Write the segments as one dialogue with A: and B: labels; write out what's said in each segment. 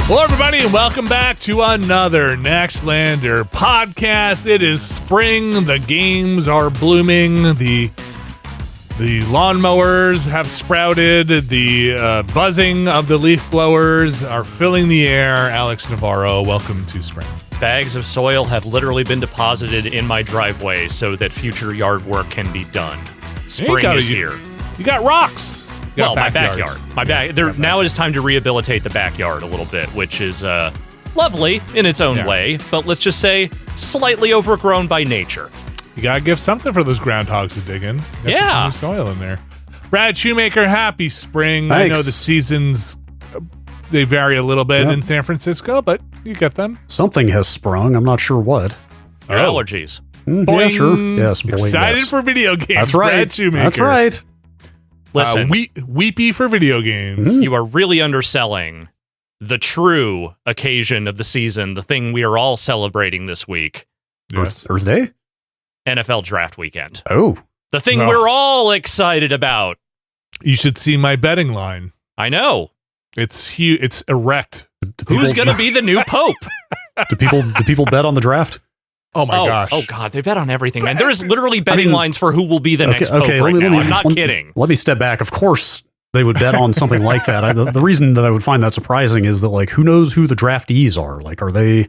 A: Hello, everybody, and welcome back to another Nextlander podcast. It is spring. The games are blooming. The lawnmowers have sprouted. The buzzing of the leaf blowers are filling the air. Alex Navarro, welcome to spring.
B: Bags of soil have literally been deposited in my driveway so that future yard work can be done. Spring is here.
A: You got rocks.
B: Well, my backyard. Now it is time to rehabilitate the backyard a little bit, which is lovely in its own way, but let's just say slightly overgrown by nature.
A: You gotta give something for those groundhogs to dig in.
B: Yeah.
A: Put some new soil in there. Brad Shoemaker, happy spring.
C: Thanks.
A: I know the seasons, they vary a little bit in San Francisco, but you get them.
C: Something has sprung. I'm not sure what.
B: Your allergies.
C: Yeah, sure. Yes. Boing,
A: Excited
C: yes.
A: for video games.
C: That's right.
A: Brad Shoemaker.
C: That's right.
B: Listen,
A: weepy for video games.
B: you are really underselling the true occasion of the season, the thing we are all celebrating this week.
A: Yes.
C: Thursday?
B: NFL draft weekend.
C: Oh.
B: The thing
A: No.
B: we're all excited about.
A: You should see my betting line.
B: I know.
A: It's huge. It's erect.
B: Who's going to be the new pope?
C: Do people bet on the draft?
A: Oh my gosh.
B: Oh God, they bet on everything, man. There is literally betting lines for who will be the next pope
C: Okay,
B: right now. I'm not kidding.
C: Let me step back. Of course, they would bet on something like that. The reason that I would find that surprising is that, like, who knows who the draftees are? Like, are they?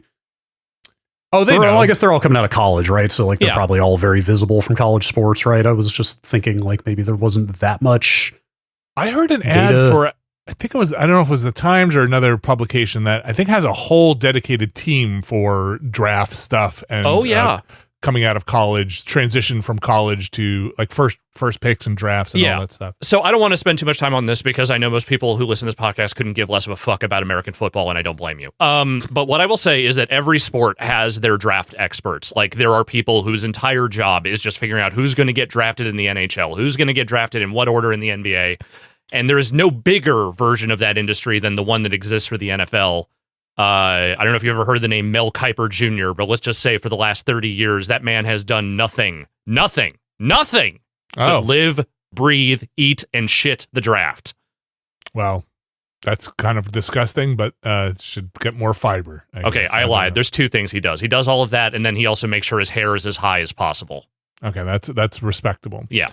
A: Oh, they know.
C: Well, I guess they're all coming out of college, right? So, like, they're probably all very visible from college sports, right? I was just thinking, like, maybe there wasn't that much.
A: I heard an ad for, I think it was, I don't know if it was the Times or another publication that I think has a whole dedicated team for draft stuff. And coming out of college, transition from college to like first picks and drafts and all that stuff.
B: So I don't want to spend too much time on this because I know most people who listen to this podcast couldn't give less of a fuck about American football, and I don't blame you. But what I will say is that every sport has their draft experts. Like, there are people whose entire job is just figuring out who's going to get drafted in the NHL, who's going to get drafted in what order in the NBA. And there is no bigger version of that industry than the one that exists for the NFL. I don't know if you ever heard of the name Mel Kiper Jr., but let's just say for the last 30 years, that man has done nothing but live, breathe, eat, and shit the draft.
A: Wow. That's kind of disgusting, but should get more fiber.
B: I lied. There's two things he does. He does all of that, and then he also makes sure his hair is as high as possible.
A: Okay, that's respectable.
B: Yeah.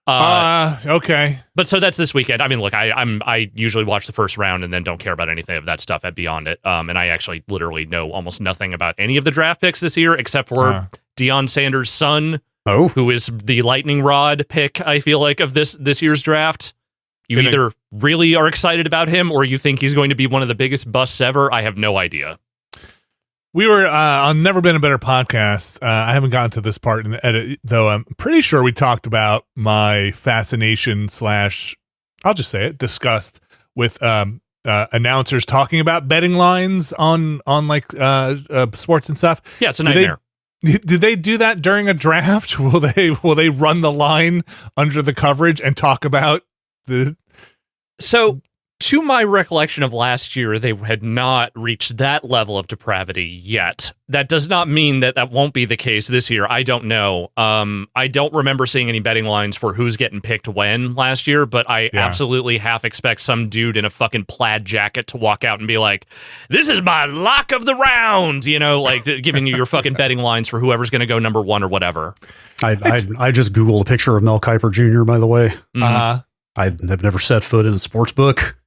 A: Okay.
B: But so that's this weekend. I mean, look, I usually watch the first round and then don't care about anything of that stuff beyond it. And I actually literally know almost nothing about any of the draft picks this year except for Deion Sanders' son, who is the lightning rod pick, I feel like, of this year's draft. You either really are excited about him or you think he's going to be one of the biggest busts ever. I have no idea.
A: We were on Never Been a Better podcast. I haven't gotten to this part in the edit, though I'm pretty sure we talked about my fascination / I'll just say it, disgust with announcers talking about betting lines on like sports and stuff.
B: Yeah, it's a nightmare.
A: Did they do that during a draft? Will they run the line under the coverage and talk about the?
B: So, to my recollection of last year, they had not reached that level of depravity yet. That does not mean that won't be the case this year. I don't know. I don't remember seeing any betting lines for who's getting picked when last year, but I absolutely half expect some dude in a fucking plaid jacket to walk out and be like, "This is my lock of the round," like giving you your fucking betting lines for whoever's going to go number one or whatever.
C: I just Googled a picture of Mel Kiper Jr., by the way.
B: Mm-hmm.
C: I've never set foot in a sports book.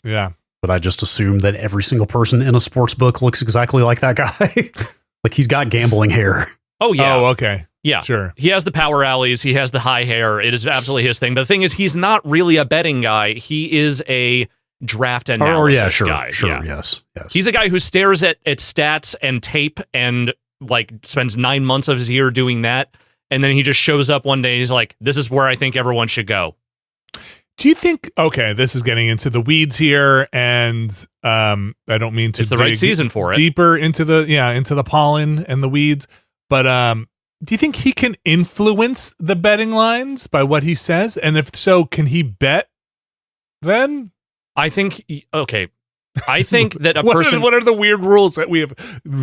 A: Yeah.
C: But I just assume that every single person in a sports book looks exactly like that guy. Like, he's got gambling hair.
B: Oh, yeah.
A: Oh, okay.
B: Yeah.
A: Sure.
B: He has the power alleys. He has the high hair. It is absolutely his thing. But the thing is, he's not really a betting guy. He is a draft analysis guy.
C: Sure. Yes.
B: He's a guy who stares at stats and tape and, like, spends 9 months of his year doing that. And then he just shows up one day and he's like, "This is where I think everyone should go."
A: Do you think, okay, this is getting into the weeds here, and I don't mean to
B: it's the right season for it.
A: Deeper into the pollen and the weeds, but do you think he can influence the betting lines by what he says? And if so, can he bet then?
B: I think, okay, I think that a person...
A: What are the weird rules that we have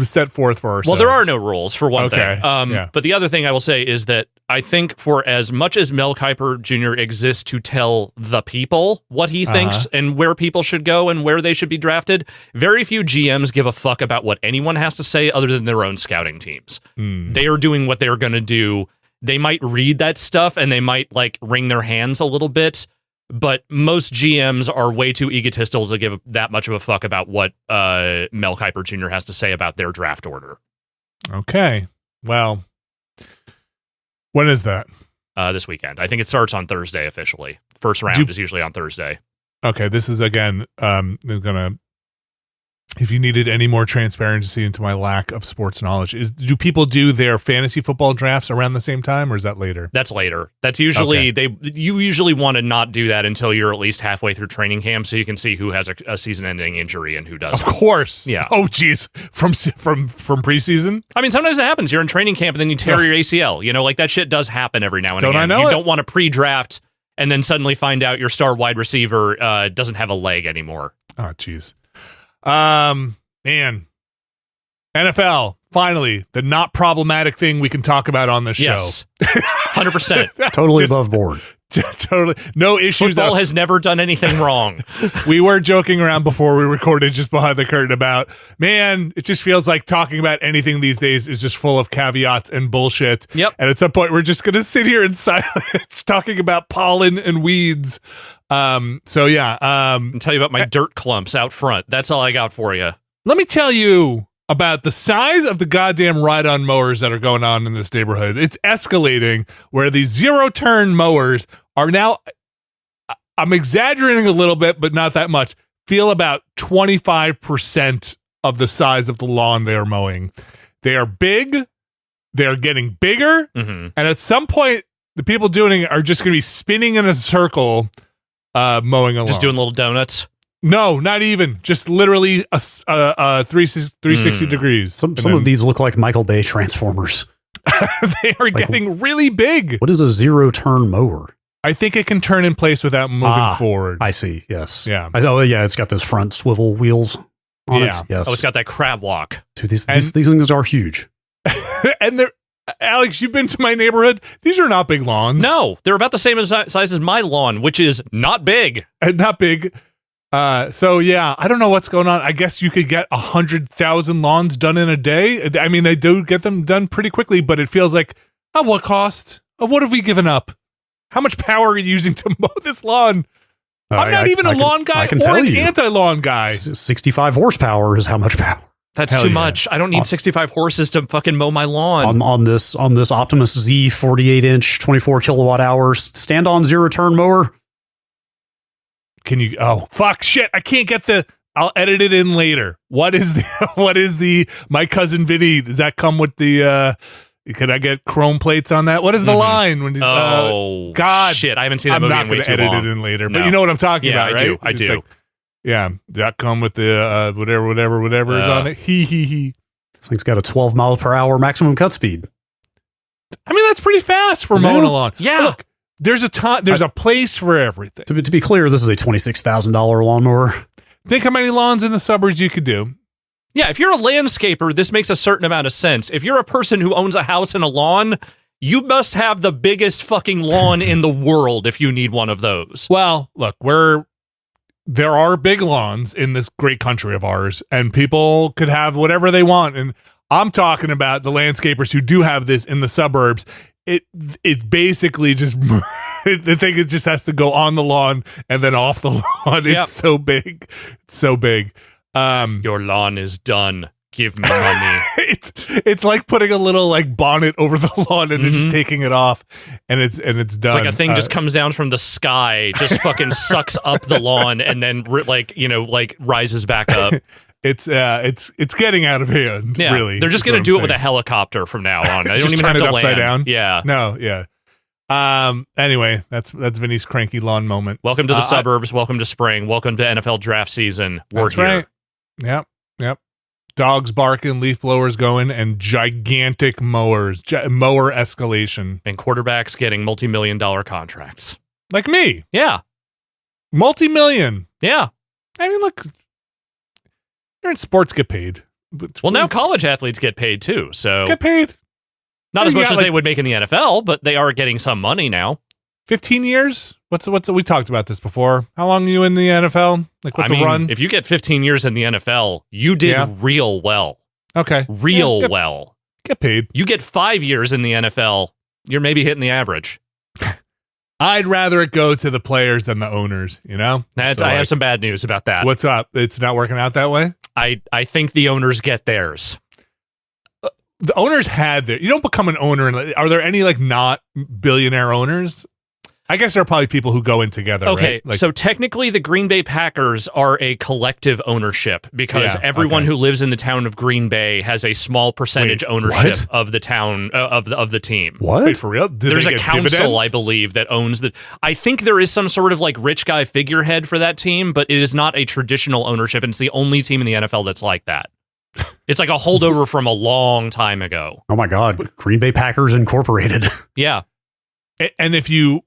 A: set forth for ourselves?
B: Well, there are no rules, for one thing.
A: Yeah.
B: But the other thing I will say is that I think for as much as Mel Kiper Jr. exists to tell the people what he thinks and where people should go and where they should be drafted, very few GMs give a fuck about what anyone has to say other than their own scouting teams. They are doing what they're going to do. They might read that stuff and they might like wring their hands a little bit, but most GMs are way too egotistical to give that much of a fuck about what Mel Kiper Jr. has to say about their draft order.
A: Okay. Well, when is that?
B: This weekend. I think it starts on Thursday officially. First round is usually on Thursday.
A: Okay, this is again. They're gonna. If you needed any more transparency into my lack of sports knowledge, do people do their fantasy football drafts around the same time, or is that later?
B: That's later. That's usually you usually want to not do that until you're at least halfway through training camp, so you can see who has a season-ending injury and who doesn't.
A: Of course.
B: Yeah.
A: Oh, geez. From preseason.
B: I mean, sometimes it happens. You're in training camp and then you tear your ACL. You know, like that shit does happen every now and again.
A: I know
B: you
A: it?
B: don't want to pre-draft and then suddenly find out your star wide receiver doesn't have a leg anymore.
A: Oh, jeez. Man, NFL, finally, the not problematic thing we can talk about on this show.
B: Yes, 100%.
C: Totally above board.
A: Totally. No issues.
B: Football has never done anything wrong.
A: We were joking around before we recorded just behind the curtain about, man, it just feels like talking about anything these days is just full of caveats and bullshit.
B: Yep.
A: And at some point, we're just going to sit here in silence talking about pollen and weeds. So, yeah.
B: I'll tell you about my dirt clumps out front. That's all I got for you.
A: Let me tell you about the size of the goddamn ride-on mowers that are going on in this neighborhood. It's escalating where these zero-turn mowers are now, I'm exaggerating a little bit, but not that much, feel about 25% of the size of the lawn they are mowing. They are big. They are getting bigger. And at some point, the people doing it are just going to be spinning in a circle, mowing a lawn.
B: Just doing little donuts.
A: No, not even. Just literally a 360 degrees.
C: Some of these look like Michael Bay Transformers.
A: They are getting really big.
C: What is a zero-turn mower?
A: I think it can turn in place without moving forward.
C: I see, yes.
A: Yeah.
C: It's got those front swivel wheels on it. Yes.
B: Oh, it's got that crab walk.
C: Dude, these things are huge.
A: And they're, Alex, you've been to my neighborhood. These are not big lawns.
B: No, they're about the same size as my lawn, which is not big.
A: And not big. So yeah, I don't know what's going on. I guess you could get 100,000 lawns done in a day. I mean, they do get them done pretty quickly, but it feels like, at what cost? What have we given up? How much power are you using to mow this lawn? I'm not even a lawn guy or an anti-lawn guy.
C: 65 horsepower is how much power.
B: That's too much. I don't need 65 horses to fucking mow my lawn.
C: On this Optimus Z 48-inch, 24 kilowatt hours stand-on zero-turn mower.
A: Can you? Oh, fuck, shit. I can't get I'll edit it in later. What is the, my cousin Vinny, does that come with the, could I get chrome plates on that? What is the line? When he's, God.
B: Shit, I haven't seen that movie in way too long.
A: I'm not going to edit it in later, but you know what I'm talking about, right?
B: I do.
A: Like, yeah, that come with the, whatever is on it. He.
C: This thing's got a 12 mile per hour maximum cut speed.
A: I mean, that's pretty fast for mowing a lawn.
B: Yeah.
A: Look. There's a place for everything.
C: To be clear, this is a $26,000 lawnmower.
A: Think how many lawns in the suburbs you could do.
B: Yeah, if you're a landscaper, this makes a certain amount of sense. If you're a person who owns a house and a lawn, you must have the biggest fucking lawn in the world if you need one of those.
A: Well, look, there are big lawns in this great country of ours, and people could have whatever they want. And I'm talking about the landscapers who do have this in the suburbs. It's basically just the thing. It just has to go on the lawn and then off the lawn. It's so big. It's so big.
B: Your lawn is done. Give me money.
A: It's like putting a little like bonnet over the lawn and just taking it off, and it's done. It's
B: like a thing just comes down from the sky, just fucking sucks up the lawn, and then rises back up.
A: It's getting out of hand.
B: Yeah,
A: really.
B: They're just gonna do it with a helicopter from now on. I don't even have to
A: upside
B: land.
A: down.
B: Yeah.
A: No. Yeah. Anyway, that's Vinny's cranky lawn moment.
B: Welcome to the suburbs. Welcome to spring. Welcome to NFL draft season. We're here.
A: Right. Yep. Dogs barking, leaf blowers going, and gigantic mowers, mower escalation,
B: and quarterbacks getting multi-million-dollar contracts.
A: Like me.
B: Yeah.
A: Multi-million.
B: Yeah.
A: I mean, look. You're in sports, get paid.
B: Well, now college athletes get paid too. So
A: get paid.
B: Not as much as they would make in the NFL, but they are getting some money now.
A: 15 years? What's we talked about this before. How long are you in the NFL? Like, what's a run?
B: If you get 15 years in the NFL, you did real well.
A: Okay.
B: Well.
A: Get paid.
B: You get 5 years in the NFL, you're maybe hitting the average.
A: I'd rather it go to the players than the owners, you know?
B: I have some bad news about that.
A: What's up? It's not working out that way?
B: I think the owners get theirs.
A: The owners had their... You don't become an owner. Are there any, like, not billionaire owners? I guess there are probably people who go in together,
B: okay,
A: right? Like,
B: so technically the Green Bay Packers are a collective ownership because everyone who lives in the town of Green Bay has a small percentage ownership of the town, of the team.
C: What?
A: Wait, for real?
B: There's a council, I believe, that owns the... I think there is some sort of like rich guy figurehead for that team, but it is not a traditional ownership, and it's the only team in the NFL that's like that. It's like a holdover from a long time ago.
C: Oh my God. Green Bay Packers Incorporated.
B: Yeah.
A: And if you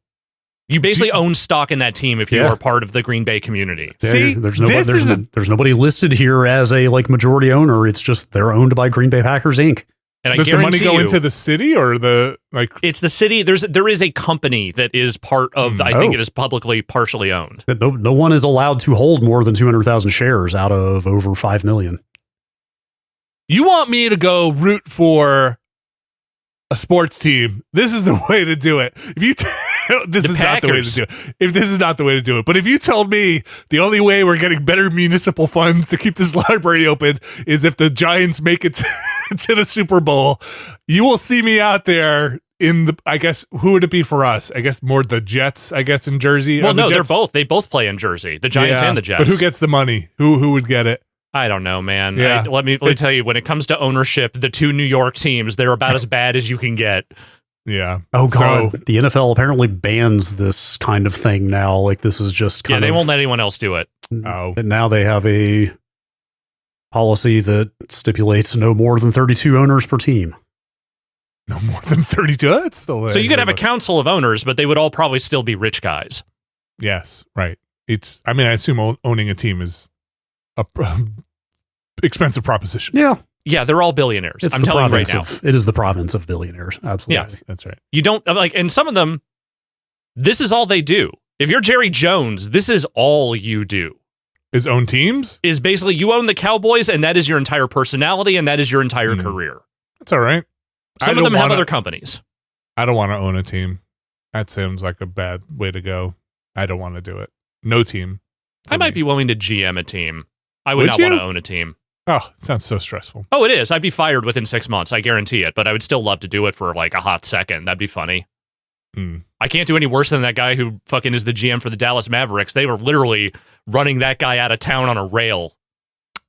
B: basically own stock in that team if you are part of the Green Bay community.
A: See,
C: there's nobody listed here as a like majority owner. It's just they're owned by Green Bay Packers Inc.
B: And
A: does the money go into the city or the like?
B: It's the city. There is a company that is part of. I think it is publicly partially owned.
C: No one is allowed to hold more than 200,000 shares out of over 5 million.
A: You want me to go root for a sports team? This is the way to do it. If you this is not the way to do it. If this is not the way to do it, but if you told me the only way we're getting better municipal funds to keep this library open is if the Giants make it to the Super Bowl, you will see me out there in the. I guess who would it be for us? I guess more the Jets. I guess in Jersey.
B: Well, no, they're both. They both play in Jersey. The Giants and the Jets.
A: But who gets the money? Who would get it?
B: I don't know, man.
A: Yeah.
B: Let me tell you, when it comes to ownership, the two New York teams, they're about as bad as you can get.
A: Yeah.
C: Oh, God. The NFL apparently bans this kind of thing now. Like, this is just kind of...
B: they won't let anyone else do it.
A: Oh.
C: And now they have a policy that stipulates no more than 32 owners per team.
A: No more than 32? That's still...
B: So you could have a council of owners, but they would all probably still be rich guys.
A: Yes, right. I assume owning a team is a expensive proposition.
B: Yeah, they're all billionaires. I'm telling you right now.
C: It is the province of billionaires. Absolutely.
A: Yes, that's right.
B: You don't like, and some of them, this is all they do. If you're Jerry Jones, this is all you do.
A: Is own teams?
B: Is basically you own the Cowboys, and that is your entire personality, and that is your entire career.
A: That's all right.
B: Some of them have other companies.
A: I don't want to own a team. That sounds like a bad way to go. I don't want to do it. No team.
B: I might be willing to GM a team. I would not want to own a team.
A: Oh, it sounds so stressful.
B: Oh, it is. I'd be fired within 6 months. I guarantee it. But I would still love to do it for like a hot second. That'd be funny. I can't do any worse than that guy who fucking is the GM for the Dallas Mavericks. They were literally running that guy out of town on a rail.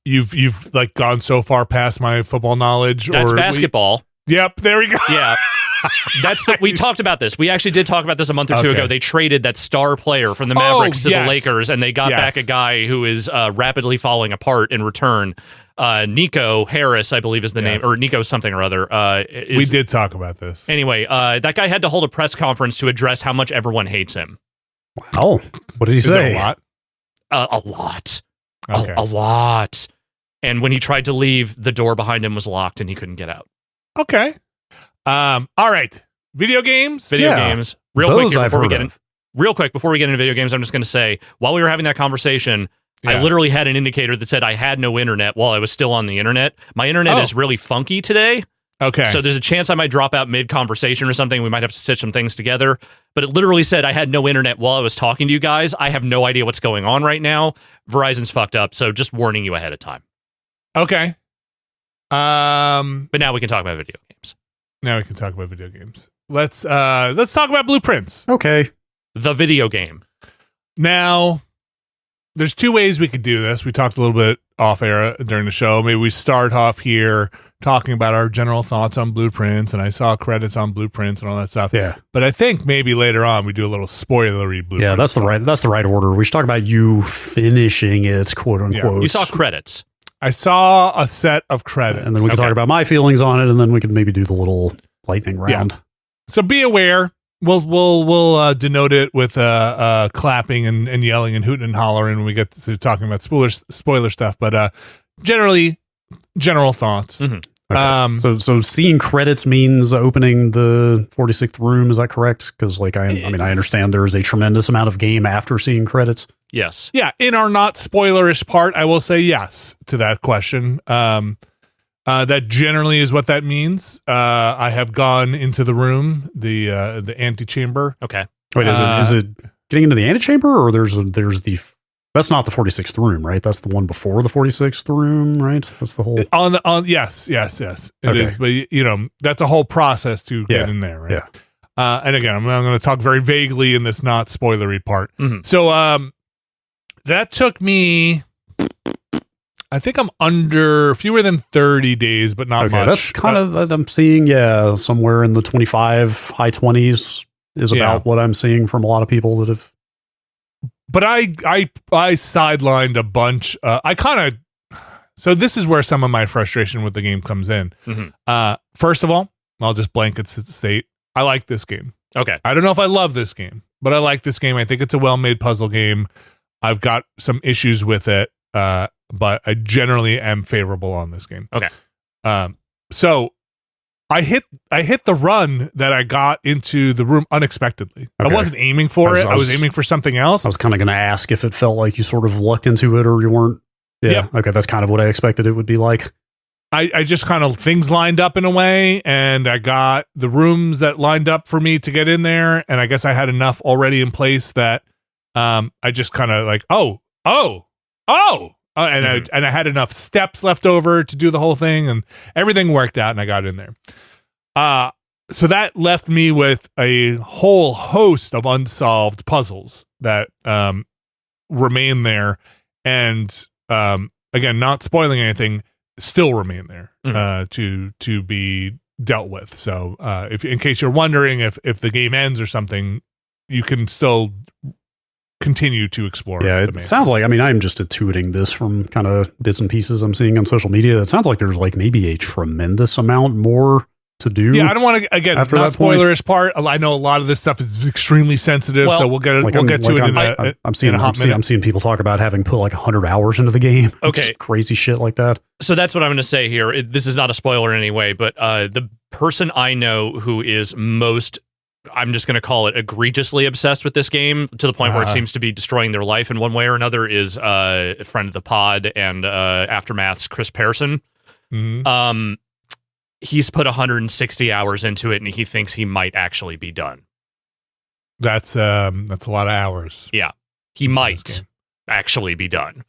A: You've like gone so far past my football knowledge.
B: That's basketball.
A: Yep, there we go.
B: Yeah. We talked about this. We actually did talk about this a month or two ago. They traded that star player from the Mavericks to the Lakers, and they got back a guy who is rapidly falling apart in return. Nico Harris, I believe is the name, or Nico something or other.
A: We did talk about this.
B: Anyway, that guy had to hold a press conference to address how much everyone hates him.
C: Wow. What did he say?
A: It a lot?
B: A lot.
A: Okay.
B: A lot. And when he tried to leave, the door behind him was locked and he couldn't get out.
A: Okay. All right. Video games?
B: Video games. Real quick before we get into video games, I'm just going to say, while we were having that conversation, I literally had an indicator that said I had no internet while I was still on the internet. My internet is really funky today.
A: Okay.
B: So there's a chance I might drop out mid-conversation or something. We might have to stitch some things together. But it literally said I had no internet while I was talking to you guys. I have no idea what's going on right now. Verizon's fucked up, so just warning you ahead of time.
A: Okay.
B: But now we can talk about video games.
A: Let's talk about Blueprints.
C: Okay.
B: The video game.
A: Now, there's two ways we could do this. We talked a little bit off air during the show. Maybe we start off here talking about our general thoughts on Blueprints, and I saw credits on Blueprints and all that stuff.
C: Yeah.
A: But I think maybe later on we do a little spoilery Blueprint.
C: Yeah, that's the right order. We should talk about you finishing it, quote unquote.
B: Yeah. You saw credits.
A: I saw a set of credits.
C: And then we can talk about my feelings on it, and then we can maybe do the little lightning round.
A: Yeah. So be aware. We'll denote it with clapping and yelling and hooting and hollering when we get to talking about spoiler stuff. But general thoughts.
B: Mm-hmm.
C: Okay. So seeing credits means opening the 46th room. Is that correct? Because like I understand there is a tremendous amount of game after seeing credits.
B: Yes.
A: Yeah. In our not spoilerish part, I will say yes to that question. That generally is what that means. I have gone into the room, the antechamber.
B: Okay.
C: Wait, is it getting into the antechamber, or there's the that's not the 46th room, right? That's the one before the 46th room, right? That's the whole
A: yes. It
C: okay.
A: is, but that's a whole process to get in there, right?
C: Yeah.
A: And again, I'm going to talk very vaguely in this not spoilery part.
B: Mm-hmm.
A: So that took me, I think I'm under fewer than 30 days, but not much.
C: That's kind of, I'm seeing, somewhere in the 25, high 20s is about what I'm seeing from a lot of people that have.
A: But I sidelined a bunch. So this is where some of my frustration with the game comes in.
B: Mm-hmm.
A: First of all, I'll just blanket state, I like this game.
B: Okay.
A: I don't know if I love this game, but I like this game. I think it's a well-made puzzle game. I've got some issues with it, but I generally am favorable on this game.
B: Okay.
A: So I hit the run that I got into the room unexpectedly. Okay. I wasn't aiming for it. I was aiming for something else.
C: I was kind of going to ask if it felt like you sort of lucked into it or you weren't. Yeah. Yep. Okay. That's kind of what I expected it would be like.
A: I just kind of things lined up in a way, and I got the rooms that lined up for me to get in there. And I guess I had enough already in place that I just kind of like, and I had enough steps left over to do the whole thing, and everything worked out, and I got in there. So that left me with a whole host of unsolved puzzles that remain there, and again, not spoiling anything, still remain there to be dealt with. So if in case you're wondering if the game ends or something, you can still continue to explore.
C: Yeah, it sounds like, I'm just intuiting this from kind of bits and pieces I'm seeing on social media. It sounds like there's like maybe a tremendous amount more to do.
A: Yeah, I don't want to, again, not spoilerish part. I know a lot of this stuff is extremely sensitive, so we'll get to it in a hot minute.
C: I'm seeing people talk about having put like 100 hours into the game.
B: Okay.
C: Just crazy shit like that.
B: So that's what I'm going to say here. This is not a spoiler in any way, but the person I know who is most, I'm just going to call it egregiously obsessed with this game to the point where it seems to be destroying their life in one way or another is a friend of the pod and Aftermath's Chris Pearson.
A: Mm-hmm.
B: He's put 160 hours into it, and he thinks he might actually be done.
A: That's a lot of hours.
B: Yeah, he might actually be done.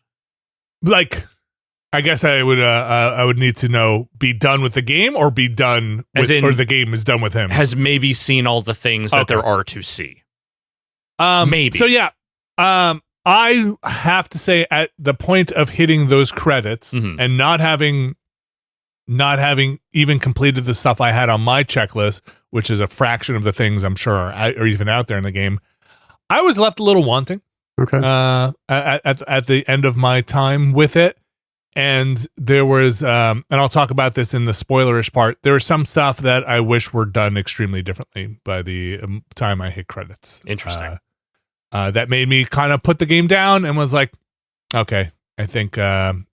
A: Like, I guess I would need to know, be done with the game or be done with, or the game is done with him.
B: Has maybe seen all the things that there are to see. Maybe.
A: So yeah, I have to say at the point of hitting those credits and not having even completed the stuff I had on my checklist, which is a fraction of the things I'm sure are even out there in the game, I was left a little wanting.
C: Okay.
A: At the end of my time with it. And there was, and I'll talk about this in the spoilerish part, there was some stuff that I wish were done extremely differently by the time I hit credits.
B: Interesting.
A: That made me kind of put the game down and was like, okay, I think I'm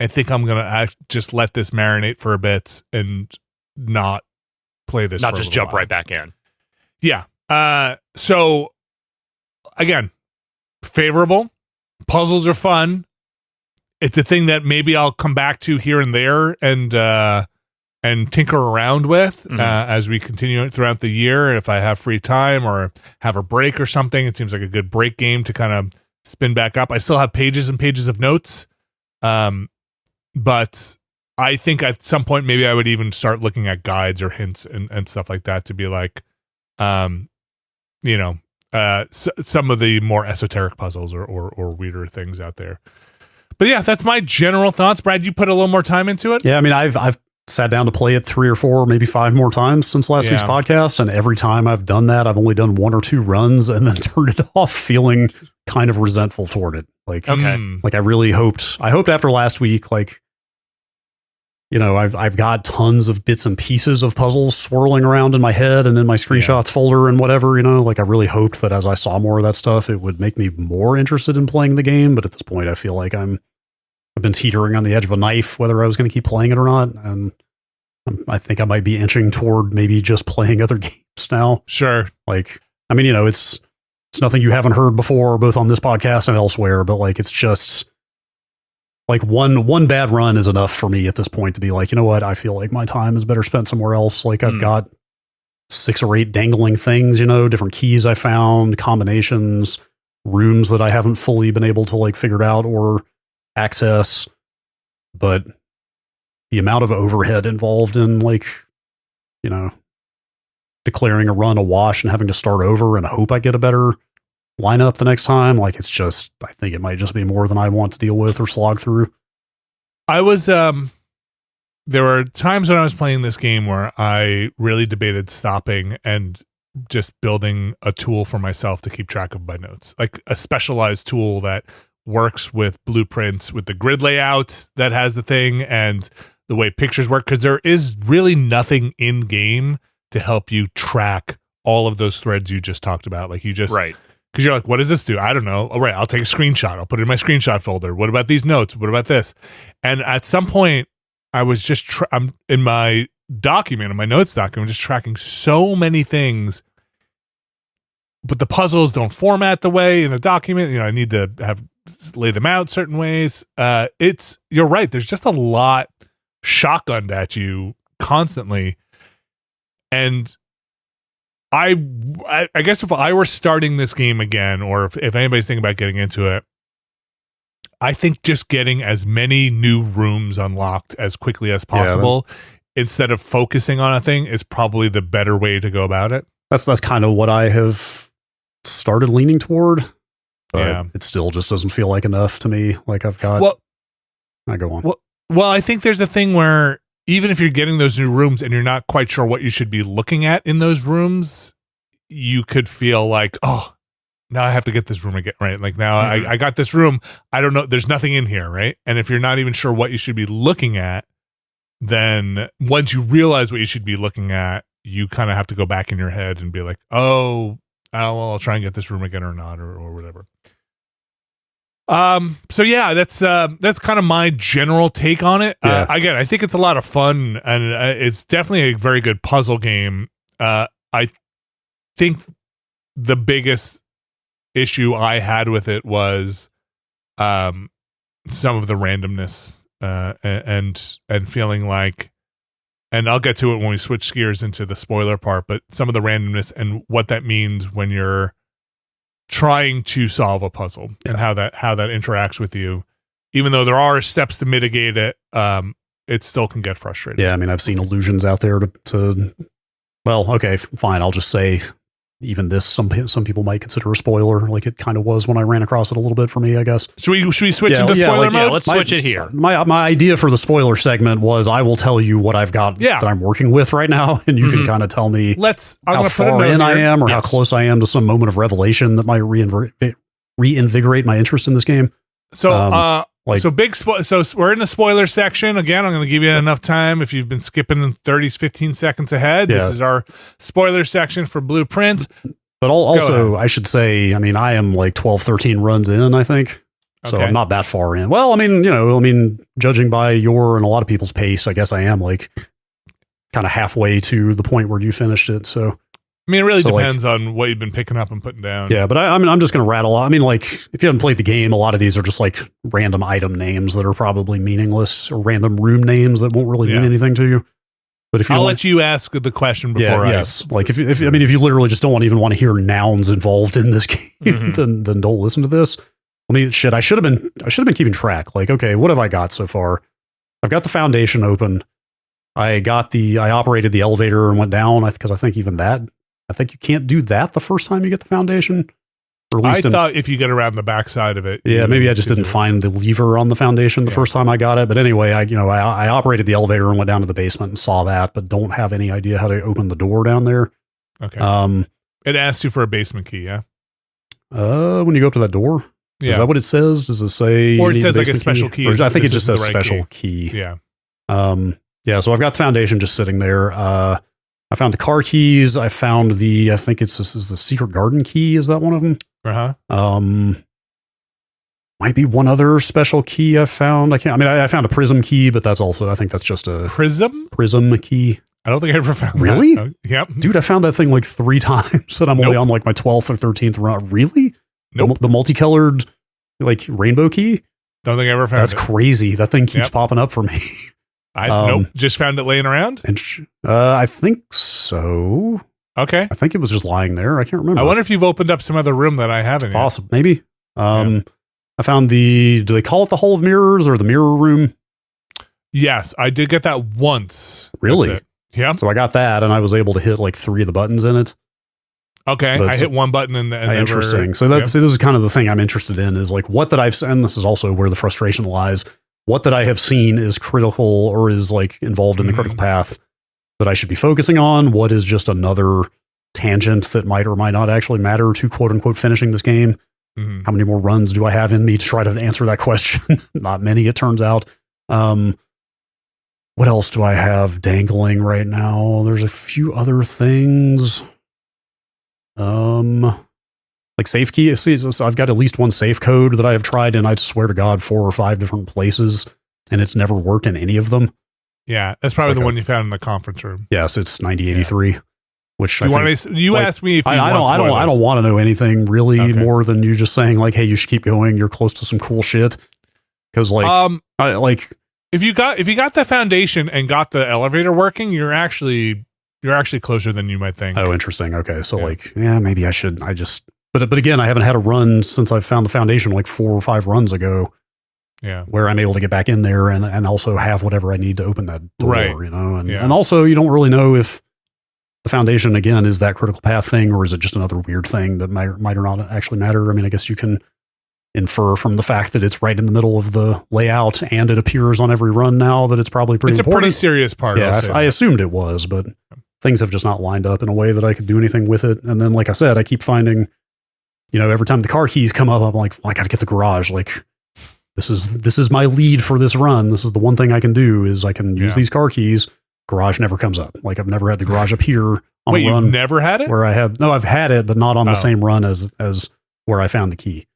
A: going to just let this marinate for a bit and not play this.
B: Not just jump right back in.
A: Yeah. So again, favorable. Puzzles are fun. It's a thing that maybe I'll come back to here and there and tinker around with as we continue throughout the year. If I have free time or have a break or something, it seems like a good break game to kind of spin back up. I still have pages and pages of notes, but I think at some point maybe I would even start looking at guides or hints and stuff like that to be like, some of the more esoteric puzzles or weirder things out there. But yeah, that's my general thoughts. Brad, you put a little more time into it?
C: Yeah, I've sat down to play it 3 or 4, maybe 5 more times since last week's podcast, and every time I've done that, I've only done 1 or 2 runs and then turned it off feeling kind of resentful toward it. Like, like I really hoped after last week, like, I've got tons of bits and pieces of puzzles swirling around in my head and in my screenshots folder and whatever, like I really hoped that as I saw more of that stuff, it would make me more interested in playing the game. But at this point, I feel like I've been teetering on the edge of a knife, whether I was going to keep playing it or not. And I think I might be inching toward maybe just playing other games now.
A: Sure.
C: Like, I mean, it's nothing you haven't heard before, both on this podcast and elsewhere, but like, it's just like one bad run is enough for me at this point to be like, you know what? I feel like my time is better spent somewhere else. Like I've got 6 or 8 dangling things, different keys I found, combinations, rooms that I haven't fully been able to like figure out or access. But the amount of overhead involved in like, declaring a run a wash and having to start over and hope I get a better lineup the next time. Like it's just, I think it might just be more than I want to deal with or slog through.
A: I was, there were times when I was playing this game where I really debated stopping and just building a tool for myself to keep track of my notes, like a specialized tool that works with blueprints, with the grid layout that has the thing and the way pictures work. Cause there is really nothing in game to help you track all of those threads you just talked about. Like you just,
B: right.
A: Cause you're like, what does this do? I don't know. All right. I'll take a screenshot. I'll put it in my screenshot folder. What about these notes? What about this? And at some point I was just, I'm in my document, in my notes document, just tracking so many things, but the puzzles don't format the way in a document. I need to lay them out certain ways. You're right. There's just a lot shotgunned at you constantly. And I guess if I were starting this game again, or if anybody's thinking about getting into it, I think just getting as many new rooms unlocked as quickly as possible, instead of focusing on a thing, is probably the better way to go about it.
C: That's kind of what I have started leaning toward, but it still just doesn't feel like enough to me. Like I've got. I go on.
A: Well, I think there's a thing where even if you're getting those new rooms and you're not quite sure what you should be looking at in those rooms, you could feel like, oh, now I have to get this room again, right? Like now I got this room. I don't know. There's nothing in here, right? And if you're not even sure what you should be looking at, then once you realize what you should be looking at, you kind of have to go back in your head and be like, well, I'll try and get this room again or not, or whatever. So yeah, that's kind of my general take on it.
C: Yeah.
A: Again, I think it's a lot of fun and it's definitely a very good puzzle game. I think the biggest issue I had with it was, some of the randomness, and feeling like, and I'll get to it when we switch gears into the spoiler part, but some of the randomness and what that means when you're trying to solve a puzzle and how that interacts with you, even though there are steps to mitigate it, it still can get frustrating.
C: Yeah, I mean, I've seen illusions out there to well, okay, fine. I'll just say even this, some people might consider a spoiler, like it kind of was when I ran across it a little bit for me, I guess.
A: Should we switch into spoiler mode?
B: Yeah, let's switch it here.
C: My idea for the spoiler segment was I will tell you what I've got that I'm working with right now, and you can kind of tell me how far in I am or how close I am to some moment of revelation that might reinvigorate my interest in this game.
A: So, so we're in the spoiler section. Again, I'm going to give you enough time if you've been skipping 15 seconds ahead. This is our spoiler section for Blueprints.
C: But also, I should say, I mean, I am like 12, 13 runs in, I think. So I'm not that far in. Well, I mean, judging by your and a lot of people's pace, I guess I am like kind of halfway to the point where you finished it. So
A: I mean, it really depends on what you've been picking up and putting down.
C: Yeah, but I mean, I'm just going to rattle. I mean, like, if you haven't played the game, a lot of these are just like random item names that are probably meaningless, or random room names that won't really mean anything to you. But if you
A: I'll let you ask the question before
C: like if you literally just don't even want to hear nouns involved in this game, then don't listen to this. I mean, shit, I should have been keeping track. Like, okay, what have I got so far? I've got the foundation open. I operated the elevator and went down, because I think even that, I think you can't do that the first time you get the foundation. Or at least
A: I thought if you get around the backside of it.
C: Yeah, maybe I just didn't find the lever on the foundation the first time I got it. But anyway, I operated the elevator and went down to the basement and saw that, but don't have any idea how to open the door down there.
A: Okay. It asks you for a basement key, yeah?
C: When you go up to that door? Yeah. Is that what it says? Does it say?
A: Or it says like a special key.
C: I think it just says special key.
A: Yeah.
C: Yeah, so I've got the foundation just sitting there. I found the car keys. I found I think this is the secret garden key. Is that one of them?
A: Uh-huh.
C: might be one other special key I found. I found a prism key, but that's also, I think that's just a
A: prism
C: key.
A: I don't think I ever found
C: really?
A: that. Yep.
C: Dude, I found that thing like 3 times and I'm only on like my 12th or 13th run. Really?
A: Nope.
C: The multicolored like rainbow key?
A: Don't think I ever found
C: That's crazy. That thing keeps popping up for me.
A: Nope. Just found it laying around?
C: And I think so.
A: Okay.
C: I think it was just lying there. I can't remember.
A: I wonder if you've opened up some other room that I haven't yet.
C: Possible. Maybe. I found do they call it the Hall of Mirrors or the Mirror Room?
A: Yes, I did get that once.
C: Really?
A: Yeah.
C: So I got that and I was able to hit like 3 of the buttons in it.
A: Okay. I hit one button and
C: interesting. So this is kind of the thing I'm interested in is like what that I've seen. This is also where the frustration lies. What that I have seen is critical or is like involved in the critical path that I should be focusing on. What is just another tangent that might or might not actually matter to quote unquote finishing this game. How many more runs do I have in me to try to answer that question? Not many, it turns out. What else do I have dangling right now? There's a few other things. Like safe key. So I've got at least one safe code that I have tried, and I swear to God, 4 or 5 different places, and it's never worked in any of them.
A: Yeah, that's probably the one you found in the conference room.
C: Yes, it's 9083. Yeah. Which
A: you asked me if you
C: I don't want to know anything really more than you just saying like, hey, you should keep going. You're close to some cool shit. Because
A: if you got the foundation and got the elevator working, you're actually closer than you might think.
C: Oh, interesting. Okay, so maybe I should. But again, I haven't had a run since I found the foundation like 4 or 5 runs ago.
A: Yeah,
C: where I'm able to get back in there and also have whatever I need to open that door.
A: Right.
C: You know, and also you don't really know if the foundation, again, is that critical path thing, or is it just another weird thing that might or not actually matter? I mean, I guess you can infer from the fact that it's right in the middle of the layout and it appears on every run now that it's probably pretty important.
A: It's a pretty serious part.
C: Yeah, I assumed it was, but things have just not lined up in a way that I could do anything with it. And then, like I said, I keep finding, every time the car keys come up, I'm like, well, I got to get the garage. Like, this is my lead for this run. This is the one thing I can do is I can use these car keys. Garage never comes up. Like I've never had the garage up here on a run.
A: You've never had it?
C: I've had it, but not on the same run as where I found the key.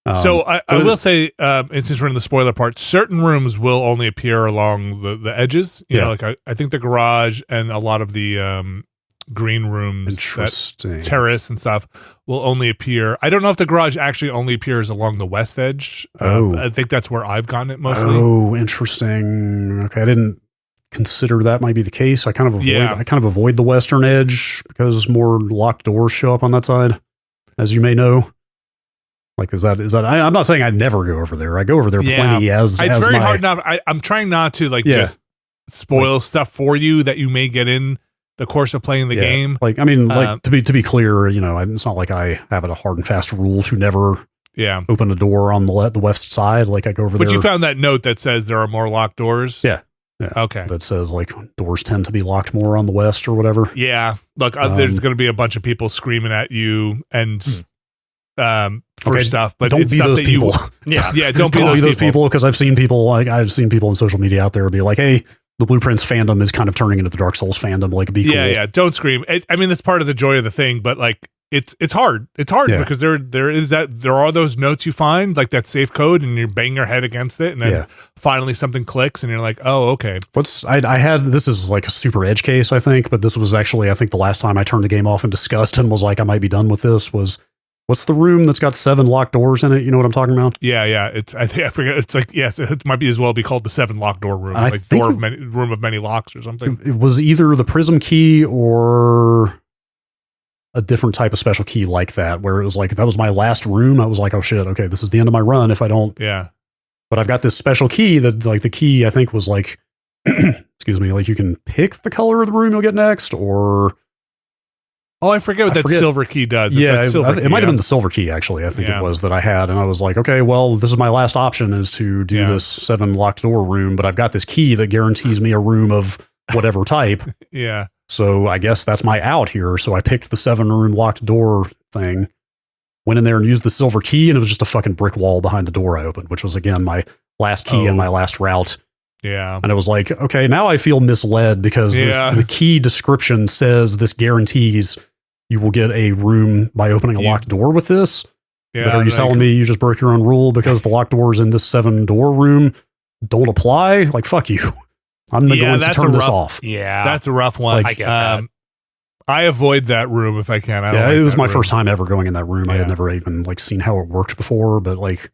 A: So I will say, and since we're in the spoiler part, certain rooms will only appear along the edges. You know, like I think the garage and a lot of the green rooms, terrace and stuff, will only appear. I don't know if the garage actually only appears along the west edge. I think that's where I've gotten it mostly.
C: Oh, interesting. Okay, I didn't consider that might be the case. I kind of avoid the western edge because more locked doors show up on that side, as you may know. Like, is that? I'm not saying I'd never go over there. I go over there plenty it's
A: very hard now. I'm trying not to just spoil stuff for you that you may get in the course of playing the game.
C: Like, I mean, to be clear, it's not like I have a hard and fast rule to never open a door on the west side. Like I go over there.
A: But you found that note that says there are more locked doors?
C: Yeah.
A: Okay.
C: That says like doors tend to be locked more on the west or whatever.
A: Yeah. Look, there's going to be a bunch of people screaming at you and for stuff, but
C: don't be those people.
A: Don't be those people
C: because I've seen people in social media out there be like, hey, the Blueprints fandom is kind of turning into the Dark Souls fandom. Like, be cool.
A: Yeah. Don't scream. I mean, that's part of the joy of the thing, but like, it's hard. It's hard because there are those notes you find, like that safe code, and you bang your head against it, and then finally something clicks, and you're like, oh, okay.
C: I had this is like a super edge case, I think, but this was actually, I think, the last time I turned the game off in disgust and was like, I might be done with this. What's the room that's got 7 locked doors in it? You know what I'm talking about?
A: Yeah. I forget. It's like, yes, it might be as well be called the 7 locked door room, like room of many locks or something.
C: It was either the prism key or a different type of special key like that, where it was like, that was my last room. I was like, oh shit, okay, this is the end of my run if I don't.
A: Yeah.
C: But I've got this special key that, like, the key I think was like, excuse me, like you can pick the color of the room you'll get next, or
A: I forget what that silver key does.
C: It might have been the silver key, actually. I think it was that I had. And I was like, okay, well, this is my last option is to do this 7 locked door room, but I've got this key that guarantees me a room of whatever type.
A: Yeah.
C: So I guess that's my out here. So I picked the 7 room locked door thing, went in there and used the silver key, and it was just a fucking brick wall behind the door I opened, which was, again, my last key and my last route.
A: Yeah.
C: And it was like, okay, now I feel misled because the key description says this guarantees you will get a room by opening a locked door with this.
A: Yeah,
C: but are you telling me you just broke your own rule because the locked doors in this 7-door room don't apply? Like, fuck you. I'm going to turn this off.
B: Yeah.
A: That's a rough one.
B: I get that.
A: I avoid that room if I can.
C: It was my first time ever going in that room. I had never even like seen how it worked before, but like,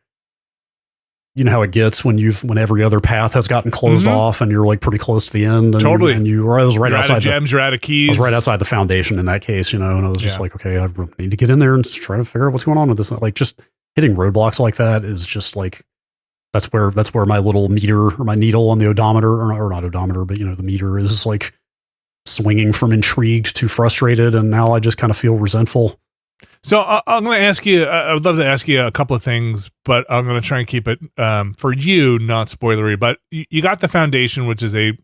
C: you know how it gets when every other path has gotten closed off and you're like pretty close to the end. And,
A: totally.
C: And I was right
A: you're
C: outside
A: out of gems, you're out of keys.
C: I was right outside the foundation in that case, and I was just like, okay, I need to get in there and try to figure out what's going on with this. Like, just hitting roadblocks like that is just like, that's where my little meter or my needle on the odometer, or not odometer, but the meter is like swinging from intrigued to frustrated, and now I just kind of feel resentful.
A: So I'm going to ask you, I would love to ask you a couple of things, but I'm going to try and keep it for you, not spoilery, but you got the foundation, which is lack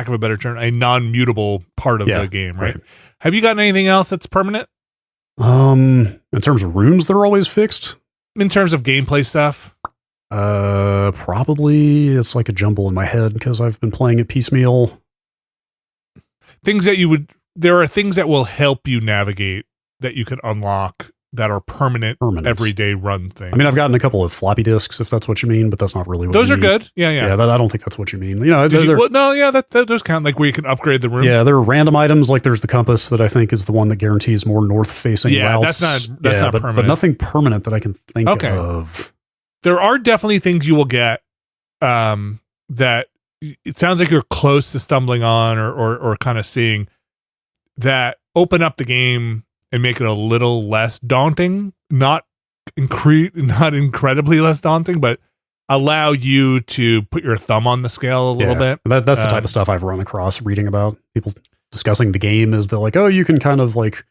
A: of a better term, a non-mutable part of the game, right? Have you gotten anything else that's permanent?
C: In terms of rooms that are always fixed?
A: In terms of gameplay stuff?
C: Probably it's like a jumble in my head because I've been playing it piecemeal.
A: Things that there are things that will help you navigate that you can unlock that are permanent everyday run things.
C: I mean, I've gotten a couple of floppy disks, if that's what you mean, but that's not really what
A: those
C: you
A: are
C: mean.
A: good. Yeah.
C: I don't think that's what you mean.
A: Those count, like where you can upgrade the room.
C: Yeah, there are random items, like there's the compass that I think is the one that guarantees more north-facing routes.
A: That's not permanent.
C: But nothing permanent that I can think of.
A: There are definitely things you will get that it sounds like you're close to stumbling on or kind of seeing that open up the game and make it a little less daunting, not incredibly less daunting, but allow you to put your thumb on the scale a little bit.
C: That's the type of stuff I've run across reading about people discussing the game, is that like, oh, you can kind of like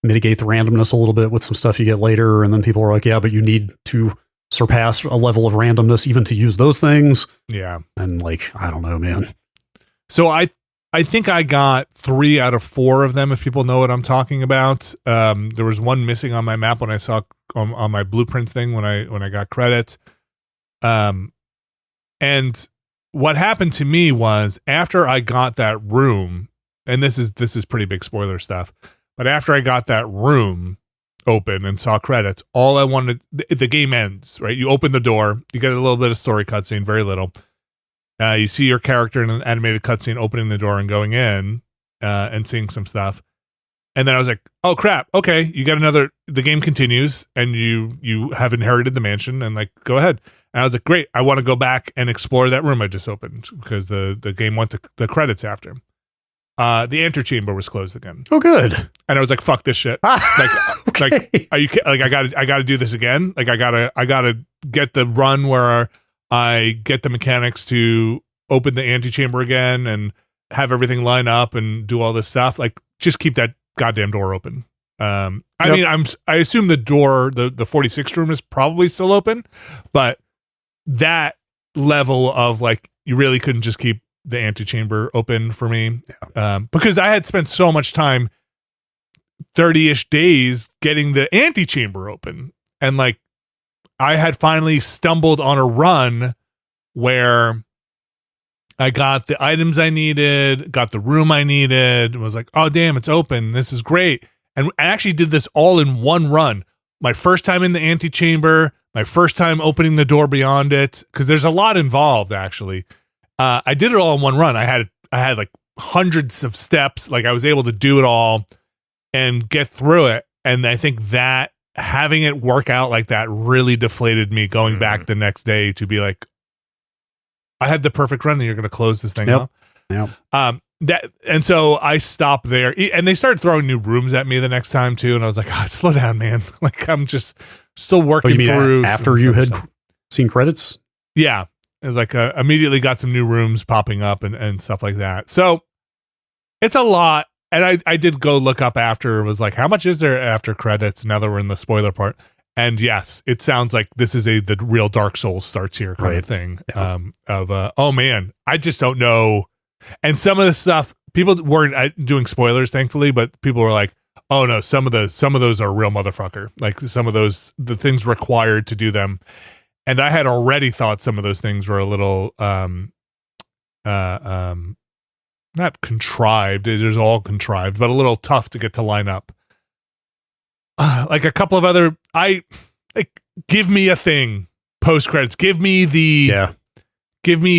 C: mitigate the randomness a little bit with some stuff you get later. And then people are like, yeah, but you need to surpass a level of randomness even to use those things.
A: Yeah.
C: And like, I don't know, man.
A: So I think I got 3 out of 4 of them, if people know what I'm talking about. There was one missing on my map when I saw on my blueprints thing when I got credits. And what happened to me was after I got that room, and this is pretty big spoiler stuff, but after I got that room open and saw credits, all I wanted, the game ends, right? You open the door, you get a little bit of story cutscene, very little. You see your character in an animated cutscene opening the door and going in and seeing some stuff. And then I was like, oh crap, okay, you got the game continues and you have inherited the mansion and like, go ahead. And I was like, great, I want to go back and explore that room I just opened because the game went to the credits after. The antechamber was closed again.
C: Oh, good.
A: And I was like, fuck this shit.
C: Okay.
A: Like, are you like, I gotta do this again. Like I gotta get the run where I get the mechanics to open the antechamber again and have everything line up and do all this stuff. Like, just keep that goddamn door open. I assume the door, the 46th room is probably still open, but that level of like, you really couldn't just keep the antechamber open for me. Because I had spent so much time, 30-ish days getting the antechamber open. And like, I had finally stumbled on a run where I got the items I needed, got the room I needed, and was like, oh, damn, it's open. This is great. And I actually did this all in one run. My first time in the antechamber, my first time opening the door beyond it, because there's a lot involved, actually. I did it all in one run. I had like hundreds of steps. Like I was able to do it all and get through it. And I think that having it work out like that really deflated me going back the next day to be like, I had the perfect run and you're going to close this thing out.
C: Yep.
A: And so I stopped there, and they started throwing new rooms at me the next time too. And I was like, oh, slow down, man. Like I'm just still working through.
C: After you had seen credits?
A: Yeah. It was like immediately got some new rooms popping up and stuff like that. So it's a lot. And I did go look up after, it was like, how much is there after credits now that we're in the spoiler part? And yes, it sounds like this is the real Dark Souls starts here kind of thing. Yeah. Oh man, I just don't know. And some of the stuff, people weren't doing spoilers, thankfully, but people were like, oh no, some of those are real motherfucker. Like some of those, the things required to do them. And I had already thought some of those things were a little, not contrived. It is all contrived, but a little tough to get to line up. like a couple of other, give me a thing post credits. Give me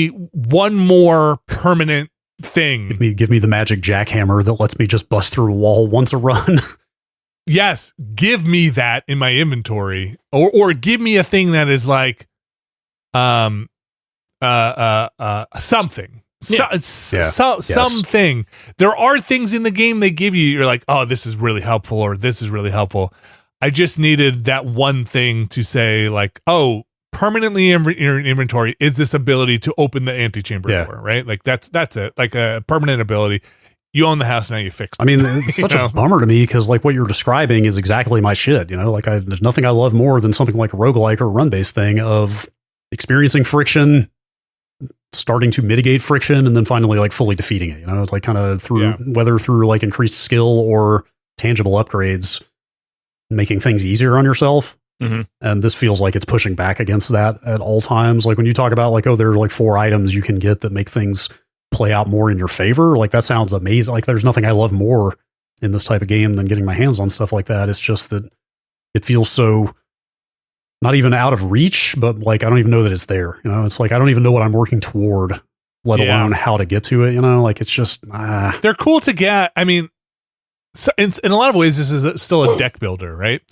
A: one more permanent thing.
C: Give me the magic jackhammer that lets me just bust through a wall once a run.
A: Yes, give me that in my inventory, or give me a thing that is like, something. Something. There are things in the game they give you. You're like, oh, this is really helpful, or this is really helpful. I just needed that one thing to say, like, oh, permanently in your inventory is this ability to open the antechamber door, right? Like that's it. Like a permanent ability. You own the house, now you fix it.
C: I mean, it's such a bummer to me because like what you're describing is exactly my shit. You know, like there's nothing I love more than something like a roguelike or a run-based thing of experiencing friction, starting to mitigate friction, and then finally like fully defeating it. You know, it's like kind of through whether through like increased skill or tangible upgrades, making things easier on yourself. Mm-hmm. And this feels like it's pushing back against that at all times. Like when you talk about like, oh, there are like 4 items you can get that make things play out more in your favor. Like that sounds amazing. Like there's nothing I love more in this type of game than getting my hands on stuff like that. It's just that it feels so not even out of reach, but like I don't even know that it's there. You know, it's like I don't even know what I'm working toward, let alone how to get to it. You know, like it's just
A: they're cool to get. I mean, so in a lot of ways, this is still a deck builder, right?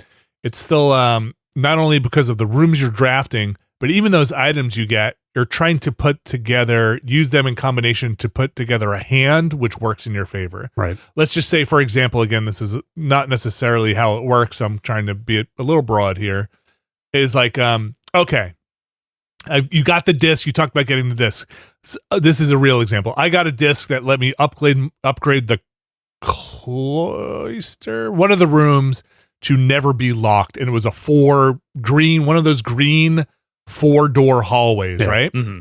A: It's still not only because of the rooms you're drafting, but even those items you get, you're trying to put together, use them in combination to put together a hand which works in your favor.
C: Right.
A: Let's just say, for example, again, this is not necessarily how it works. I'm trying to be a little broad here. Is like, okay, you got the disc. You talked about getting the disc. So, this is a real example. I got a disc that let me upgrade the cloister, one of the rooms, to never be locked, and it was one of those green 4-door hallways, right? Mm-hmm.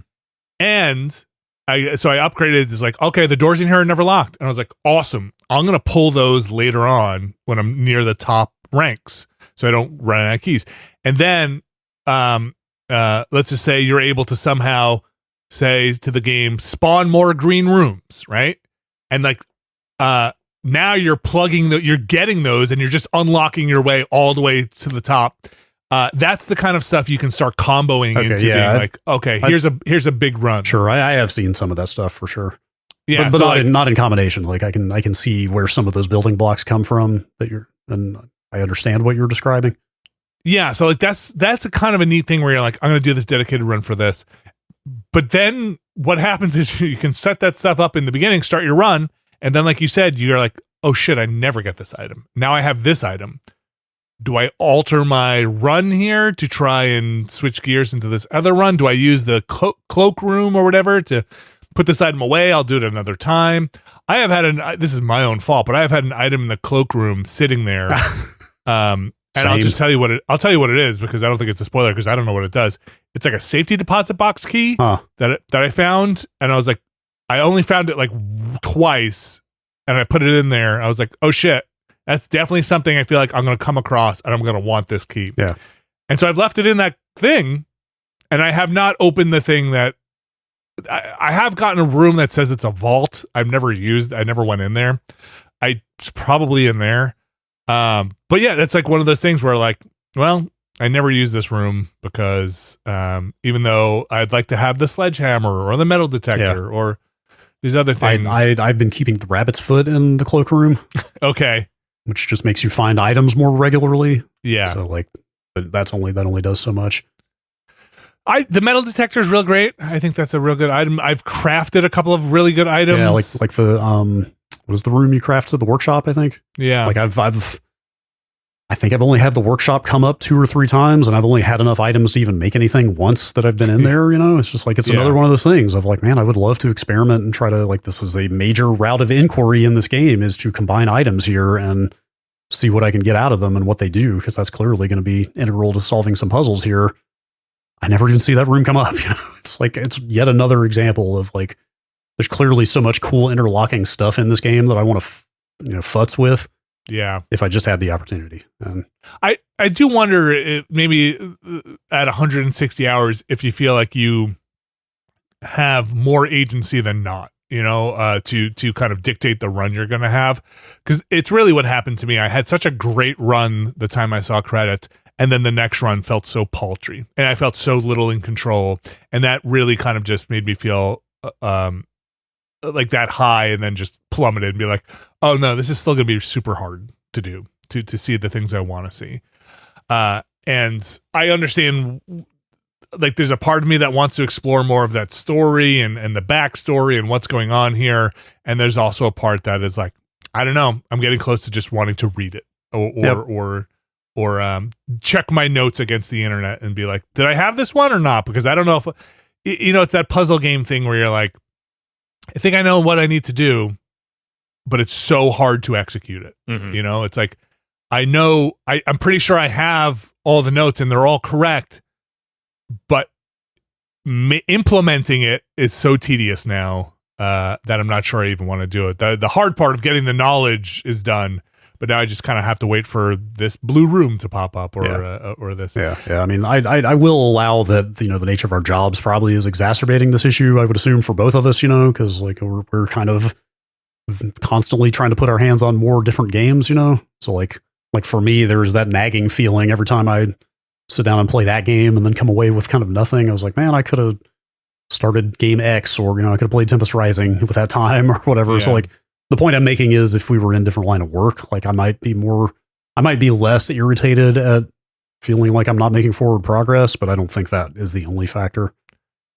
A: And I upgraded. It's like, okay, the doors in here are never locked, and I was like, awesome. I'm gonna pull those later on when I'm near the top ranks, so I don't run out of keys. And then, let's just say you're able to somehow say to the game, spawn more green rooms, right? And like, now you're you're getting those, and you're just unlocking your way all the way to the top. That's the kind of stuff you can start comboing into being like, okay, here's a big run.
C: Sure, I have seen some of that stuff for sure.
A: Yeah,
C: but
A: so
C: not in combination. Like I can see where some of those building blocks come from and I understand what you're describing.
A: Yeah, so like that's a kind of a neat thing where you're like, I'm going to do this dedicated run for this. But then what happens is you can set that stuff up in the beginning, start your run, and then like you said, you're like, oh shit, I never get this item. Now I have this item. Do I alter my run here to try and switch gears into this other run? Do I use the cloak room or whatever to put this item away? I'll do it another time. I have had this is my own fault, but I have had an item in the cloak room sitting there. And I'll just tell you what it is, because I don't think it's a spoiler, because I don't know what it does. It's like a safety deposit box key that I found, and I was like, I only found it like twice, and I put it in there. I was like, oh shit, that's definitely something I feel like I'm going to come across, and I'm going to want this key.
C: Yeah.
A: And so I've left it in that thing, and I have not opened the thing that I have gotten a room that says it's a vault. I never went in there. It's probably in there. But yeah, that's like one of those things where like, well, I never use this room because, even though I'd like to have the sledgehammer or the metal detector or these other things.
C: I've been keeping the rabbit's foot in the cloak room.
A: Okay.
C: Which just makes you find items more regularly.
A: Yeah.
C: So like, but that only does so much.
A: The metal detector is real great. I think that's a real good item. I've crafted a couple of really good items.
C: Yeah. Like the, what is the room you crafted? The workshop, I think.
A: Yeah.
C: Like I think I've only had the workshop come up 2 or 3 times, and I've only had enough items to even make anything once that I've been in there. You know, it's just like, it's another one of those things of like, man, I would love to experiment and try to, like, this is a major route of inquiry in this game, is to combine items here and see what I can get out of them and what they do, because that's clearly going to be integral to solving some puzzles here. I never even see that room come up. You know, it's like, it's yet another example of like, there's clearly so much cool interlocking stuff in this game that I want to, futz with.
A: Yeah.
C: If I just had the opportunity.
A: I do wonder if maybe at 160 hours, if you feel like you have more agency than not, to kind of dictate the run you're going to have. Because it's really what happened to me. I had such a great run the time I saw credits, and then the next run felt so paltry, and I felt so little in control, and that really kind of just made me feel like that high, and then just plummeted and be like, oh no, this is still going to be super hard to do, to see the things I want to see. And I understand, like, there's a part of me that wants to explore more of that story and the backstory and what's going on here. And there's also a part that is like, I don't know, I'm getting close to just wanting to read it or check my notes against the internet and be like, did I have this one or not? Because I don't know if, it's that puzzle game thing where you're like, I think I know what I need to do, but it's so hard to execute it. Mm-hmm. It's like, I know, I'm pretty sure I have all the notes and they're all correct, but implementing it is so tedious now that I'm not sure I even want to do it. The hard part of getting the knowledge is done, but now I just kind of have to wait for this blue room to pop up or this.
C: Yeah. I mean, I will allow that, the nature of our jobs probably is exacerbating this issue, I would assume, for both of us, because like we're kind of constantly trying to put our hands on more different games, so like for me, there's that nagging feeling every time I sit down and play that game and then come away with kind of nothing. I was like, man, I could have started game X, or, I could have played Tempest Rising with that time or whatever. Yeah. So like the point I'm making is, if we were in different line of work, like I might be less irritated at feeling like I'm not making forward progress, but I don't think that is the only factor.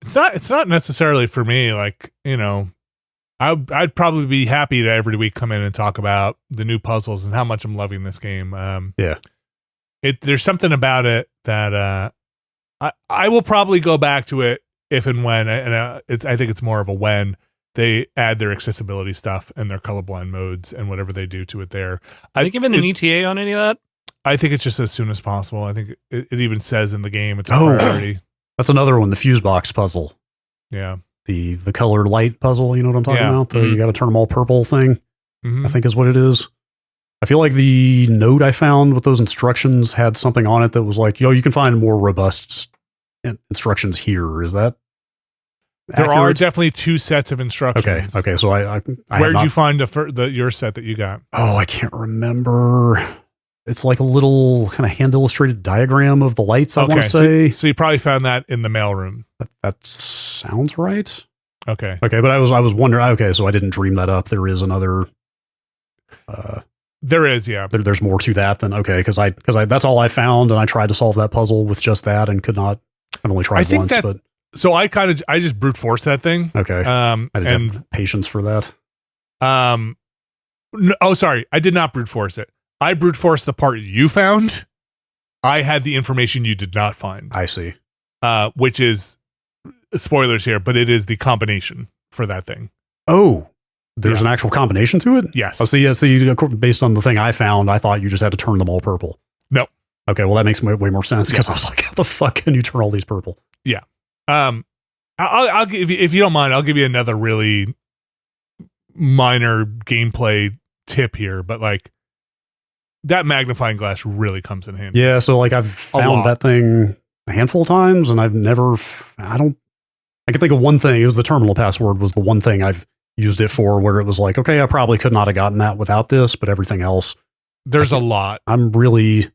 A: It's not necessarily for me. Like, I'd probably be happy to every week come in and talk about the new puzzles and how much I'm loving this game. There's something about it that I will probably go back to it if and when, and I think it's more of a when they add their accessibility stuff and their colorblind modes and whatever they do to it there.
B: I think even an ETA on any of that?
A: I think it's just as soon as possible. I think it even says in the game it's a priority.
C: That's another one, the fuse box puzzle.
A: Yeah.
C: The colored light puzzle, you know what I'm talking about? You got to turn them all purple thing, I think is what it is. I feel like the note I found with those instructions had something on it that was like, you can find more robust instructions here. Is that
A: There
C: accurate?
A: are definitely two sets of instructions.
C: Okay. So I
A: where did you find your set that you got?
C: Oh, I can't remember. It's like a little kind of hand illustrated diagram of the lights, I want to say.
A: So you probably found that in the mailroom.
C: That sounds right.
A: Okay.
C: But I was wondering, okay, so I didn't dream that up. There is another
A: there is, yeah.
C: There's more to that than because I that's all I found, and I tried to solve that puzzle with just that and could not. I've only tried once, but
A: so I just brute forced that thing.
C: Okay. I didn't have patience for that.
A: No, sorry, I did not brute force it. I brute forced the part you found. I had the information you did not find.
C: I see.
A: Which is spoilers here, but it is the combination for that thing.
C: Oh, there's an actual combination to it?
A: Yes.
C: Oh, see, based on the thing I found, I thought you just had to turn them all purple.
A: No.
C: Okay, well, that makes way more sense, because I was like, how the fuck can you turn all these purple?
A: Yeah. I'll give you, if you don't mind, I'll give you another really minor gameplay tip here, but like that magnifying glass really comes in handy.
C: Yeah, so like I've found that thing a handful of times, and I've never, I can think of one thing. It was the terminal password was the one thing I've used it for where it was like, okay, I probably could not have gotten that without this, but everything else.
A: There's a lot.
C: I'm really,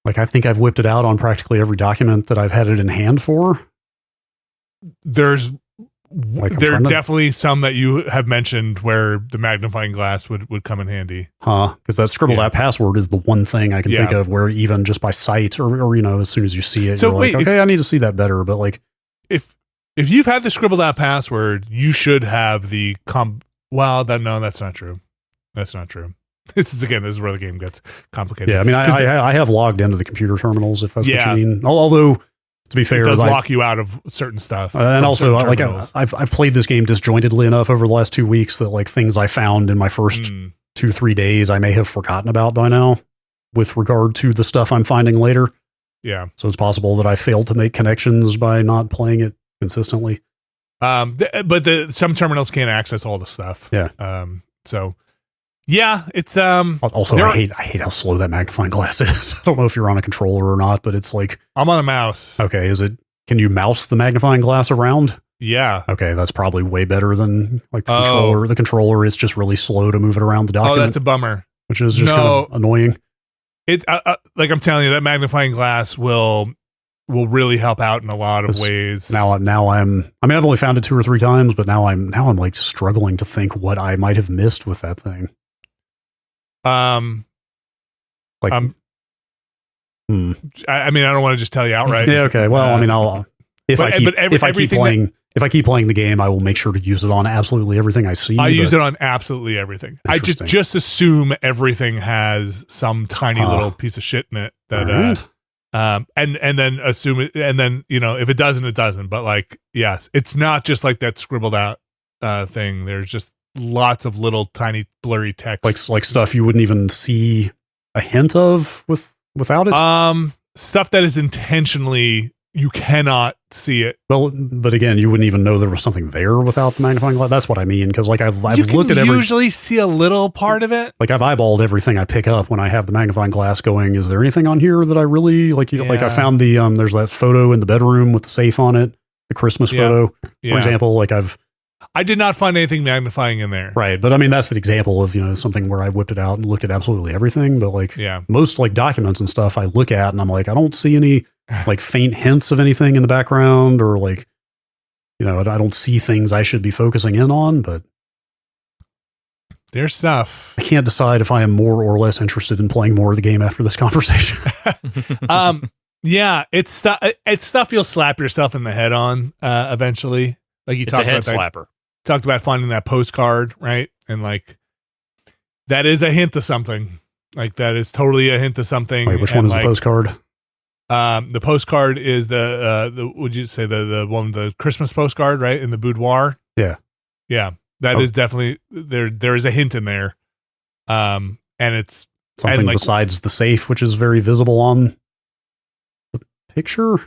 C: like, I think I've whipped it out on practically every document that I've had it in hand for.
A: There's definitely some that you have mentioned where the magnifying glass would come in handy.
C: Because that scribbled out password is the one thing I can think of where even just by sight or as soon as you see it, you're like, okay, I need to see that better. But like,
A: if you've had the scribbled out password, you should have the no, that's not true. That's not true. This is where the game gets complicated.
C: Yeah, I mean, I have logged into the computer terminals, if that's what you mean. Although, to be fair,
A: it does lock you out of certain stuff.
C: And also, like, I've played this game disjointedly enough over the last 2 weeks that like things I found in my first 2-3 days, I may have forgotten about by now with regard to the stuff I'm finding later.
A: Yeah.
C: So it's possible that I failed to make connections by not playing it consistently.
A: But some terminals can't access all the stuff.
C: Yeah.
A: So yeah, it's
C: also I hate how slow that magnifying glass is. I don't know if you're on a controller or not, but it's like
A: I'm on a mouse.
C: Okay, can you mouse the magnifying glass around?
A: Yeah.
C: Okay, that's probably way better than like the controller. The controller is just really slow to move it around the document.
A: Oh, that's a bummer.
C: Which is just kind of annoying.
A: It like I'm telling you, that magnifying glass will really help out in a lot of ways.
C: Now I've only found it 2 or 3 times, but now I'm like struggling to think what I might have missed with that thing.
A: I mean, I don't want to just tell you outright.
C: Yeah, okay. Well, I mean, if I keep playing the game, I will make sure to use it on absolutely everything I see.
A: I use it on absolutely everything. I just assume everything has some tiny little piece of shit in it that right. And then assume it, and then if it doesn't, it doesn't. But like, yes, it's not just like that scribbled out thing. There's just lots of little tiny blurry text,
C: like stuff you wouldn't even see a hint of without it.
A: Stuff that is intentionally. You cannot see it.
C: Well, but again, you wouldn't even know there was something there without the magnifying glass. That's what I mean. Because like I've looked at
A: usually see a little part of it.
C: Like I've eyeballed everything I pick up when I have the magnifying glass going. Is there anything on here that I really like? Like I found the there's that photo in the bedroom with the safe on it, the Christmas photo, for example. Like
A: I did not find anything magnifying in there.
C: Right. But I mean, that's an example of, something where I whipped it out and looked at absolutely everything. But like most like documents and stuff I look at and I'm like, I don't see any like faint hints of anything in the background or like, I don't see things I should be focusing in on, but
A: there's stuff.
C: I can't decide if I am more or less interested in playing more of the game after this conversation.
A: Yeah, it's stuff you'll slap yourself in the head on eventually. Like you talked about
B: slapper.
A: Talked about finding that postcard, right? And like that is a hint of something. Like that is totally a hint of something.
C: Wait, which one is the postcard?
A: The postcard is the would you say the one, the Christmas postcard, right? In the boudoir.
C: Yeah.
A: Yeah. That is definitely there is a hint in there. And it's
C: something besides the safe, which is very visible on the picture.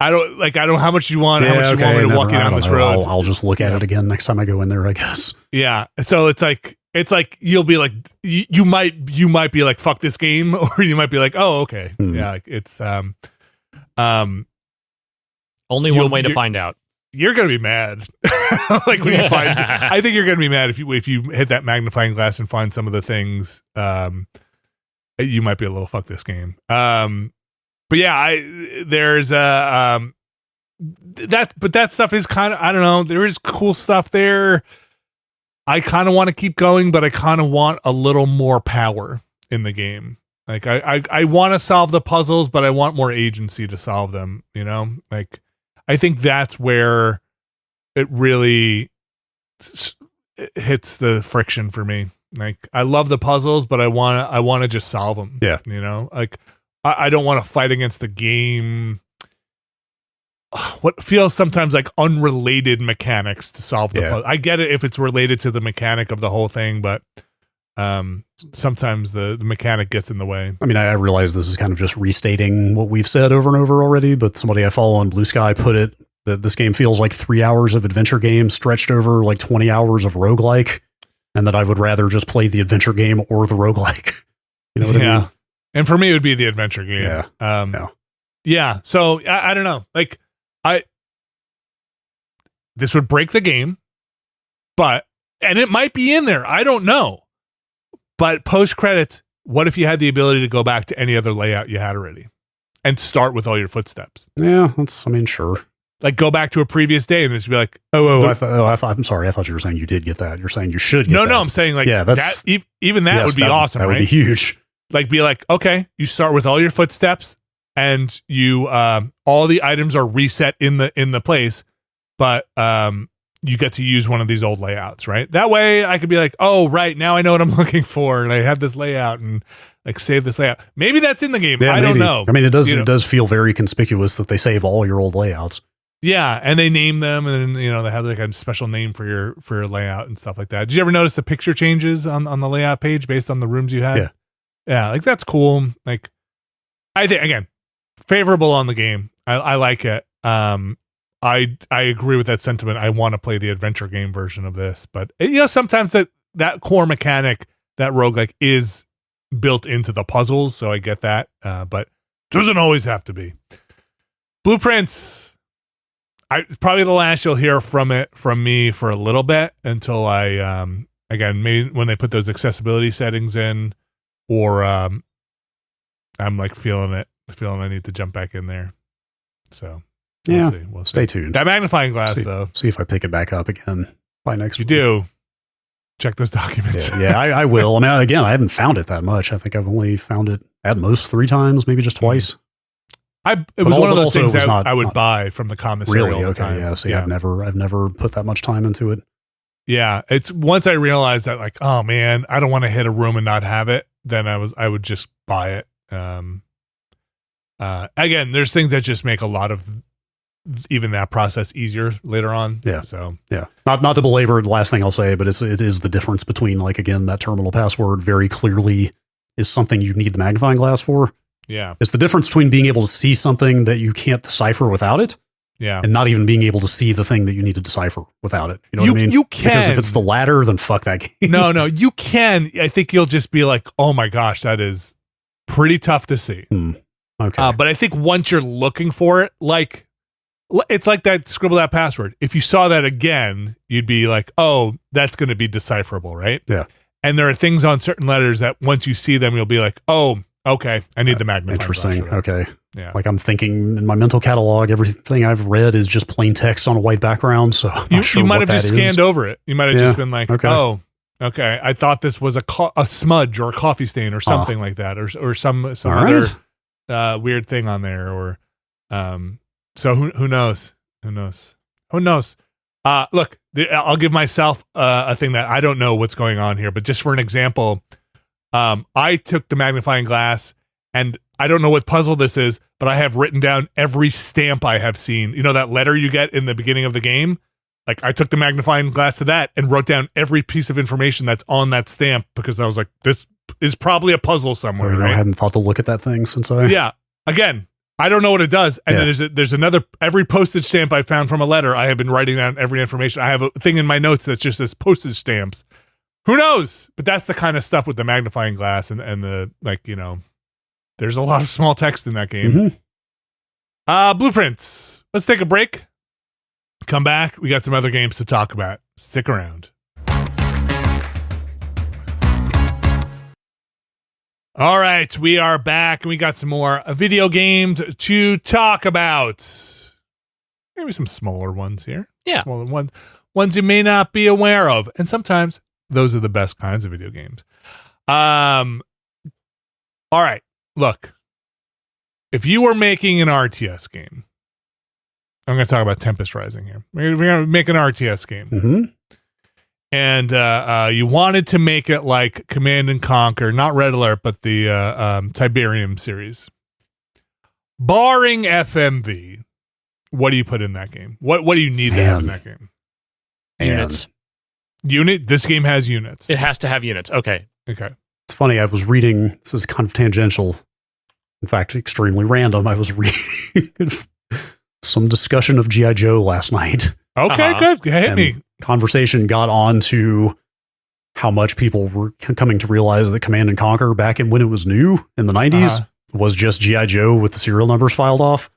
A: I don't how much you want, how much you want me to walk you down this road.
C: I'll just look at it again next time I go in there, I guess.
A: Yeah. So it's like you'll be like you might be like fuck this game, or you might be like, oh okay. Yeah, like it's
B: only one way to find out.
A: You're gonna be mad. Like when you find I think you're gonna be mad if you hit that magnifying glass and find some of the things you might be a little fuck this game. But yeah, there's that stuff is kind of, I don't know, there is cool stuff there. I kind of want to keep going, but I kind of want a little more power in the game. Like I want to solve the puzzles, but I want more agency to solve them, Like I think that's where it really hits the friction for me. Like I love the puzzles, but I want to just solve them.
C: Yeah.
A: Like I don't want to fight against the game. What feels sometimes like unrelated mechanics to solve the puzzle. I get it if it's related to the mechanic of the whole thing, but sometimes the mechanic gets in the way.
C: I mean, I realize this is kind of just restating what we've said over and over already, but somebody I follow on Blue Sky put it that this game feels like 3 hours of adventure game stretched over like 20 hours of roguelike, and that I would rather just play the adventure game or the roguelike. You know what I mean?
A: And for me, it would be the adventure game.
C: Yeah.
A: Yeah. So I don't know. Like this would break the game, and it might be in there. I don't know. But post credits, what if you had the ability to go back to any other layout you had already and start with all your footsteps?
C: Yeah. Sure.
A: Like go back to a previous day and just be like,
C: I'm sorry. I thought you were saying you did get that. You're saying you should get that.
A: No, I'm saying like that, even that would be awesome,
C: that
A: right?
C: That would be huge.
A: Like be like, okay, you start with all your footsteps and you all the items are reset in the place, but you get to use one of these old layouts, right? That way I could be like, oh right, now I know what I'm looking for and I have this layout and like save this layout. Maybe that's in the game. I don't know.
C: I mean, it does feel very conspicuous that they save all your old layouts.
A: Yeah, and they name them, and they have like a special name for your layout and stuff like that. Did you ever notice the picture changes on the layout page based on the rooms you had? Yeah, like that's cool. Like I think again, favorable on the game. I like it. I agree with that sentiment. I want to play the adventure game version of this, but sometimes that core mechanic, that roguelike is built into the puzzles, so I get that. But doesn't always have to be. Blueprints. probably the last you'll hear from me for a little bit until I again, maybe when they put those accessibility settings in, or I'm like feeling I need to jump back in there. So we'll see.
C: Stay tuned.
A: That magnifying glass though.
C: See if I pick it back up again by next week.
A: You do. Check those documents.
C: Yeah, I will. I mean, again, I haven't found it that much. I think I've only found it at most 3 times, maybe just twice.
A: It was one of those things that I would buy from the commissary all the time.
C: Yeah, see, I've never put that much time into it.
A: Yeah, it's once I realized that, like, oh man, I don't want to hit a room and not have it, then I would just buy it. Again, there's things that just make a lot of even that process easier later on.
C: Yeah.
A: So
C: yeah, not to belabor the last thing I'll say, but it is the difference between, like, again, that terminal password very clearly is something you need the magnifying glass for.
A: Yeah.
C: It's the difference between being able to see something that you can't decipher without it.
A: Yeah.
C: And not even being able to see the thing that you need to decipher without it. You know what I mean?
A: You can.
C: Because if it's the latter, then fuck that game.
A: No, you can. I think you'll just be like, oh my gosh, that is pretty tough to see.
C: Okay.
A: But I think once you're looking for it, like, it's like that scribble that password. If you saw that again, you'd be like, oh, that's going to be decipherable, right?
C: Yeah.
A: And there are things on certain letters that once you see them, you'll be like, oh, okay, I need the magnifying glass.
C: Interesting. Okay.
A: Yeah.
C: Like, I'm thinking in my mental catalog, everything I've read is just plain text on a white background. So
A: you might have just scanned over it. You might have just been like,
C: okay.
A: oh, okay, I thought this was a smudge or a coffee stain or something like that, or some other weird thing on there, or so who knows? Look, I'll give myself a thing that I don't know what's going on here, but just for an example, I took the magnifying glass, and I don't know what puzzle this is, but I have written down every stamp I have seen. You know that letter you get in the beginning of the game? Like, I took the magnifying glass to that and wrote down every piece of information that's on that stamp, because I was like, this is probably a puzzle somewhere. Right?
C: I hadn't thought to look at that thing since I...
A: Yeah. Again, I don't know what it does. And then there's another, every postage stamp I found from a letter, I have been writing down every information. I have a thing in my notes that's just this postage stamps. Who knows? But that's the kind of stuff with the magnifying glass and the, like, you know, there's a lot of small text in that game. Blueprints. Let's take a break. Come back. We got some other games to talk about. Stick around. All right, we are back, and we got some more video games to talk about. Maybe some smaller ones here.
B: Yeah.
A: Smaller ones you may not be aware of. And sometimes those are the best kinds of video games. All right, look. If you were making an RTS game, I'm going to talk about Tempest Rising here. We're going to make an RTS game. And you wanted to make it like Command and Conquer, not Red Alert, but the Tiberium series. Barring FMV, what do you put in that game? What do you need to have in that game?
B: Units.
A: This game has units.
B: It has to have units. Okay.
C: It's funny. I was reading, this is kind of tangential. In fact, extremely random. I was reading some discussion of G.I. Joe last night.
A: Okay, good. Hit me.
C: Conversation got on to how much people were coming to realize that Command and Conquer, back in when it was new in the 90s, was just G.I. Joe with the serial numbers filed off,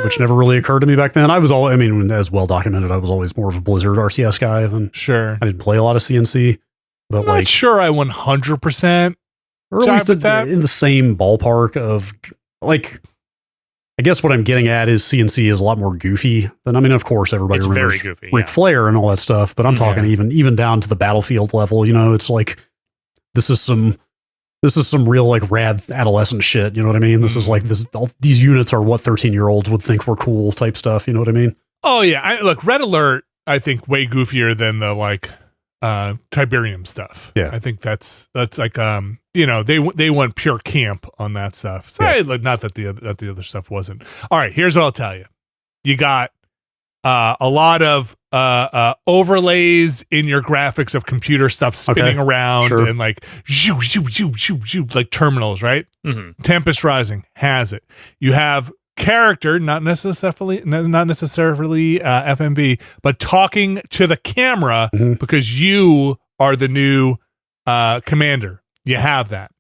C: which never really occurred to me back then. As well documented, I was always more of a Blizzard RCS guy than
A: sure.
C: I didn't play a lot of CNC, but
A: I'm not sure I 100%,
C: or at least in the same ballpark of, like, I guess what I'm getting at is CNC is a lot more goofy than, of course, everybody remembers
B: very goofy,
C: Ric Flair and all that stuff, but I'm talking even down to the Battlefield level. You know, it's like, this is some real, like, rad adolescent shit. You know what I mean? This is like these units are what 13-year-olds would think were cool type stuff. You know what I mean?
A: Oh yeah, look, Red Alert, I think way goofier than the like Tiberium stuff.
C: Yeah,
A: I think that's like they went pure camp on that stuff. So not that the other stuff wasn't. All right, here's what I'll tell you. You got a lot of overlays in your graphics of computer stuff spinning around and like like terminals, right? Tempest Rising has it. You have character, not necessarily FMV, but talking to the camera because you are the new commander. You have that.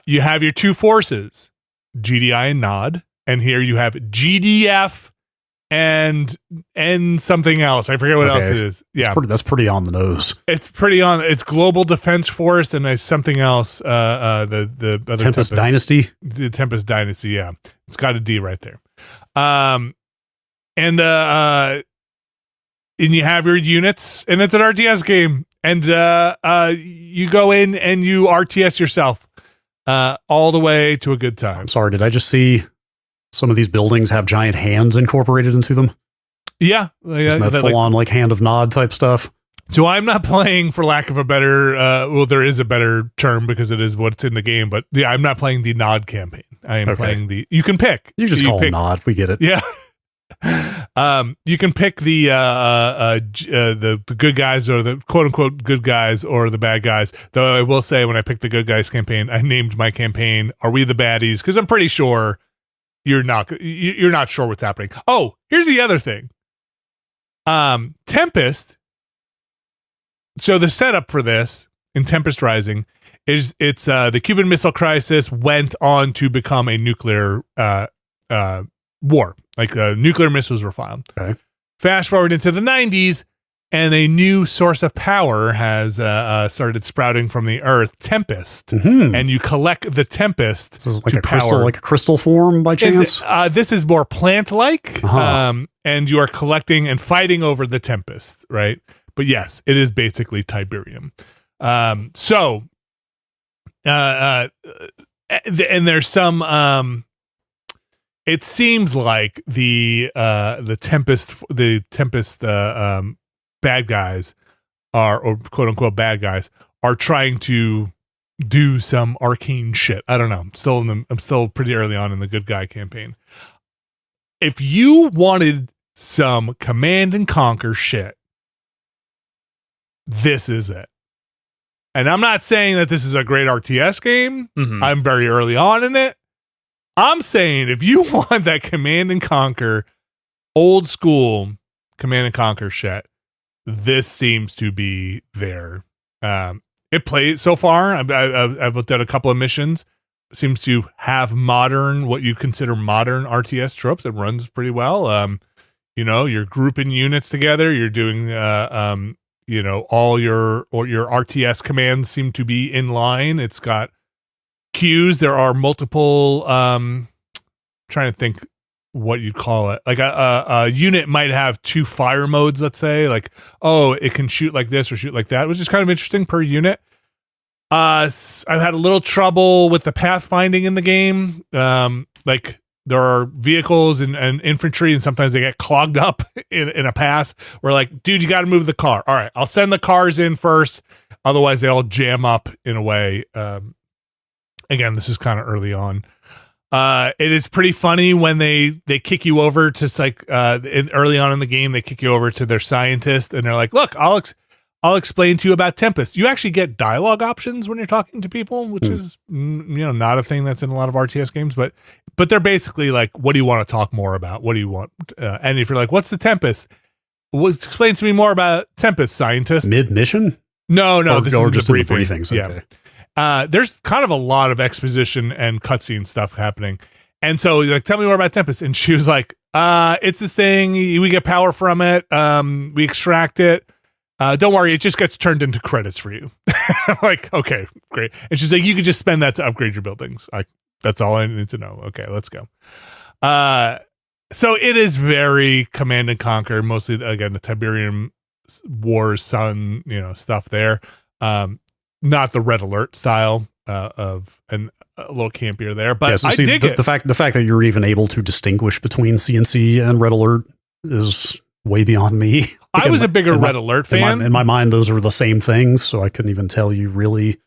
A: You have your two forces, GDI and NOD, and here you have GDF and something else. I forget what else it is. Yeah,
C: that's pretty on the nose.
A: It's Global Defense Force, and there's something else. The other
C: Tempest Dynasty.
A: The Tempest Dynasty. Yeah, it's got a D right there. And you have your units, and it's an RTS game, and you go in and you RTS yourself all the way to a good time.
C: I'm sorry, did I just see some of these buildings have giant hands incorporated into them?
A: Yeah.
C: Isn't that full on like hand of nod type stuff?
A: So I'm not playing, for lack of a better, there is a better term because it is what's in the game, but yeah, I'm not playing the nod campaign. I am playing you can pick.
C: You just call them nod. We get it.
A: Yeah. You can pick the good guys or the quote unquote good guys or the bad guys. Though I will say, when I picked the good guys campaign, I named my campaign "Are We the Baddies?" because I'm pretty sure you're not sure what's happening. Oh, here's the other thing. Tempest. So the setup for this in Tempest Rising is it's the Cuban Missile Crisis went on to become a nuclear war. Like nuclear missiles were found.
C: Okay.
A: Fast forward into the 90s, and a new source of power has started sprouting from the Earth, Tempest. Mm-hmm. And you collect the Tempest
C: this is like a crystal form by chance?
A: This is more plant-like, and you are collecting and fighting over the Tempest, right? But yes, it is basically Tiberium. And there's some... it seems like the Tempest bad guys or quote unquote bad guys are trying to do some arcane shit. I don't know. I'm still pretty early on in the good guy campaign. If you wanted some command and conquer shit, this is it. And I'm not saying that this is a great RTS game. Mm-hmm. I'm very early on in it. I'm saying if you want that command and conquer, old school command and conquer shit, this seems to be there. It plays so far. I've looked at a couple of missions. It seems to have what you consider modern RTS tropes. It runs pretty well. You're grouping units together. You're doing, all your RTS commands seem to be in line. It's got queues. There are multiple trying to think what you'd call it. Like a unit might have two fire modes, let's say, like, it can shoot like this or shoot like that, which is kind of interesting per unit. I've had a little trouble with the pathfinding in the game. Like there are vehicles and infantry, and sometimes they get clogged up in a pass. We're like, dude, you got to move the car. All right, I'll send the cars in first. Otherwise they all jam up in a way. Again, this is kind of early on. It is pretty funny when they kick you over to early on in the game, they kick you over to their scientist and they're like, look, I'll explain to you about Tempest. You actually get dialogue options when you're talking to people, which is, not a thing that's in a lot of RTS games, but they're basically like, what do you want to talk more about? What do you want? And if you're like, what's the Tempest? Well, explain to me more about Tempest, scientist.
C: Mid-mission?
A: No, this is
C: just
A: the
C: briefings. Okay.
A: Yeah. There's kind of a lot of exposition and cutscene stuff happening. And so like, tell me more about Tempest. And she was like, it's this thing. We get power from it. We extract it. Don't worry. It just gets turned into credits for you. I'm like, okay, great. And she's like, you could just spend that to upgrade your buildings. That's all I need to know. Okay, let's go. So it is very command and conquer, mostly again, the Tiberium Wars, Sun, stuff there. Not the Red Alert style of a little campier there, but I dig it.
C: The fact that you're even able to distinguish between CNC and Red Alert is way beyond me.
A: I was a bigger Red Alert fan.
C: In my mind, those are the same things, so I couldn't even tell you really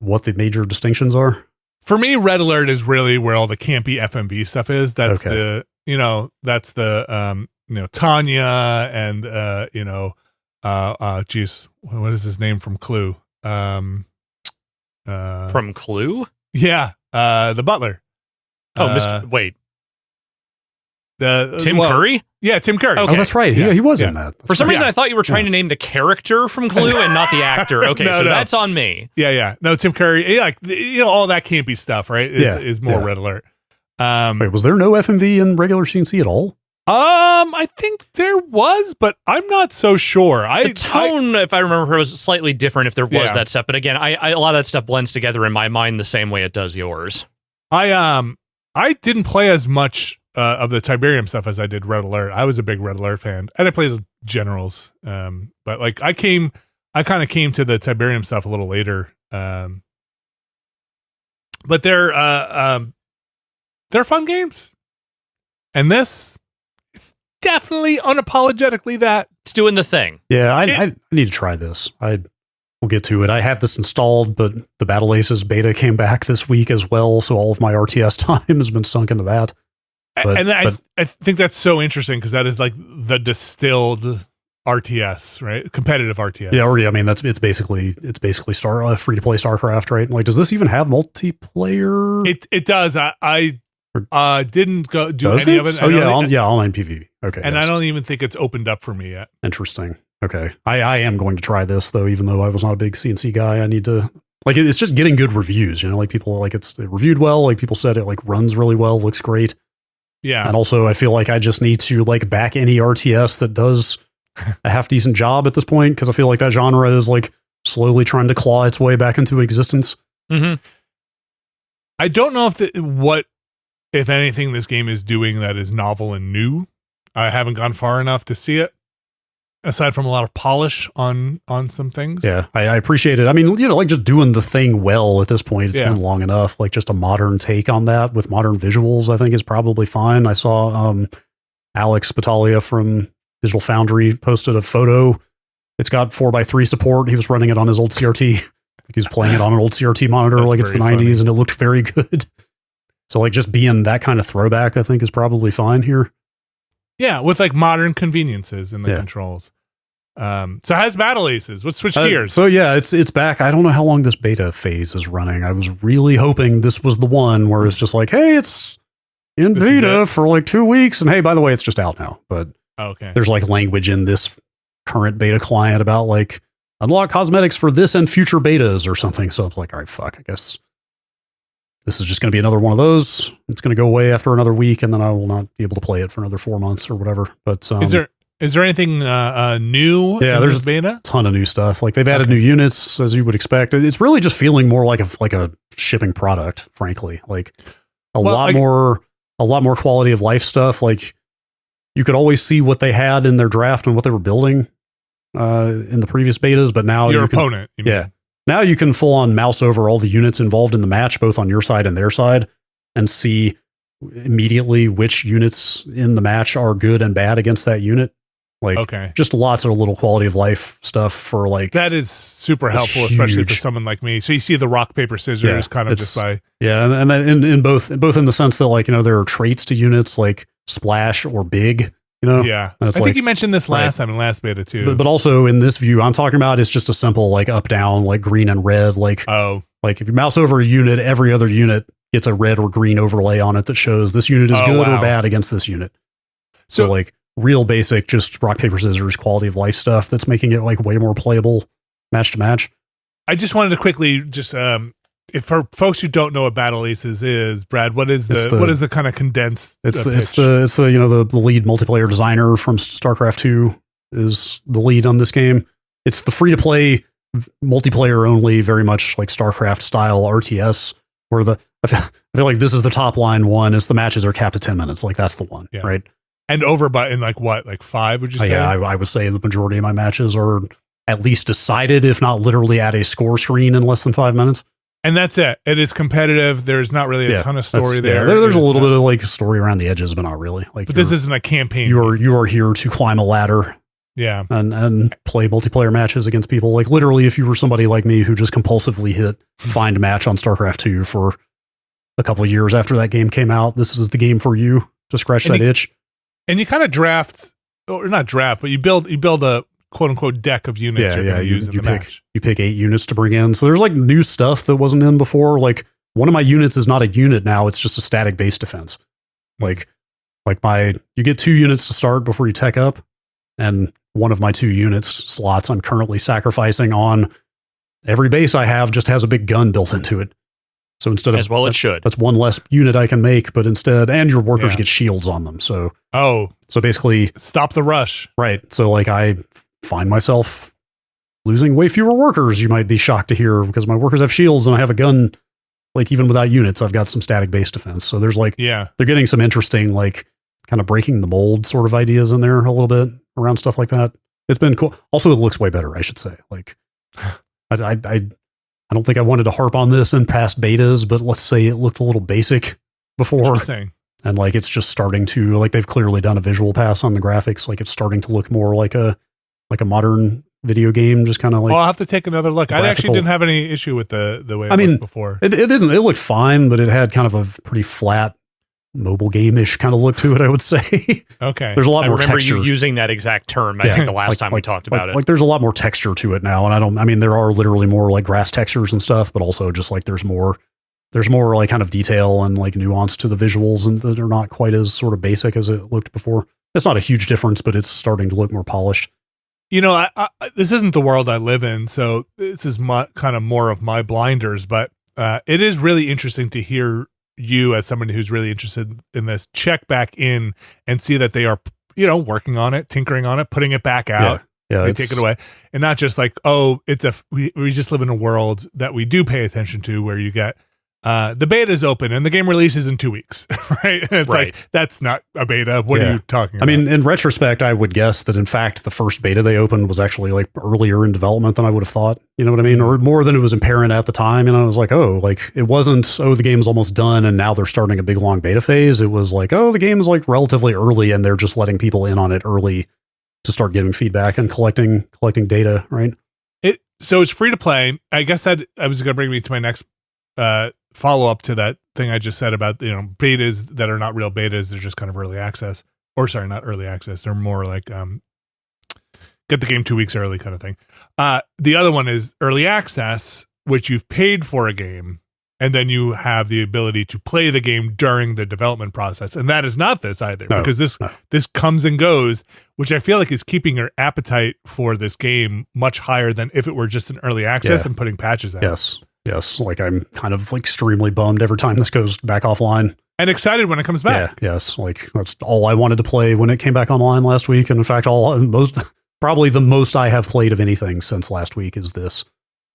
C: what the major distinctions are.
A: For me, Red Alert is really where all the campy FMV stuff is. That's Tanya and what is his name from Clue?
B: From Clue?
A: Yeah, the butler.
B: Wait. Tim Curry?
A: Yeah, Tim Curry.
C: Okay. Oh, that's right. Yeah. He was in that.
B: For some reason, I thought you were trying to name the character from Clue and not the actor. Okay, that's on me.
A: Yeah. No, Tim Curry. All that campy stuff, right? Is more Red Alert.
C: Wait, was there no FMV in regular CNC at all?
A: I think there was, but I'm not so sure.
B: The tone, if I remember, was slightly different if there was that stuff. But again, a lot of that stuff blends together in my mind the same way it does yours.
A: I didn't play as much of the Tiberium stuff as I did Red Alert. I was a big Red Alert fan, and I played Generals. But like I kind of came to the Tiberium stuff a little later. But they're fun games, and this. Definitely unapologetically that
B: it's doing the thing.
C: Yeah, I need to try this. We'll get to it. I had this installed, but the Battle Aces beta came back this week as well, so all of my RTS time has been sunk into that.
A: I think that's so interesting because that is like the distilled RTS, right? Competitive RTS.
C: Yeah, I mean it's basically free to play StarCraft, right? Like, does this even have multiplayer?
A: It does. I didn't go do
C: Does
A: any
C: it?
A: of it.
C: Oh yeah, online PvP. Okay,
A: and yes. I don't even think it's opened up for me yet.
C: Interesting. Okay, I am going to try this though, even though I was not a big CNC guy. I need to it's just getting good reviews. You know, like people it reviewed well. Like people said it like runs really well, looks great.
A: Yeah,
C: and also I feel like I just need to like back any RTS that does a half decent job at this point because I feel like that genre is like slowly trying to claw its way back into existence.
B: Mm-hmm.
A: I don't know if anything this game is doing that is novel and new. I haven't gone far enough to see it, aside from a lot of polish on some things.
C: Yeah, I appreciate it. I mean, like just doing the thing well at this point, it's been long enough. Like just a modern take on that with modern visuals, I think is probably fine. I saw Alex Battaglia from Digital Foundry posted a photo. It's got 4x3 support. He was running it on his old CRT. He was playing it on an old CRT monitor like it's the 90s, and it looked very good. So like just being that kind of throwback, I think is probably fine here.
A: Yeah, with like modern conveniences in the controls. So it has Battle Aces. Let's switch gears.
C: So yeah, it's back. I don't know how long this beta phase is running. I was really hoping this was the one where it's just like, hey, it's in beta for like 2 weeks, and hey, by the way, it's just out now. But there's like language in this current beta client about like unlock cosmetics for this and future betas or something. So it's like, all right, fuck, I guess this is just going to be another one of those. It's going to go away after another week, and then I will not be able to play it for another 4 months or whatever. But
A: is there anything new?
C: Yeah, there's
A: beta.
C: A ton of new stuff. Like they've added new units, as you would expect. It's really just feeling more like a shipping product, frankly. Like a lot more quality of life stuff. Like you could always see what they had in their draft and what they were building in the previous betas, but now
A: your opponent.
C: Now you can full on mouse over all the units involved in the match, both on your side and their side, and see immediately which units in the match are good and bad against that unit. Like, just lots of little quality of life stuff for like
A: that is super helpful, especially for someone like me. So you see the rock paper scissors kind of just by
C: and then in both in the sense that like there are traits to units like splash or big.
A: I think you mentioned this last time in last beta too.
C: But also in this view, I'm talking about it's just a simple like up down like green and red. Like like if you mouse over a unit, every other unit gets a red or green overlay on it that shows this unit is good or bad against this unit. So like real basic, just rock paper scissors quality of life stuff that's making it like way more playable match to match.
A: I just wanted to quickly just if for folks who don't know what Battle Aces is, Brad, what is the kind of condensed?
C: It's the lead multiplayer designer from StarCraft 2 is the lead on this game. It's the free to play multiplayer only, very much like StarCraft style RTS. Where I feel like this is the top line one. Is the matches are capped at 10 minutes. Like that's the one, right?
A: And over by in like what, like 5? Would you say?
C: Yeah, I would say the majority of my matches are at least decided, if not literally at a score screen in less than 5 minutes.
A: And that's it. It is competitive. There's not really a ton of story there.
C: There's a little bit of like story around the edges, but not really. Like,
A: but this isn't a campaign.
C: You are here to climb a ladder.
A: Yeah.
C: And play multiplayer matches against people. Like literally, if you were somebody like me who just compulsively hit find match on StarCraft 2 for a couple of years after that game came out, this is the game for you to scratch that itch.
A: And you kind of draft, or not draft, but you build a quote unquote deck of units you're going to use in the match.
C: You pick 8 units to bring in. So there's like new stuff that wasn't in before. Like one of my units is not a unit now. It's just a static base defense. Like you get 2 units to start before you tech up. And one of my 2 units slots I'm currently sacrificing on every base I have just has a big gun built into it. So instead of
B: it should.
C: That's one less unit I can make, but instead, and your workers get shields on them. So basically,
A: stop the rush.
C: Right. So like I find myself losing way fewer workers. You might be shocked to hear because my workers have shields and I have a gun. Like even without units, I've got some static base defense. So there's like, they're getting some interesting, like kind of breaking the mold sort of ideas in there a little bit around stuff like that. It's been cool. Also, it looks way better, I should say. Like I don't think I wanted to harp on this in past betas, but let's say it looked a little basic before. And like, it's just starting to, like, they've clearly done a visual pass on the graphics. Like it's starting to look more like a modern video game, just kind of like.
A: I'll have to take another look. I actually didn't have any issue with the way it looked before.
C: It didn't. It looked fine, but it had kind of a pretty flat mobile game-ish kind of look to it, I would say.
A: Okay.
C: There's a lot more texture.
B: I remember you using that exact term, I think, the last time we talked about it.
C: Like there's a lot more texture to it now, and there are literally more like grass textures and stuff, but also just like there's more like kind of detail and like nuance to the visuals, and that are not quite as sort of basic as it looked before. It's not a huge difference, but it's starting to look more polished.
A: You know, this isn't the world I live in, so this is kind of more of my blinders, but it is really interesting to hear you, as somebody who's really interested in this, check back in and see that they are, working on it, tinkering on it, putting it back out.
C: Yeah,
A: they take it away. And not just like, we just live in a world that we do pay attention to, where you get the beta is open and the game releases in 2 weeks, right? And it's like, that's not a beta. What are you talking about?
C: I mean, in retrospect, I would guess that in fact, the first beta they opened was actually like earlier in development than I would have thought, you know what I mean? Or more than it was apparent at the time. And I was like, it wasn't, the game's almost done and now they're starting a big long beta phase. It was like, the game is like relatively early and they're just letting people in on it early to start giving feedback and collecting data, right?
A: So it's free to play. I guess that I was going to bring me to my next follow up to that thing I just said about, betas that are not real betas. They're just kind of early access, or sorry, not early access. They're more like, get the game 2 weeks early kind of thing. The other one is early access, which you've paid for a game and then you have the ability to play the game during the development process. And that is not this either, because this comes and goes, which I feel like is keeping your appetite for this game much higher than if it were just an early access and putting patches out.
C: Yes, like I'm kind of like extremely bummed every time this goes back offline.
A: And excited when it comes back.
C: Yeah, yes, like that's all I wanted to play when it came back online last week. And in fact, probably the most I have played of anything since last week is this.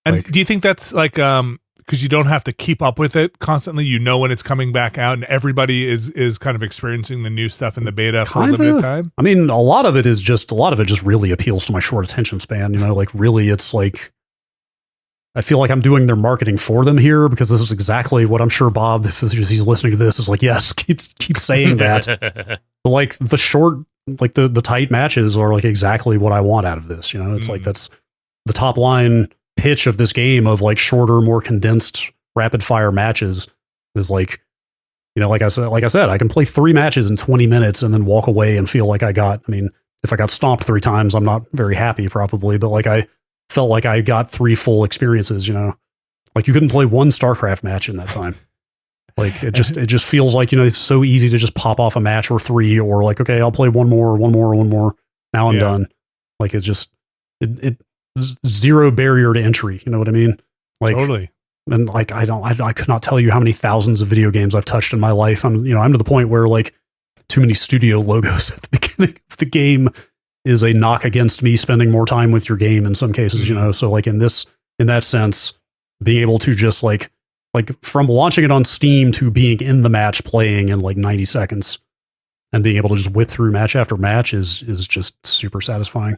A: And do you think that's like, because you don't have to keep up with it constantly, when it's coming back out, and everybody is kind of experiencing the new stuff in the beta for a limited time?
C: I mean, a lot of it just really appeals to my short attention span. Like really, it's like, I feel like I'm doing their marketing for them here, because this is exactly what I'm sure Bob, if he's listening to this, is like, yes, keep saying that. But like the short, like the tight matches are like exactly what I want out of this. It's like, that's the top line pitch of this game, of like shorter, more condensed rapid fire matches is like, like I said, I can play 3 matches in 20 minutes and then walk away and feel like if I got stomped 3 times, I'm not very happy probably, but like I felt like I got 3 full experiences, like you couldn't play 1 StarCraft match in that time. Like it just feels like, it's so easy to just pop off a match or 3, or like, okay, I'll play one more. Now I'm done. Like it's just, it zero barrier to entry. You know what I mean? Like
A: totally.
C: And like, I could not tell you how many thousands of video games I've touched in my life. I'm to the point where like too many studio logos at the beginning of the game is a knock against me spending more time with your game in some cases, so like in that sense, being able to just like from launching it on Steam to being in the match playing in like 90 seconds and being able to just whip through match after match is just super satisfying.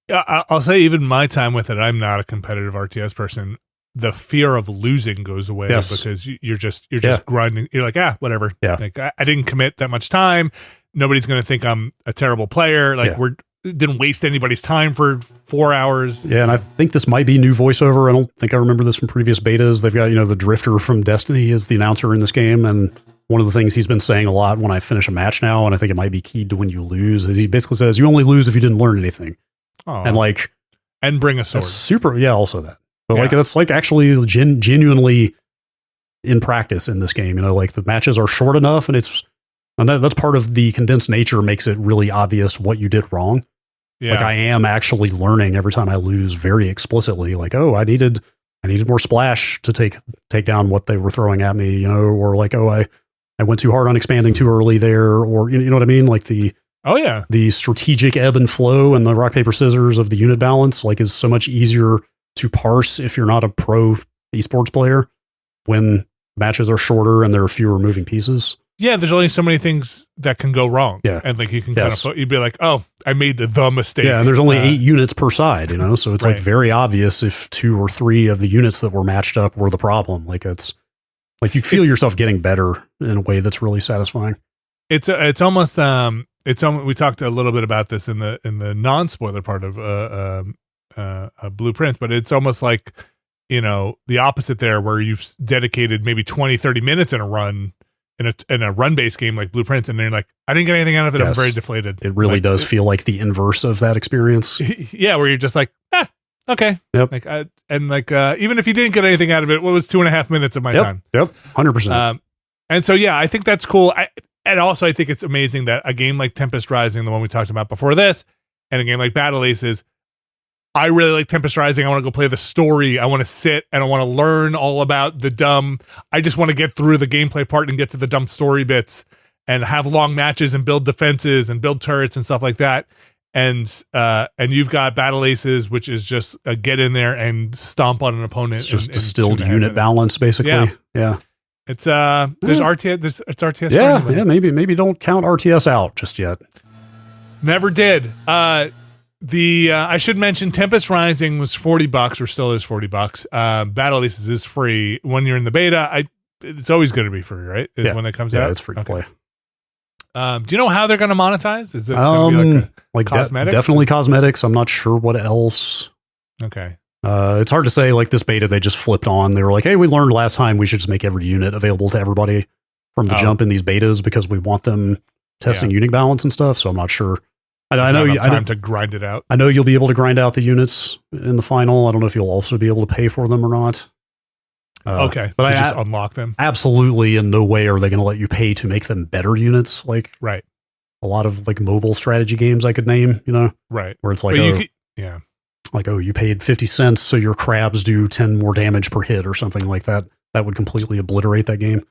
A: Yeah, I'll say even my time with it, I'm not a competitive RTS person. The fear of losing goes away because you're just grinding. You're like, whatever. Yeah. Like I didn't commit that much time. Nobody's going to think I'm a terrible player. Like didn't waste anybody's time for 4 hours.
C: Yeah. And I think this might be new voiceover. I don't think I remember this from previous betas. They've got, the Drifter from Destiny is the announcer in this game. And one of the things he's been saying a lot when I finish a match now, and I think it might be keyed to when you lose, is he basically says, you only lose if you didn't learn anything. And
A: bring a sword.
C: Super. Yeah. Also that. But like, that's like actually genuinely in practice in this game, like the matches are short enough, and that's part of the condensed nature makes it really obvious what you did wrong. Yeah. Like I am actually learning every time I lose very explicitly, like, I needed I needed more splash to take down what they were throwing at me, or like, oh, I went too hard on expanding too early there, or you know what I mean? Like the strategic ebb and flow and the rock, paper, scissors of the unit balance, like, is so much easier to parse if you're not a pro esports player when matches are shorter and there are fewer moving pieces.
A: Yeah, there's only so many things that can go wrong.
C: Yeah.
A: And like you can you'd be like, oh, I made the mistake.
C: Yeah, and there's only 8 units per side, so it's
A: right.
C: like very obvious if 2 or 3 of the units that were matched up were the problem. Like it's like you feel yourself getting better in a way that's really satisfying.
A: It's almost we talked a little bit about this in the non-spoiler part of Blueprints, but it's almost like, the opposite there, where you've dedicated maybe 20-30 minutes in a run in a run-based game like Blueprints, and then you're like, I didn't get anything out of it.
C: Yes.
A: I'm very deflated.
C: It really does feel like the inverse of that experience.
A: Yeah, where you're just like, okay.
C: Yep.
A: Even if you didn't get anything out of it, what was 2.5 minutes of my time?
C: Yep. 100%.
A: And so, yeah, I think that's cool. And also I think it's amazing that a game like Tempest Rising, the one we talked about before this, and a game like Battle Aces, I really like Tempest Rising. I want to go play the story. I want to sit and I want to learn all about I just want to get through the gameplay part and get to the dumb story bits and have long matches and build defenses and build turrets and stuff like that. And you've got Battle Aces, which is just get in there and stomp on an opponent.
C: It's just distilled unit balance, basically. Yeah.
A: It's there's RTS. It's RTS.
C: Yeah. Maybe don't count RTS out just yet.
A: Never did. I should mention Tempest Rising was $40 or still is $40. Battle Aces is free when you're in the beta. It's always going to be free, right? When it comes out.
C: Yeah, it's free to play.
A: Do you know how they're going to monetize? Is it going to be like cosmetics?
C: Definitely cosmetics. I'm not sure what else.
A: Okay.
C: It's hard to say. Like this beta, they just flipped on. They were like, "Hey, we learned last time we should just make every unit available to everybody from the jump in these betas because we want them testing unit balance and stuff." So I'm not sure. I know you
A: time to grind it out.
C: I know you'll be able to grind out the units in the final. I don't know if you'll also be able to pay for them or not.
A: Okay, but I just unlock them.
C: Absolutely, in no way are they going to let you pay to make them better units. Like
A: right,
C: a lot of like mobile strategy games I could name.
A: Right,
C: where it's like like, oh, you paid 50 cents so your crabs do 10 more damage per hit or something like that. That would completely obliterate that game.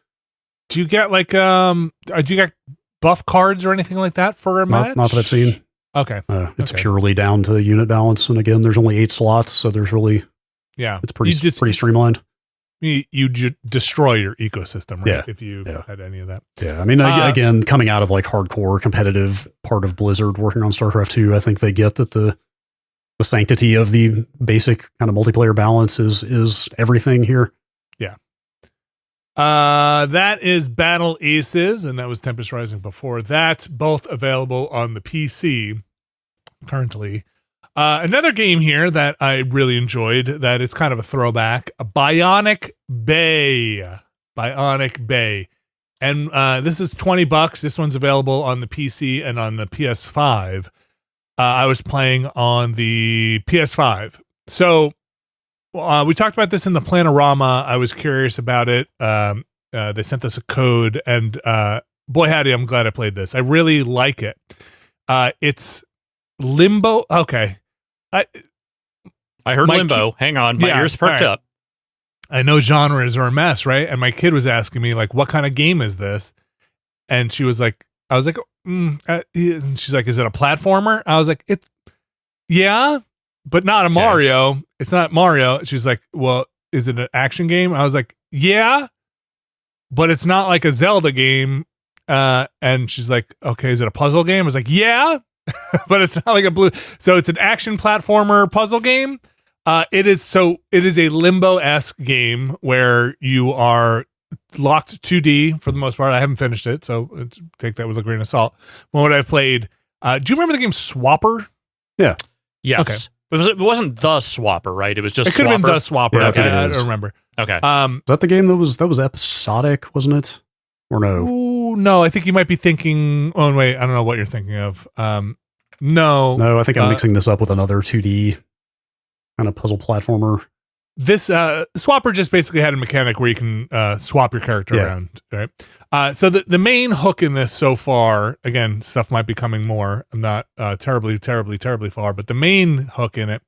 A: Do you get like do you get buff cards or anything like that for a match?
C: Not that I've seen.
A: Okay.
C: It's purely down to unit balance. And again, there's only 8 slots, so there's really it's pretty streamlined.
A: You destroy your ecosystem, right?
C: Yeah.
A: If you had any of that.
C: Yeah. I mean, again, coming out of like hardcore competitive part of Blizzard working on StarCraft 2, I think they get that the sanctity of the basic kind of multiplayer balance is everything here.
A: Yeah. That is Battle Aces, and that was Tempest Rising before that. Both available on the PC currently. Another game here that I really enjoyed, that it's kind of a throwback, a Bionic Bay. Bionic Bay. And this is $20. This one's available on the PC and on the PS5. I was playing on the PS5. So we talked about this in the Planorama. I was curious about it. They sent us a code, and boy, howdy, I'm glad I played this. I really like it. It's Limbo. Okay.
B: I heard Limbo. Hang on. My ears perked up.
A: I know genres are a mess, right? And my kid was asking me, like, what kind of game is this? And she was like, I was like, and she's like, is it a platformer? I was like, yeah, but not a Mario. It's not Mario. She's like, well, is it an action game? I was like, yeah, but it's not like a Zelda game. And she's like, okay, is it a puzzle game? I was like, yeah, but it's not like so it's an action platformer puzzle game. It is a Limbo-esque game where you are locked 2D for the most part. I haven't finished it, so take that with a grain of salt. From what I've played, do you remember the game Swapper?
C: Yeah.
B: Yes. Okay. It wasn't the Swapper, right? It was just.
A: It could have been the Swapper.
C: Yeah,
A: okay, I don't remember.
B: Okay.
C: Is that the game that was episodic, wasn't it? Or no?
A: Ooh, no, I think you might be thinking. Oh wait, I don't know what you're thinking of. No,
C: I think I'm mixing this up with another 2D kind of puzzle platformer.
A: This Swapper just basically had a mechanic where you can swap your character around, right? So the main hook in this so far, again, stuff might be coming more. I'm not terribly far, but the main hook in it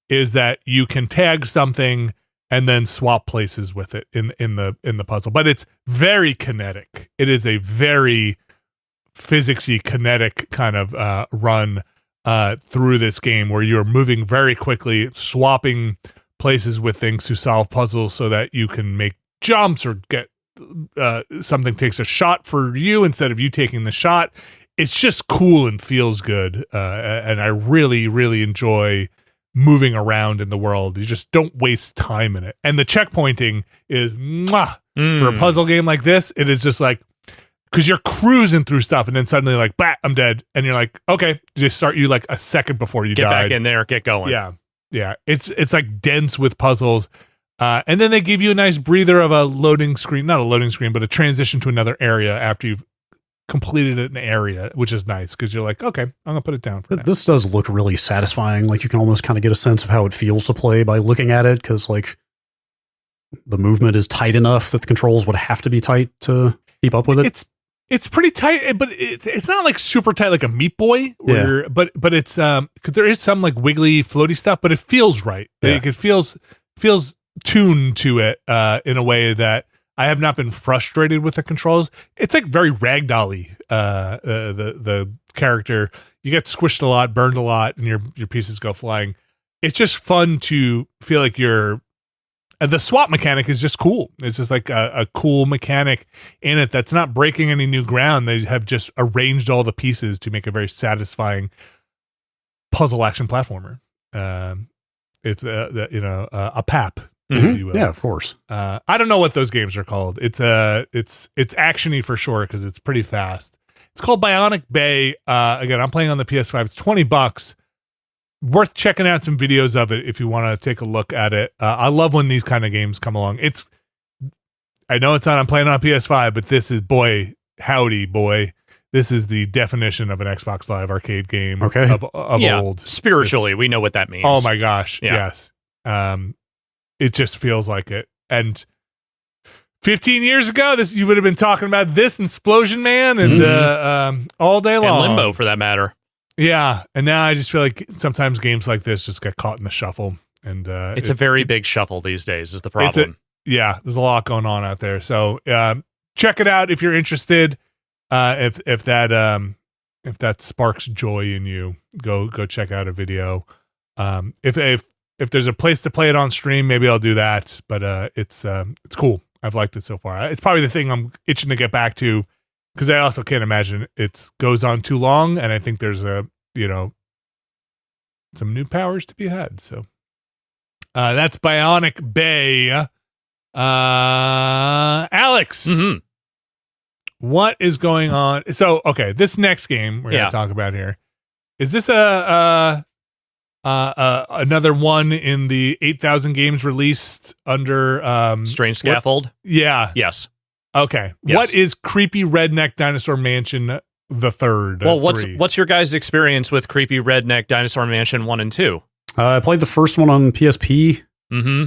A: is that you can tag something and then swap places with it in the puzzle. But it's very kinetic. It is a very physicsy kinetic kind of run through this game where you're moving very quickly, swapping places with things to solve puzzles so that you can make jumps or get something takes a shot for you instead of you taking the shot. It's just cool and feels good. And I really, really enjoy moving around in the world. You just don't waste time in it. And the checkpointing is for a puzzle game like this. It is just like, because you're cruising through stuff and then suddenly like, bah, I'm dead. And you're like, okay, just start you like a second before you
B: get
A: died.
B: back in there, get going.
A: Yeah. Yeah. It's like dense with puzzles. And then they give you a nice breather of a loading screen, not a loading screen, but a transition to another area after you've completed an area, which is nice because you're like, okay, I'm gonna put it down for now.
C: This does look really satisfying. Like you can almost kind of get a sense of how it feels to play by looking at it, because like the movement is tight enough that the controls would have to be tight to keep up with it.
A: It's pretty tight, but it's not like super tight like a Meat Boy. But it's because there is some like wiggly, floaty stuff, but it feels right.
C: Yeah.
A: Like it feels tuned to it in a way that I have not been frustrated with the controls. It's like very ragdolly. The character, you get squished a lot, burned a lot, and your pieces go flying. It's just fun to feel like you're. The swap mechanic is just cool. It's just like a cool mechanic in it that's not breaking any new ground. They have just arranged all the pieces to make a very satisfying puzzle action platformer. It's a PAP. If you will.
C: Yeah, of course.
A: I don't know what those games are called. It's actiony for sure because it's pretty fast. It's called Bionic Bay. Again, I'm playing on the PS5. It's $20. Worth checking out some videos of it if you want to take a look at it. I love when these kind of games come along. I know it's not. I'm playing on PS5, but this is howdy boy. This is the definition of an Xbox Live arcade game.
C: Okay.
A: of old.
B: Spiritually, we know what that means.
A: Oh my gosh,
B: Yeah.
A: yes. It just feels like it. And 15 years ago, you would have been talking about this and Splosion Man and all day long.
B: And Limbo, for that matter.
A: Yeah, and now I just feel like sometimes games like this just get caught in the shuffle. And
B: it's a very big shuffle these days is the problem.
A: There's a lot going on out there. So check it out if you're interested. If that sparks joy in you, go check out a video. If there's a place to play it on stream, maybe I'll do that. But it's cool. I've liked it so far. It's probably the thing I'm itching to get back to, because I also can't imagine it goes on too long. And I think there's some new powers to be had. So that's Bionic Bay. Alex, what is going on? So, okay, this next game we're going to talk about here, is this another one in the 8,000 games released under
B: Strange Scaffold?
A: Yeah.
B: Yes.
A: Okay.
B: Yes.
A: What is Creepy Redneck Dinosaur Mansion the third?
B: Well, what's your guys' experience with Creepy Redneck Dinosaur Mansion 1 and 2?
C: I played the first one on PSP.
B: Mm-hmm.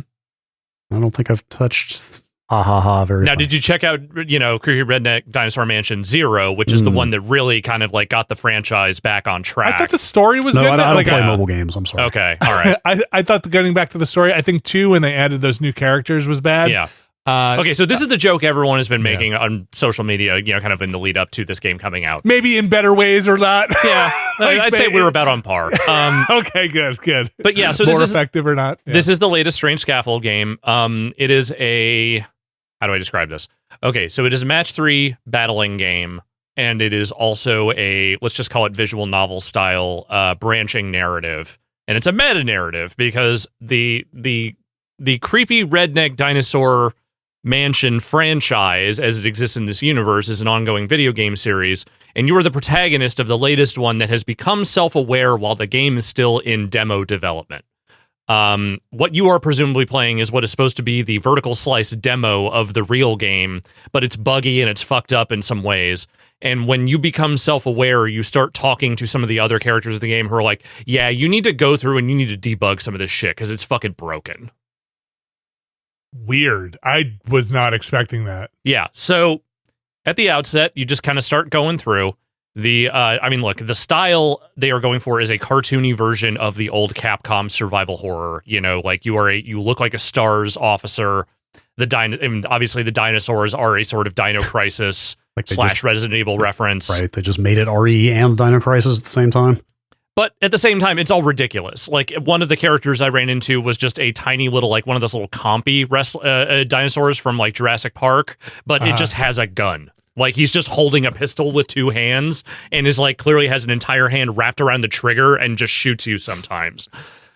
C: I don't think I've touched very
B: Now,
C: fun.
B: did you check out, Creepy Redneck Dinosaur Mansion 0, which is the one that really kind of like got the franchise back on track?
A: I thought the story was good.
C: I don't play mobile games. I'm sorry.
B: Okay. All right.
A: I thought getting back to the story, I think 2, when they added those new characters, was bad.
B: Yeah. Okay, so this is the joke everyone has been making on social media, kind of in the lead up to this game coming out.
A: Maybe in better ways or not.
B: Yeah, I'd say we were about on par.
A: Okay, good.
B: But yeah, so
A: more
B: this is
A: effective or not. Yeah.
B: This is the latest Strange Scaffold game. It is how do I describe this? Okay, so it is a match 3 battling game, and it is also let's just call it visual novel style branching narrative, and it's a meta narrative because the Creepy Redneck Dinosaur Mansion franchise, as it exists in this universe, is an ongoing video game series, and you are the protagonist of the latest one that has become self-aware while the game is still in demo development. What you are presumably playing is what is supposed to be the vertical slice demo of the real game, but it's buggy and it's fucked up in some ways. And when you become self-aware, you start talking to some of the other characters of the game who are like, yeah, you need to go through and you need to debug some of this shit because it's fucking broken.
A: Weird. I was not expecting that.
B: Yeah. So at the outset, you just kind of start going through Look, the style they are going for is a cartoony version of the old Capcom survival horror. You know, like you look like a STARS officer. Obviously the dinosaurs are a sort of Dino Crisis
C: like
B: / Resident Evil reference.
C: Right, they just made it RE and Dino Crisis at the same time.
B: But at the same time, it's all ridiculous. Like, one of the characters I ran into was just a tiny little, like, one of those little compy dinosaurs from, like, Jurassic Park, but it just has a gun. Like, he's just holding a pistol with 2 hands and is, like, clearly has an entire hand wrapped around the trigger and just shoots you sometimes.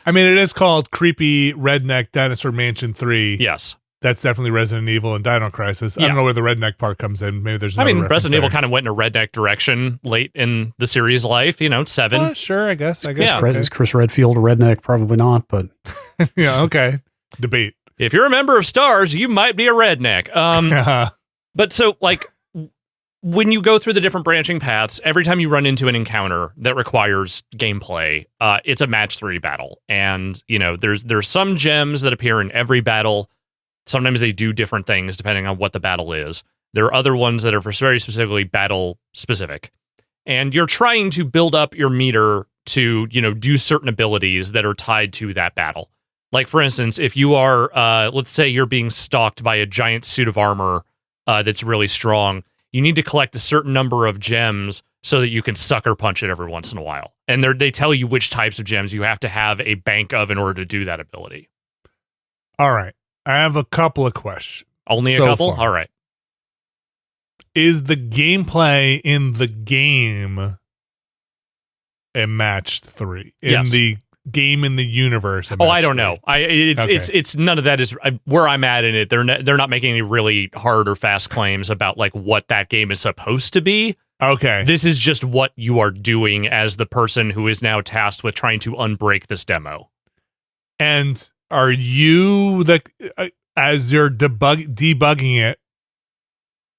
A: I mean, it is called Creepy Redneck Dinosaur Mansion 3.
B: Yes.
A: That's definitely Resident Evil and Dino Crisis. I don't know where the redneck part comes in. Maybe there's another
B: Resident Evil kind of went in a redneck direction late in the series' life. 7.
A: Sure, I guess.
C: Yeah. Is Chris Redfield a redneck? Probably not, but...
A: yeah, okay. Debate.
B: If you're a member of STARS, you might be a redneck. But so, like, when you go through the different branching paths, every time you run into an encounter that requires gameplay, it's a match 3 battle. And, there's some gems that appear in every battle. Sometimes they do different things depending on what the battle is. There are other ones that are for very specifically battle specific. And you're trying to build up your meter to, do certain abilities that are tied to that battle. Like, for instance, if you are, let's say you're being stalked by a giant suit of armor that's really strong, you need to collect a certain number of gems so that you can sucker punch it every once in a while. And they tell you which types of gems you have to have a bank of in order to do that ability.
A: All right. I have a couple of questions.
B: Only a couple? Far. All right.
A: Is the gameplay in the game a match 3? In the game in the universe?
B: I don't know. It's none of that is where I'm at in it. They're not making any really hard or fast claims about like what that game is supposed to be.
A: Okay.
B: This is just what you are doing as the person who is now tasked with trying to unbreak this demo.
A: And are you as you're debugging it?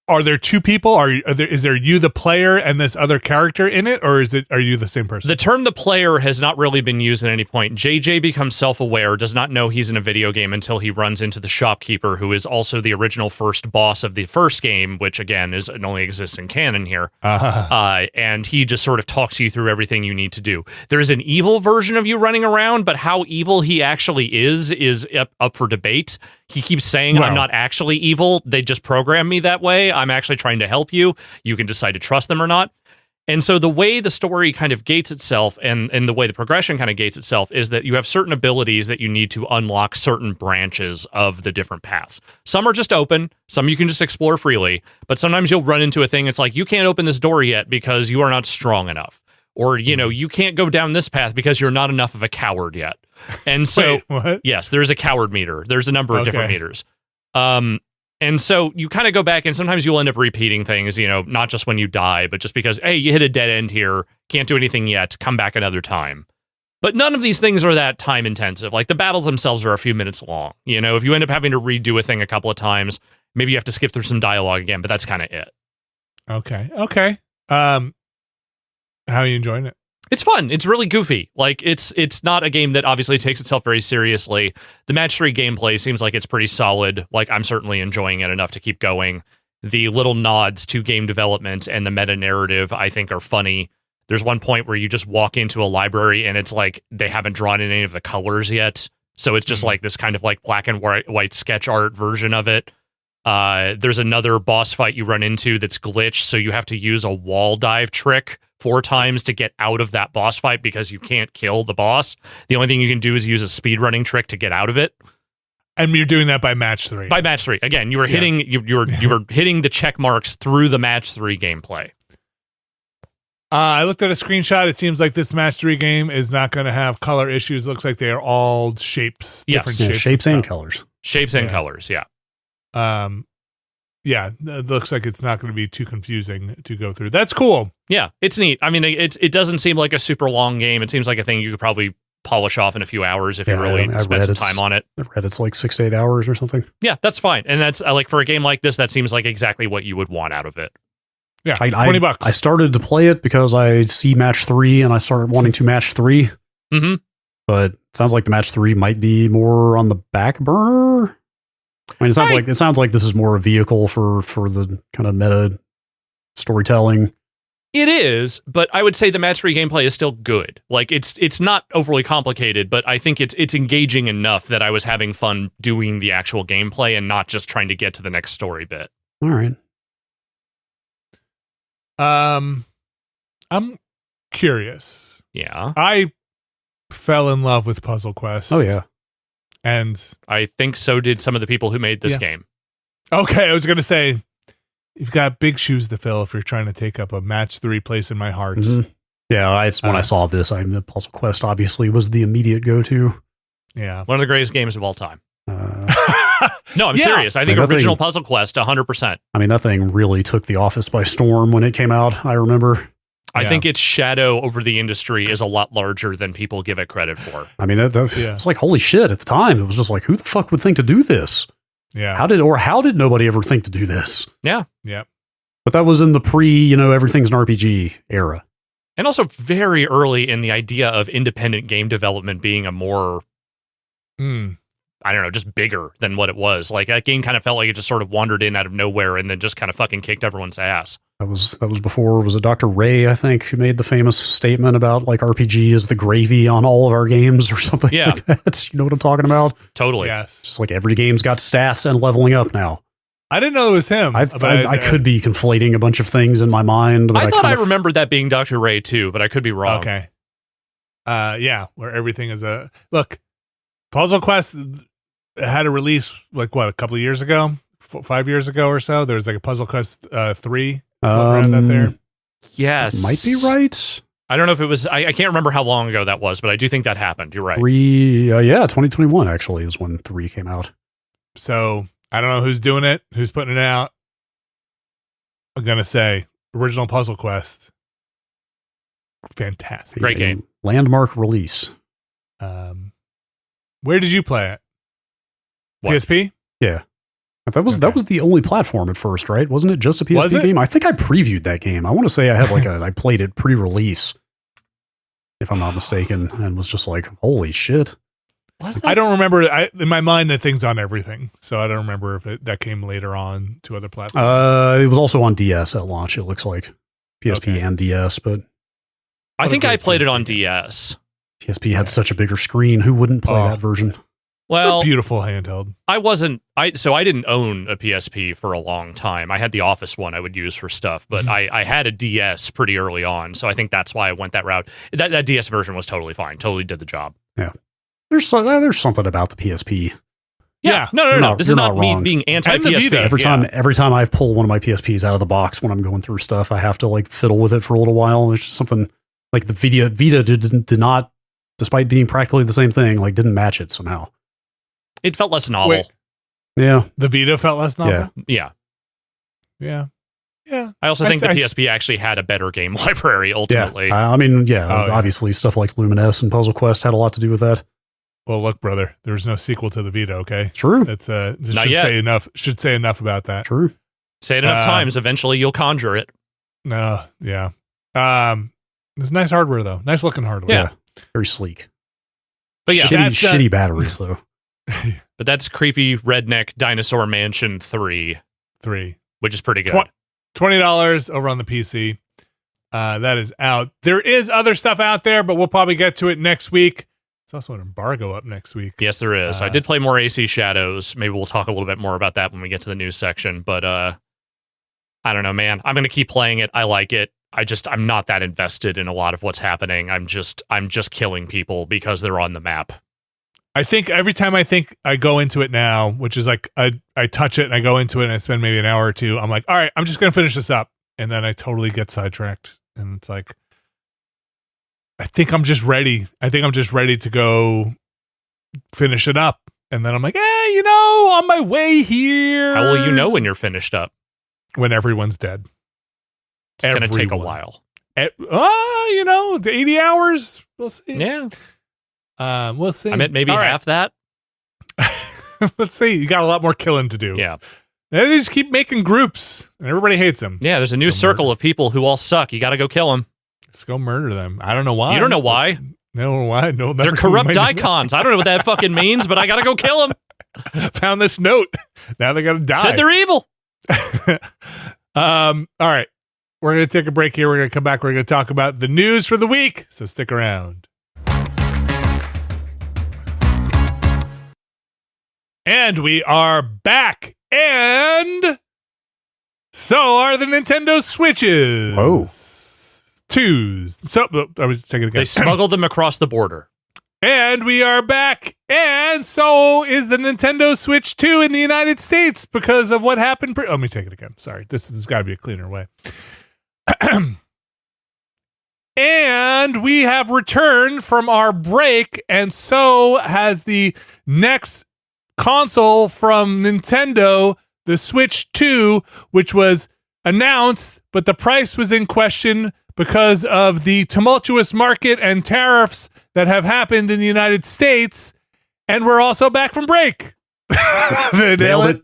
A: Are there 2 people? Is there you, the player, and this other character in it, or are you the same person?
B: The term "the player" has not really been used at any point. JJ becomes self-aware, does not know he's in a video game until he runs into the shopkeeper, who is also the original first boss of the first game, which again it only exists in canon here. And he just sort of talks you through everything you need to do. There's an evil version of you running around, but how evil he actually is up for debate. He keeps saying, I'm not actually evil. They just program me that way. I'm actually trying to help you. You can decide to trust them or not. And so the way the story kind of gates itself and the way the progression kind of gates itself is that you have certain abilities that you need to unlock certain branches of the different paths. Some are just open. Some you can just explore freely. But sometimes you'll run into a thing. It's like, you can't open this door yet because you are not strong enough. Or, you can't go down this path because you're not enough of a coward yet. And so,
A: wait, what?
B: Yes, there's a coward meter. There's a number of different meters. And so you kind of go back and sometimes you'll end up repeating things, not just when you die, but just because, hey, you hit a dead end here, can't do anything yet, come back another time. But none of these things are that time intensive. Like the battles themselves are a few minutes long. If you end up having to redo a thing a couple of times, maybe you have to skip through some dialogue again, but that's kind of it.
A: Okay. How are you enjoying it?
B: It's fun. It's really goofy. Like it's not a game that obviously takes itself very seriously. The match 3 gameplay seems like it's pretty solid. Like I'm certainly enjoying it enough to keep going. The little nods to game development and the meta narrative I think are funny. There's one point where you just walk into a library and it's like they haven't drawn in any of the colors yet. So it's just like this kind of like black and white sketch art version of it. There's another boss fight you run into that's glitched, so you have to use a wall dive trick 4 times to get out of that boss fight because you can't kill the boss. The only thing you can do is use a speedrunning trick to get out of it.
A: And you're doing that by match 3.
B: By match 3. Again, you were hitting you were hitting the check marks through the match 3 gameplay.
A: I looked at a screenshot. It seems like this match 3 game is not going to have color issues. It looks like they are all shapes.
B: Yes.
A: Different
C: shapes and colors.
B: Shapes and colors, yeah.
A: It looks like it's not going to be too confusing to go through. That's cool.
B: Yeah, it's neat. I mean, it doesn't seem like a super long game. It seems like a thing you could probably polish off in a few hours if you really spend some time on it.
C: I've read it's like 6 to 8 hours or something.
B: Yeah, that's fine. And that's like for a game like this, that seems like exactly what you would want out of it.
A: Yeah, $20.
C: I started to play it because I see match 3 and I started wanting to match 3.
B: Mm-hmm.
C: But it sounds like the match 3 might be more on the back burner. I mean, it sounds like this is more a vehicle for the kind of meta storytelling.
B: It is, but I would say the match 3 gameplay is still good. Like, it's not overly complicated, but I think it's engaging enough that I was having fun doing the actual gameplay and not just trying to get to the next story bit.
C: All right.
A: I'm curious.
B: Yeah.
A: I fell in love with Puzzle Quest.
C: Oh, yeah.
A: And
B: I think so did some of the people who made this game.
A: Okay, I was going to say, you've got big shoes to fill if you're trying to take up a match 3 place in my heart.
C: Mm-hmm. Yeah, when I saw this, the Puzzle Quest obviously was the immediate go-to.
A: Yeah.
B: One of the greatest games of all time. No, I'm serious. I think original Puzzle Quest, 100%.
C: I mean, that thing really took The Office by storm when it came out, I remember.
B: I think its shadow over the industry is a lot larger than people give it credit for.
C: I mean, it's like, holy shit, at the time, it was just like, who the fuck would think to do this?
A: Yeah.
C: How did nobody ever think to do this?
B: Yeah.
A: Yeah.
C: But that was in the pre, everything's an RPG era.
B: And also very early in the idea of independent game development being a more, I don't know, just bigger than what it was. Like, that game kind of felt like it just sort of wandered in out of nowhere and then just kind of fucking kicked everyone's ass.
C: That was before, was it Dr. Ray, I think, who made the famous statement about, like, RPG is the gravy on all of our games or something like that. You know what I'm talking about?
B: Totally.
A: Yes.
C: Just like every game's got stats and leveling up now.
A: I didn't know it was him.
C: I could be conflating a bunch of things in my mind. But
B: I thought I remembered that being Dr. Ray too, but I could be wrong.
A: Okay. Where everything is look, Puzzle Quest had a release like a couple of years ago, 5 years ago or so. There was like a Puzzle Quest 3 around out there.
B: Yes,
C: might be right.
B: I don't know if it was. I can't remember how long ago that was, but I do think that happened. You're right.
C: 2021 actually is when 3 came out.
A: So I don't know who's doing it, who's putting it out. I'm gonna say original Puzzle Quest, fantastic,
B: great game,
C: landmark release.
A: Where did you play it?
B: What?
A: PSP?
C: Yeah. That was the only platform at first, right? Wasn't it just a PSP game? I think I previewed that game. I want to say I had I played it pre-release, if I'm not mistaken, and was just like, holy shit.
A: I don't remember. In my mind, that thing's on everything, so I don't remember if that came later on to other platforms.
C: It was also on DS at launch. It looks like PSP and DS, but
B: I think I played it on DS.
C: PSP had such a bigger screen. Who wouldn't play that version?
B: Well,
A: beautiful handheld.
B: I didn't own a PSP for a long time. I had the Office one I would use for stuff, but I had a DS pretty early on, so I think that's why I went that route. That DS version was totally fine. Totally did the job.
C: Yeah. There's something about the PSP.
B: Yeah. No. This is not me being anti-PSP.
C: Every time I pull one of my PSPs out of the box when I'm going through stuff, I have to like fiddle with it for a little while. There's just something like the Vita did not, despite being practically the same thing, like didn't match it somehow.
B: It felt less novel.
A: Wait.
C: Yeah.
A: The Vita felt less novel?
B: Yeah. I also think the PSP actually had a better game library, ultimately.
C: Yeah. Obviously, stuff like Lumines and Puzzle Quest had a lot to do with that.
A: Well, look, brother, there was no sequel to the Vita, okay?
C: True.
A: It's should say enough about that.
C: True.
B: Say it enough times, eventually you'll conjure it.
A: No, yeah. It's nice hardware, though. Nice looking hardware.
C: Yeah. Very sleek.
B: But yeah,
C: shitty batteries, though.
B: But that's creepy Redneck Dinosaur Mansion 3. Which is pretty good.
A: $20 over on the PC. That is out. There is other stuff out there, but we'll probably get to it next week. There's also an embargo up next week.
B: Yes, there is. I did play more AC Shadows. Maybe we'll talk a little bit more about that when we get to the news section. But I don't know, man. I'm going to keep playing it. I like it. I'm not that invested in a lot of what's happening. I'm just killing people because they're on the map.
A: I think every time I go into it now, which is like I touch it and I go into it and I spend maybe an hour or two, I'm like, all right, I'm just going to finish this up. And then I totally get sidetracked. And it's like, I think I'm just ready. To go finish it up. And then I'm like, on my way here.
B: How will you know when you're finished up?
A: When everyone's dead.
B: It's going to take a while.
A: 80 hours. We'll see.
B: Yeah.
A: We'll see.
B: I meant maybe half that.
A: Let's see. You got a lot more killing to do.
B: Yeah.
A: They just keep making groups, and everybody hates them.
B: Yeah, there's a new circle of people who all suck. You got to go kill them.
A: Let's go murder them. I don't know why.
B: You don't know why.
A: No, why? No,
B: they're corrupt icons. I don't know what that fucking means, but I got to go kill them.
A: Found this note. Now they got to die.
B: Said they're evil.
A: All right. We're going to take a break here. We're going to come back. We're going to talk about the news for the week. So stick around. And we are back. And so are the Nintendo Switches.
C: Whoa.
A: 2s. So I was taking it again.
B: They smuggled them across the border.
A: And we are back. And so is the Nintendo Switch 2 in the United States because of what happened. Let me take it again. Sorry. This has got to be a cleaner way. And we have returned from our break. And so has the next console from Nintendo, the Switch 2, which was announced, but the price was in question because of the tumultuous market and tariffs that have happened in the United States. And we're also back from break.
C: Nailed it.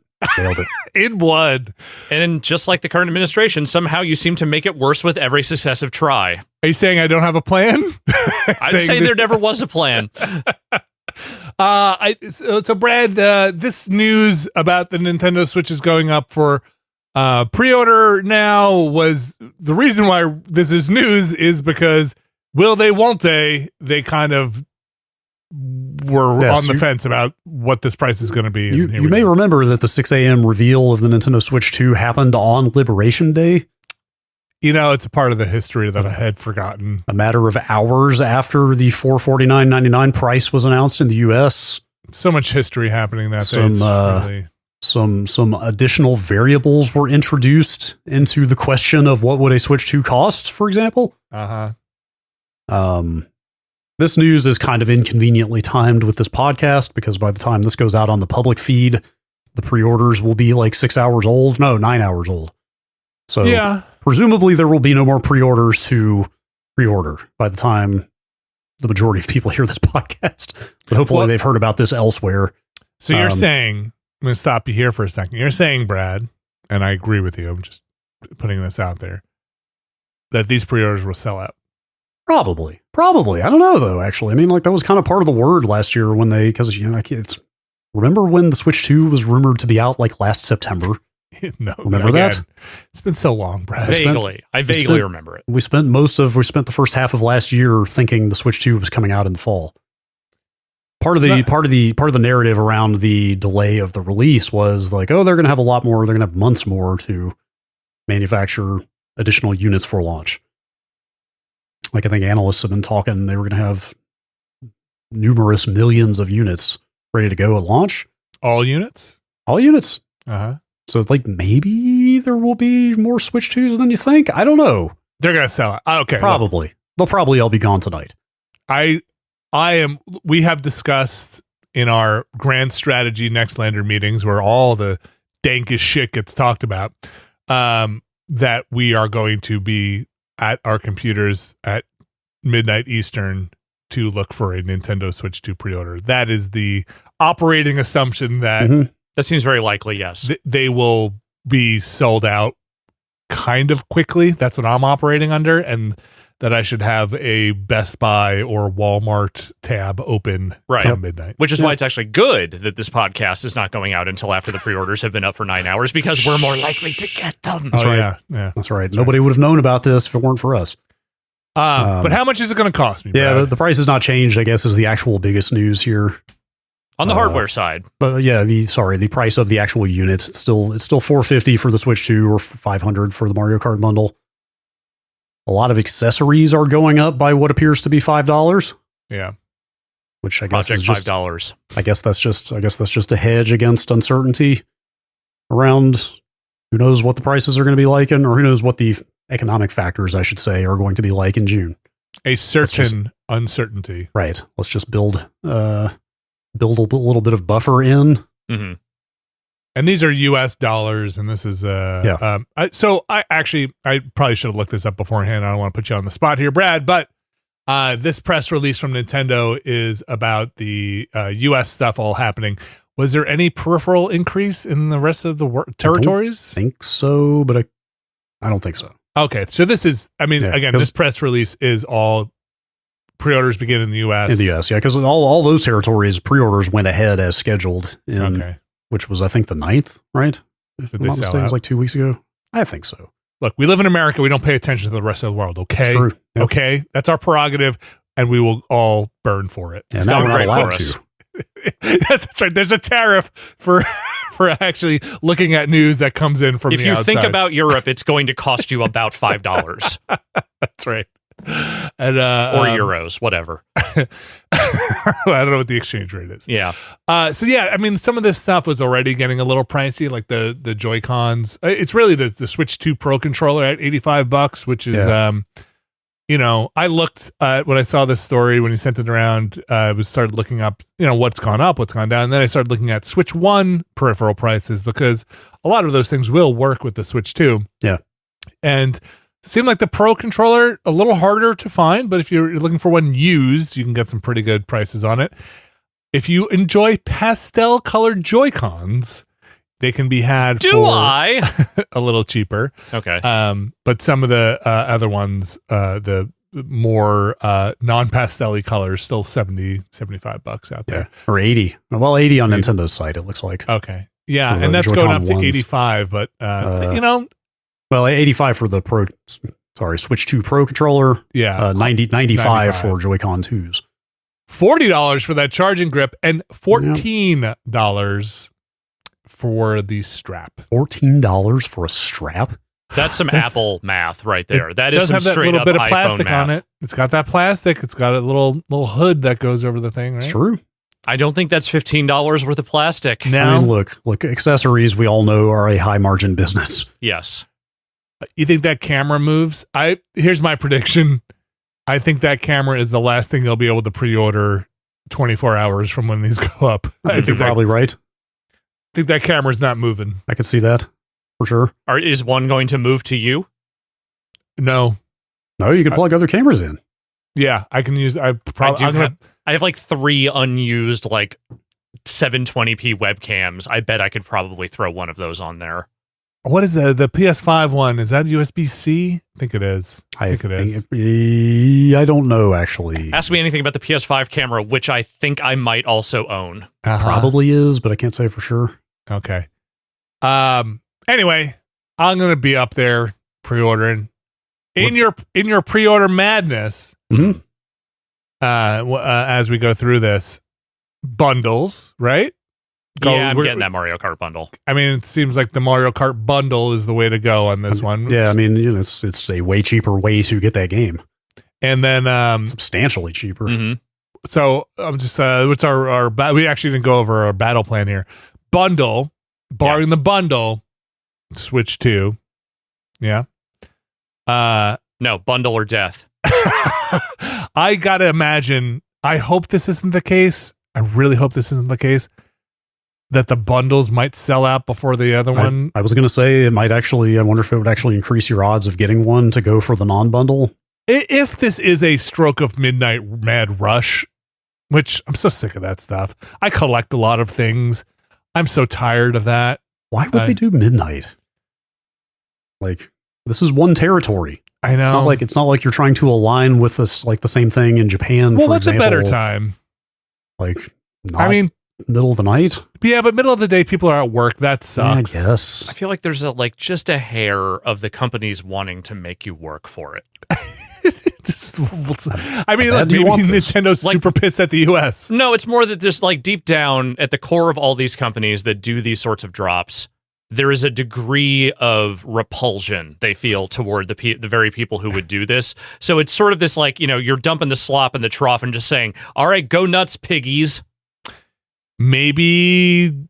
A: In one.
B: And just like the current administration, somehow you seem to make it worse with every successive try.
A: Are you saying I don't have a plan?
B: I'm saying there never was a plan.
A: So Brad, this news about the Nintendo Switch is going up for pre-order now was the reason why this is news is because will they, won't they kind of were on the fence about what this price is going to be.
C: You may remember that the 6 a.m. reveal of the Nintendo Switch 2 happened on Liberation Day.
A: You know, it's a part of the history that I had forgotten.
C: A matter of hours after the $449.99 price was announced in the U.S.
A: So much history happening that day.
C: Some additional variables were introduced into the question of what would a Switch 2 cost, for example. This news is kind of inconveniently timed with this podcast because by the time this goes out on the public feed, the pre-orders will be like 6 hours old. No, 9 hours old. So yeah, presumably there will be no more pre-orders to pre-order by the time the majority of people hear this podcast. But hopefully they've heard about this elsewhere.
A: So you're saying, I'm going to stop you here for a second. You're saying, Brad, and I agree with you, I'm just putting this out there, that these pre-orders will sell out.
C: Probably. I don't know though, actually. I mean, like that was kind of part of the word last year when because remember when the Switch 2 was rumored to be out like last September?
A: No,
C: remember that?
A: It's been so long, Brad.
B: I vaguely remember it.
C: We spent the first half of last year thinking the Switch 2 was coming out in the fall. Part of the narrative around the delay of the release was like, oh, they're going to have a lot more. They're going to have months more to manufacture additional units for launch. Like I think analysts have been talking, they were going to have numerous millions of units ready to go at launch.
A: All units?
C: All units.
A: Uh-huh.
C: So like maybe there will be more Switch 2s than you think. I don't know.
A: They're going to sell it. Okay.
C: Probably. Look. They'll probably all be gone tonight.
A: We have discussed in our grand strategy Nextlander meetings where all the dankest shit gets talked about, that we are going to be at our computers at midnight Eastern to look for a Nintendo Switch 2 pre-order. That is the operating assumption that
B: that seems very likely. Yes,
A: they will be sold out kind of quickly. That's what I'm operating under, and that I should have a Best Buy or Walmart tab open till midnight.
B: Which is why it's actually good that this podcast is not going out until after the pre-orders have been up for 9 hours because we're more likely to get them.
C: That's right. Yeah. That's right. Nobody would have known about this if it weren't for us.
A: But how much is it going to cost me, Brad?
C: Yeah, the price has not changed, I guess, is the actual biggest news here.
B: On the hardware side.
C: But yeah, the price of the actual units, it's still $450 for the Switch 2 or $500 for the Mario Kart bundle. A lot of accessories are going up by what appears to be $5.
A: Yeah.
C: Which I guess
B: Project
C: is just
B: $5.
C: I guess that's just a hedge against uncertainty around who knows what the prices are going to be like or who knows what the economic factors, I should say, are going to be like in June.
A: A certain uncertainty.
C: Right. Let's just build a little bit of buffer in.
B: Mm-hmm.
A: And these are US dollars, and this is so I probably should have looked this up beforehand. I don't want to put you on the spot here, Brad, but this press release from Nintendo is about the US stuff all happening. Was there any peripheral increase in the rest of the territories?
C: I don't think so, but I don't think so.
A: Okay, so this is, again, this press release is all pre-orders begin in the US.
C: In the US, yeah, because all those territories, pre-orders went ahead as scheduled. Which was, I think, the 9th, right?
A: Did they sell out?
C: It was like 2 weeks ago. I think so.
A: look, we live in America. We don't pay attention to the rest of the world. Okay.
C: True. Yep.
A: Okay. That's our prerogative, and we will all burn for it.
C: And now we're not allowed to.
A: That's right. There's a tariff for actually looking at news that comes in from
B: if
A: the
B: you
A: outside.
B: think about Europe, it's going to cost you about $5
A: That's right. And,
B: or euros, whatever.
A: I don't know what the exchange rate is.
B: Yeah.
A: So yeah, I mean, some of this stuff was already getting a little pricey, like the Joy-Cons. It's really the Switch 2 Pro controller at $85, which is you know, I looked when I saw this story when he sent it around. I started looking up, you know, what's gone up, what's gone down, and then I started looking at Switch 1 peripheral prices because a lot of those things will work with the Switch 2.
C: Yeah,
A: and seemed like the Pro controller a little harder to find, but if you're looking for one used, you can get some pretty good prices on it. If you enjoy pastel colored Joy-Cons, they can be had a little cheaper.
B: Okay.
A: But some of the other ones, the more non-pastel-y colors, still $75 out there.
C: Or 80. Well, 80 on Nintendo's site, it looks like.
A: Okay. Yeah, and that's going up to 85, but you know.
C: Well, 85 for the Switch 2 Pro controller.
A: Yeah.
C: 95 for Joy-Con 2s.
A: $40 for that charging grip and $14 for the strap.
C: $14 for a strap?
B: That's some Apple math right there. That
A: is
B: some
A: have that
B: straight
A: little
B: up
A: bit of
B: iPhone
A: plastic
B: math.
A: on it. It's got that plastic. It's got a little hood that goes over the thing, right?
C: It's true.
B: I don't think that's $15 worth of plastic.
A: Now,
C: I mean, look, accessories we all know are a high margin business.
B: Yes.
A: You think that camera moves? Here's my prediction. I think that camera is the last thing they'll be able to pre-order 24 hours from when these go up.
C: I think you're probably right.
A: I think that camera's not moving.
C: I could see that for sure.
B: Is one going to move to you?
A: No,
C: you can plug other cameras in.
A: Yeah, I can use. I
B: have like 3 unused like 720p webcams. I bet I could probably throw one of those on there.
A: What is the PS5 one? Is that USB-C? I think it is. I think it is.
C: I don't know, actually.
B: Ask me anything about the PS5 camera, which I think I might also own.
C: Probably is, but I can't say for sure.
A: Okay. Anyway, I'm gonna be up there pre-ordering. In your pre-order madness, as we go through this, bundles, right?
B: I'm getting that Mario Kart bundle.
A: I mean, it seems like the Mario Kart bundle is the way to go on this one.
C: Yeah, I mean, it's a way cheaper way to get that game.
A: And then
C: substantially cheaper.
B: Mm-hmm.
A: So I'm just what's our we actually didn't go over our battle plan here. Bundle, barring the bundle, Switch 2. Yeah.
B: No, bundle or death.
A: I gotta imagine. I hope this isn't the case. I really hope this isn't the case. That the bundles might sell out before the other one.
C: I was going to say it might actually. I wonder if it would actually increase your odds of getting one to go for the non-bundle.
A: If this is a stroke of midnight mad rush, which I'm so sick of that stuff. I collect a lot of things. I'm so tired of that.
C: Why would they do midnight? Like, this is one territory.
A: I know.
C: It's not like you're trying to align with this, like the same thing in Japan.
A: Well, what's a better time?
C: Like, middle of the night.
A: Yeah, but middle of the day, people are at work. That sucks.
C: Yeah, I guess.
B: I feel like there's just a hair of the companies wanting to make you work for it.
A: Maybe Nintendo's super pissed at the US.
B: No, it's more that just like deep down at the core of all these companies that do these sorts of drops, there is a degree of repulsion they feel toward the very people who would do this. So it's sort of this like, you're dumping the slop in the trough and just saying, all right, go nuts, piggies.
A: Maybe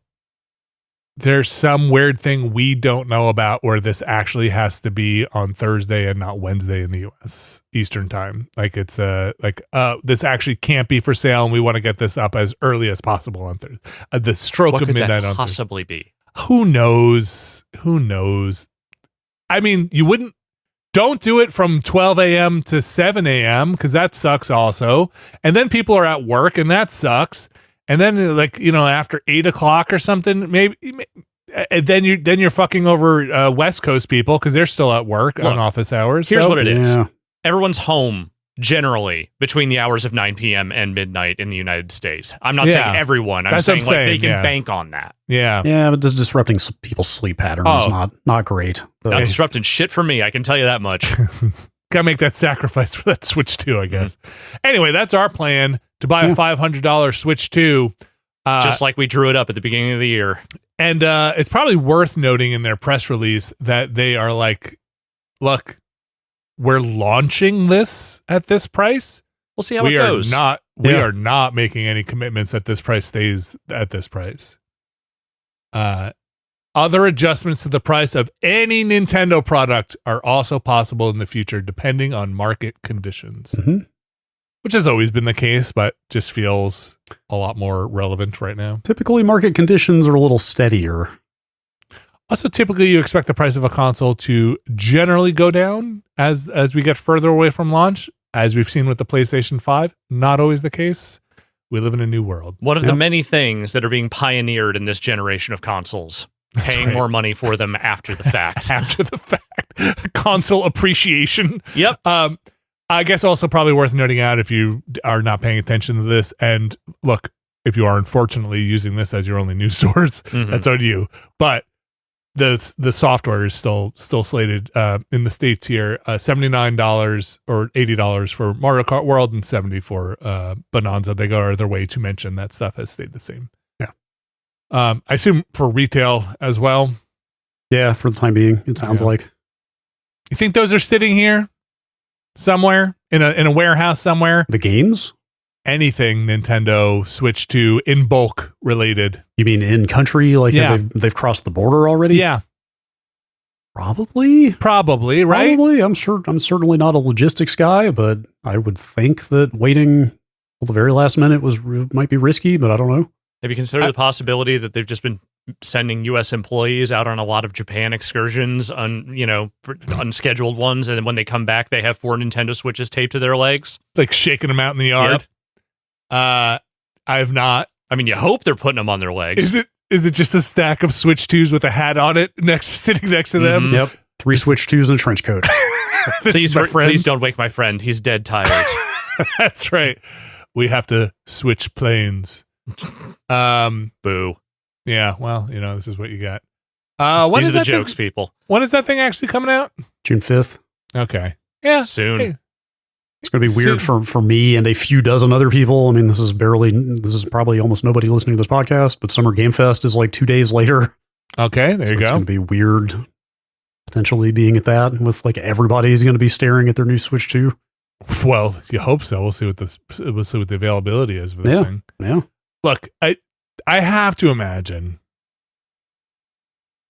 A: there's some weird thing we don't know about where this actually has to be on Thursday and not Wednesday in the US Eastern time. Like it's this actually can't be for sale and we want to get this up as early as possible on Thursday. The stroke of midnight on Thursday.
B: What could that possibly be?
A: Who knows? I mean, don't do it from 12 a.m. to 7 a.m. because that sucks also. And then people are at work and that sucks. And then after 8 o'clock or something, maybe then you're fucking over West Coast people because they're still at work on office hours.
B: Here's what it is. Everyone's home generally between the hours of 9 p.m. and midnight in the United States. I'm not saying everyone. I'm saying they can bank on that.
C: Yeah, but this disrupting people's sleep patterns is not great.
B: Not disrupting shit for me. I can tell you that much.
A: Gotta make that sacrifice for that Switch 2, I guess. Anyway, that's our plan to buy a $500 Switch 2.
B: Just like we drew it up at the beginning of the year.
A: And it's probably worth noting in their press release that they are like, look, we're launching this at this price.
B: We'll see how it goes.
A: We are not making any commitments that this price stays at this price. Other adjustments to the price of any Nintendo product are also possible in the future, depending on market conditions. Which has always been the case, but just feels a lot more relevant right now.
C: Typically, market conditions are a little steadier.
A: Also, typically, you expect the price of a console to generally go down as we get further away from launch, as we've seen with the PlayStation 5. Not always the case. We live in a new world.
B: One of the many things that are being pioneered in this generation of consoles. Paying more money for them after the fact.
A: After the fact. Console appreciation.
B: Yep.
A: I guess also probably worth noting out if you are not paying attention to this, and look, if you are unfortunately using this as your only news source, that's on you. But the software is still slated in the States here, $79 or $80 for Mario Kart World and $70 for Bonanza. They go out of their way to mention that stuff has stayed the same.
C: Yeah.
A: I assume for retail as well.
C: Yeah, for the time being, it sounds like.
A: You think those are sitting here? Somewhere in a warehouse somewhere.
C: The games?
A: Anything Nintendo Switch 2 in bulk related.
C: You mean in country? Like they've crossed the border already?
A: Yeah.
C: Probably, right?
A: Probably.
C: I'm certainly not a logistics guy, but I would think that waiting till the very last minute might be risky, but I don't know.
B: Have you considered the possibility that they've just been sending U.S. employees out on a lot of Japan excursions for unscheduled ones, and then when they come back, they have 4 Nintendo Switches taped to their legs,
A: like shaking them out in the yard? Yep. I've not.
B: I mean, you hope they're putting them on their legs.
A: Is it just a stack of Switch 2s with a hat on it sitting next to them?
C: Yep. 3 Switch 2s and a trench coat.
B: Please don't wake my friend. He's dead tired.
A: That's right. We have to switch planes.
B: Boo.
A: Yeah, well, this is what you got.
B: These are the jokes, people.
A: When is that thing actually coming out?
C: June 5th.
A: Okay. Yeah.
B: Soon.
A: Hey.
C: It's going to be weird for me and a few dozen other people. I mean, this is probably almost nobody listening to this podcast, but Summer Game Fest is like 2 days later.
A: Okay, there you go. It's
C: going to be weird potentially being at that with like everybody's going to be staring at their new Switch 2.
A: Well, you hope so. We'll see what the availability is for this thing.
C: Yeah.
A: Look, I have to imagine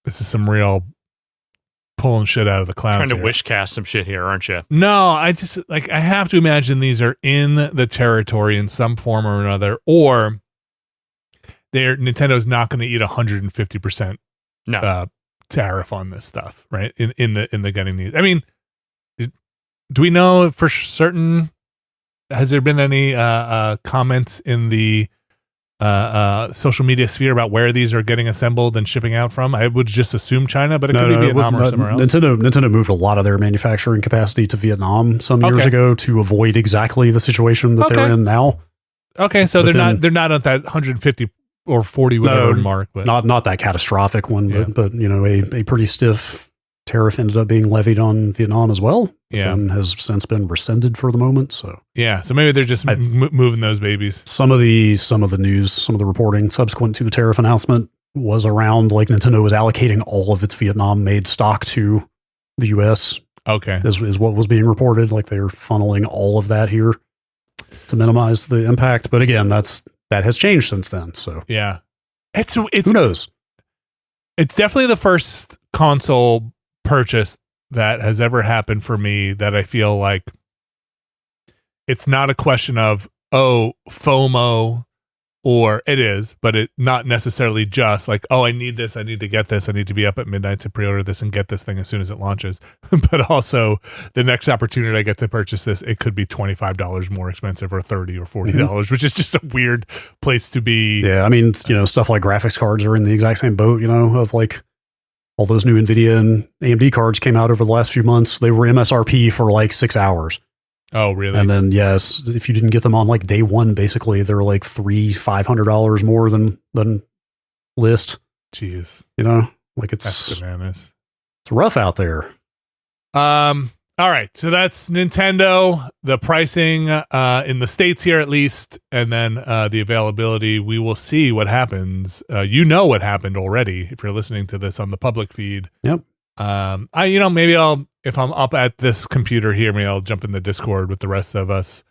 A: this is some real pulling shit out of the clouds.
B: Trying to wish cast some shit here, aren't you?
A: No, I have to imagine these are in the territory in some form or another, or Nintendo's not going to eat 150% tariff on this stuff, right? In the getting these. I mean, do we know for certain? Has there been any comments in the social media sphere about where these are getting assembled and shipping out from? I would just assume China, but it could be Vietnam or somewhere else.
C: Nintendo moved a lot of their manufacturing capacity to Vietnam some years ago to avoid exactly the situation that they're in now.
A: Okay, so they're not at that 150 or 40 whatever mark, but
C: not that catastrophic one, but a pretty stiff tariff ended up being levied on Vietnam as well. And has since been rescinded for the moment. So
A: so maybe they're just moving those babies.
C: Some of the news, some of the reporting subsequent to the tariff announcement was around like Nintendo was allocating all of its Vietnam-made stock to the U.S.
A: Okay,
C: is what was being reported. Like they're funneling all of that here to minimize the impact. But again, that has changed since then. So
A: it's
C: who knows?
A: It's definitely the first console purchase that has ever happened for me that I feel like it's not a question of FOMO, or it is, but it not necessarily just like, I need this, I need to get this, I need to be up at midnight to pre-order this and get this thing as soon as it launches. But also the next opportunity I get to purchase this, it could be $25 more expensive or $30 or $40, which is just a weird place to be.
C: Yeah, I mean, stuff like graphics cards are in the exact same boat, of like all those new NVIDIA and AMD cards came out over the last few months. They were MSRP for like 6 hours.
A: Oh, really?
C: And then, yes, if you didn't get them on like day one, basically they're like $500 more than list.
A: Jeez.
C: You know, like
A: That's bananas.
C: It's rough out there.
A: All right, so that's Nintendo, the pricing in the States here at least, and then the availability. We will see what happens. You know what happened already if you're listening to this on the public feed.
C: Yep.
A: Maybe I'll, if I'm up at this computer here, maybe I'll jump in the Discord with the rest of us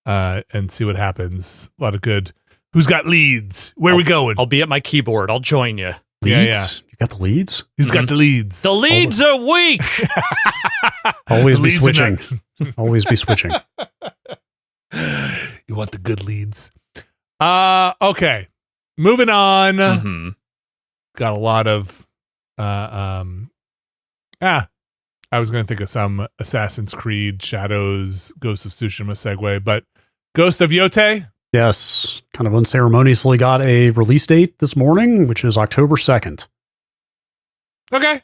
A: and see what happens. A lot of good. Who's got leads? Where are we going?
B: I'll be at my keyboard. I'll join you.
C: Leads? Yeah. You got the leads?
A: Who's got the leads?
B: The leads are weak.
C: Always be switching. Always be switching.
A: You want the good leads. Okay. Moving on.
B: Mm-hmm.
A: Got a lot of I was going to think of some Assassin's Creed, Shadows, Ghost of Tsushima segue, but Ghost of Yotei?
C: Yes. Kind of unceremoniously got a release date this morning, which is October 2nd.
A: Okay.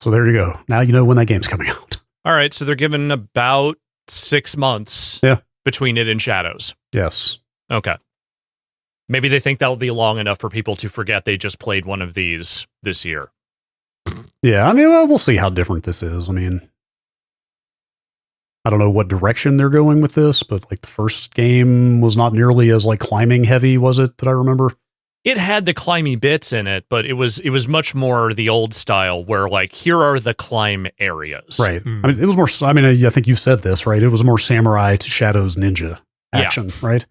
C: So there you go. Now you know when that game's coming out.
B: All right, so they're given about 6 months between it and Shadows.
C: Yes.
B: Okay. Maybe they think that'll be long enough for people to forget they just played one of these this year.
C: Yeah, I mean, well, we'll see how different this is. I mean, I don't know what direction they're going with this, but like the first game was not nearly as like climbing heavy, was it, that I remember?
B: It had the climby bits in it, but it was much more the old style where like here are the climb areas.
C: Right. I mean, it was more, I mean, I think you've said this, right? It was more samurai to Shadows ninja action, right?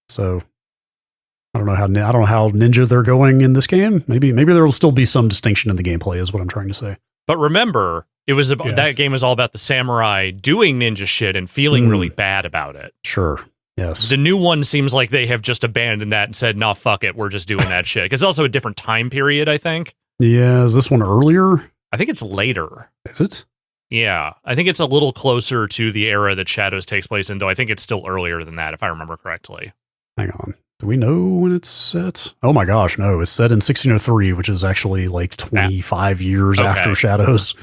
C: So I don't know how ninja they're going in this game. Maybe there will still be some distinction in the gameplay is what I'm trying to say.
B: But remember, it was about, that game was all about the samurai doing ninja shit and feeling really bad about it.
C: Sure. Yes.
B: The new one seems like they have just abandoned that and said, "No, fuck it, we're just doing that shit." Because it's also a different time period, I think.
C: Yeah. Is this one earlier?
B: I think it's later.
C: Is it?
B: Yeah, I think it's a little closer to the era that Shadows takes place in, though I think it's still earlier than that, if I remember correctly.
C: Hang on. Do we know when it's set? Oh my gosh, no. It's set in 1603, which is actually like 25 years after Shadows.